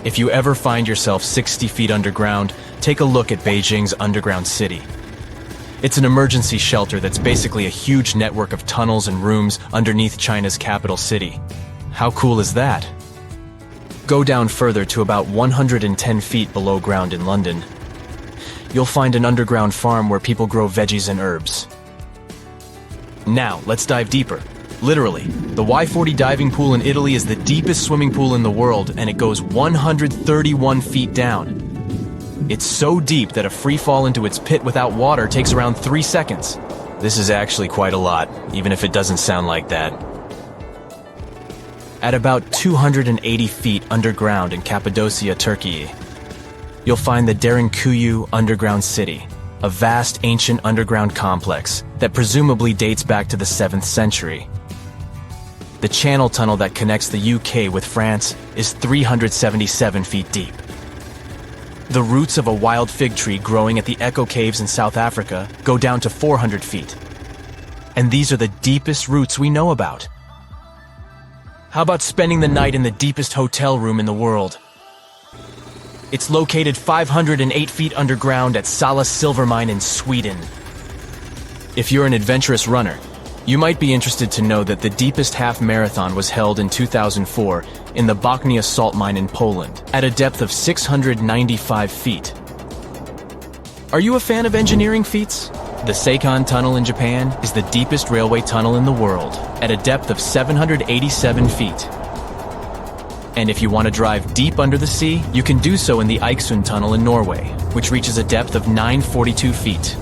If you ever find yourself 60 feet underground, take a look at Beijing's underground city. It's an emergency shelter that's basically a huge network of tunnels and rooms underneath China's capital city. How cool is that? Go down further to about 110 feet below ground in London. You'll find an underground farm where people grow veggies and herbs. Now, let's dive deeper. Literally, the Y40 diving pool in Italy is the deepest swimming pool in the world, and it goes 131 feet down. It's so deep that a free fall into its pit without water takes around 3 seconds. This is actually quite a lot, even if it doesn't sound like that. At about 280 feet underground in Cappadocia, Turkey, you'll find the Derinkuyu Underground City, a vast ancient underground complex that presumably dates back to the 7th century. The channel tunnel that connects the UK with France is 377 feet deep. The roots of a wild fig tree growing at the Echo Caves in South Africa go down to 400 feet. And these are the deepest roots we know about. How about spending the night in the deepest hotel room in the world? It's located 508 feet underground at Sala Silver Mine in Sweden. If you're an adventurous runner, you might be interested to know that the deepest half marathon was held in 2004 in the Bochnia salt mine in Poland, at a depth of 695 feet. Are you a fan of engineering feats? The Seikon Tunnel in Japan is the deepest railway tunnel in the world, at a depth of 787 feet. And if you want to drive deep under the sea, you can do so in the Eiksund Tunnel in Norway, which reaches a depth of 942 feet.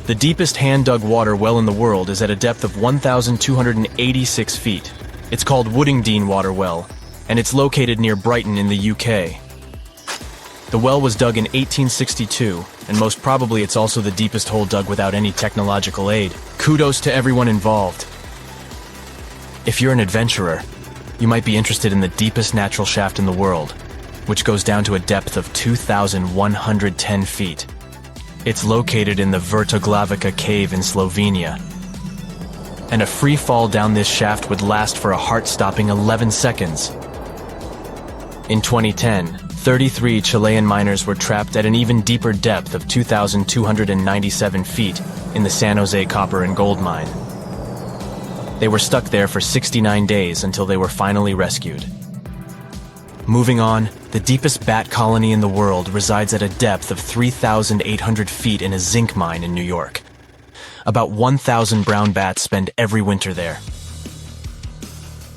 The deepest hand-dug water well in the world is at a depth of 1,286 feet. It's called Woodingdean Water Well, and it's located near Brighton in the UK. The well was dug in 1862, and most probably it's also the deepest hole dug without any technological aid. Kudos to everyone involved. If you're an adventurer, you might be interested in the deepest natural shaft in the world, which goes down to a depth of 2,110 feet. It's located in the Vrtoglavica cave in Slovenia. And a free fall down this shaft would last for a heart-stopping 11 seconds. In 2010, 33 Chilean miners were trapped at an even deeper depth of 2,297 feet in the San Jose copper and gold mine. They were stuck there for 69 days until they were finally rescued. Moving on, the deepest bat colony in the world resides at a depth of 3,800 feet in a zinc mine in New York. About 1,000 brown bats spend every winter there.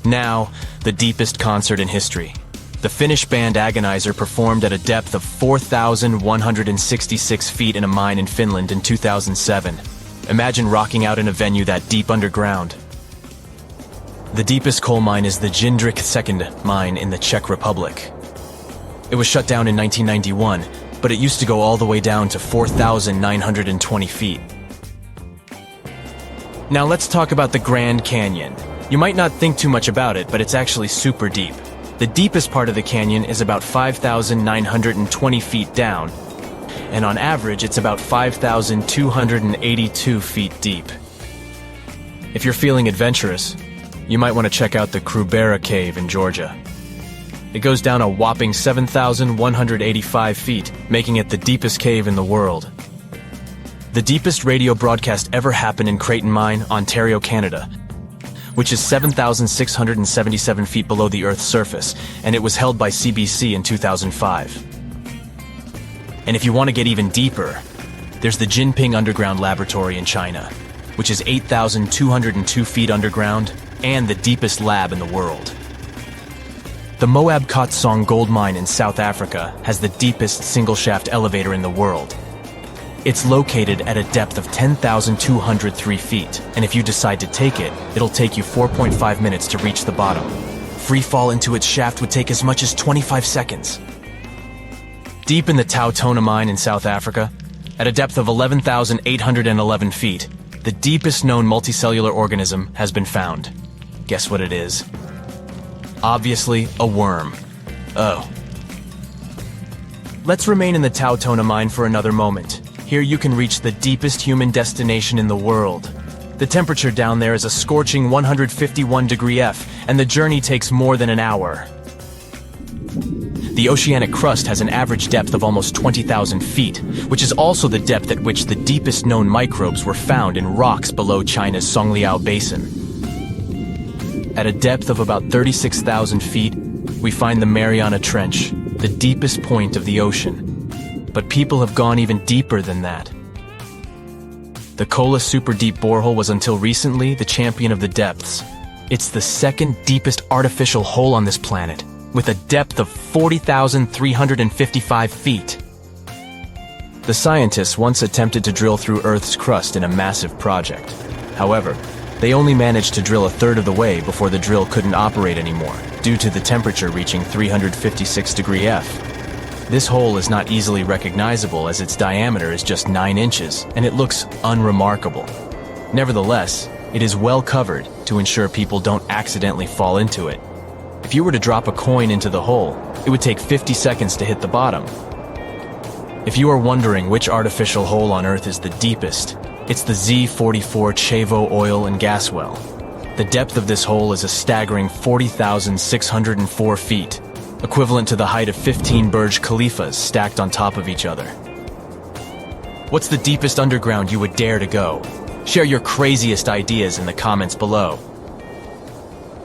Now, the deepest concert in history. The Finnish band Agonizer performed at a depth of 4,166 feet in a mine in Finland in 2007. Imagine rocking out in a venue that deep underground. The deepest coal mine is the Jindřich II mine in the Czech Republic. It was shut down in 1991, but it used to go all the way down to 4,920 feet. Now let's talk about the Grand Canyon. You might not think too much about it, but it's actually super deep. The deepest part of the canyon is about 5,920 feet down, and on average it's about 5,282 feet deep. If you're feeling adventurous, you might want to check out the Krubera Cave in Georgia. It goes down a whopping 7,185 feet, making it the deepest cave in the world. The deepest radio broadcast ever happened in Creighton Mine, Ontario, Canada, which is 7,677 feet below the Earth's surface, and it was held by CBC in 2005. And if you want to get even deeper, there's the Jinping Underground Laboratory in China, which is 8,202 feet underground and the deepest lab in the world. The Moab Khotsong gold mine in South Africa has the deepest single-shaft elevator in the world. It's located at a depth of 10,203 feet, and if you decide to take it, it'll take you 4.5 minutes to reach the bottom. Free fall into its shaft would take as much as 25 seconds. Deep in the Tautona mine in South Africa, at a depth of 11,811 feet, the deepest known multicellular organism has been found. Guess what it is? Obviously, a worm. Oh. Let's remain in the Tautona mine for another moment. Here you can reach the deepest human destination in the world. The temperature down there is a scorching 151 degree F, and the journey takes more than an hour. The oceanic crust has an average depth of almost 20,000 feet, which is also the depth at which the deepest known microbes were found in rocks below China's Songliao Basin. At a depth of about 36,000 feet, we find the Mariana Trench, the deepest point of the ocean. But people have gone even deeper than that. The Kola Super Deep Borehole was until recently the champion of the depths. It's the second deepest artificial hole on this planet, with a depth of 40,355 feet. The scientists once attempted to drill through Earth's crust in a massive project. However, they only managed to drill a third of the way before the drill couldn't operate anymore, due to the temperature reaching 356 degree F. This hole is not easily recognizable as its diameter is just 9 inches, and it looks unremarkable. Nevertheless, it is well covered to ensure people don't accidentally fall into it. If you were to drop a coin into the hole, it would take 50 seconds to hit the bottom. If you are wondering which artificial hole on Earth is the deepest, it's the Z44 Chavo oil and gas well. The depth of this hole is a staggering 40,604 feet, equivalent to the height of 15 Burj Khalifas stacked on top of each other. What's the deepest underground you would dare to go? Share your craziest ideas in the comments below.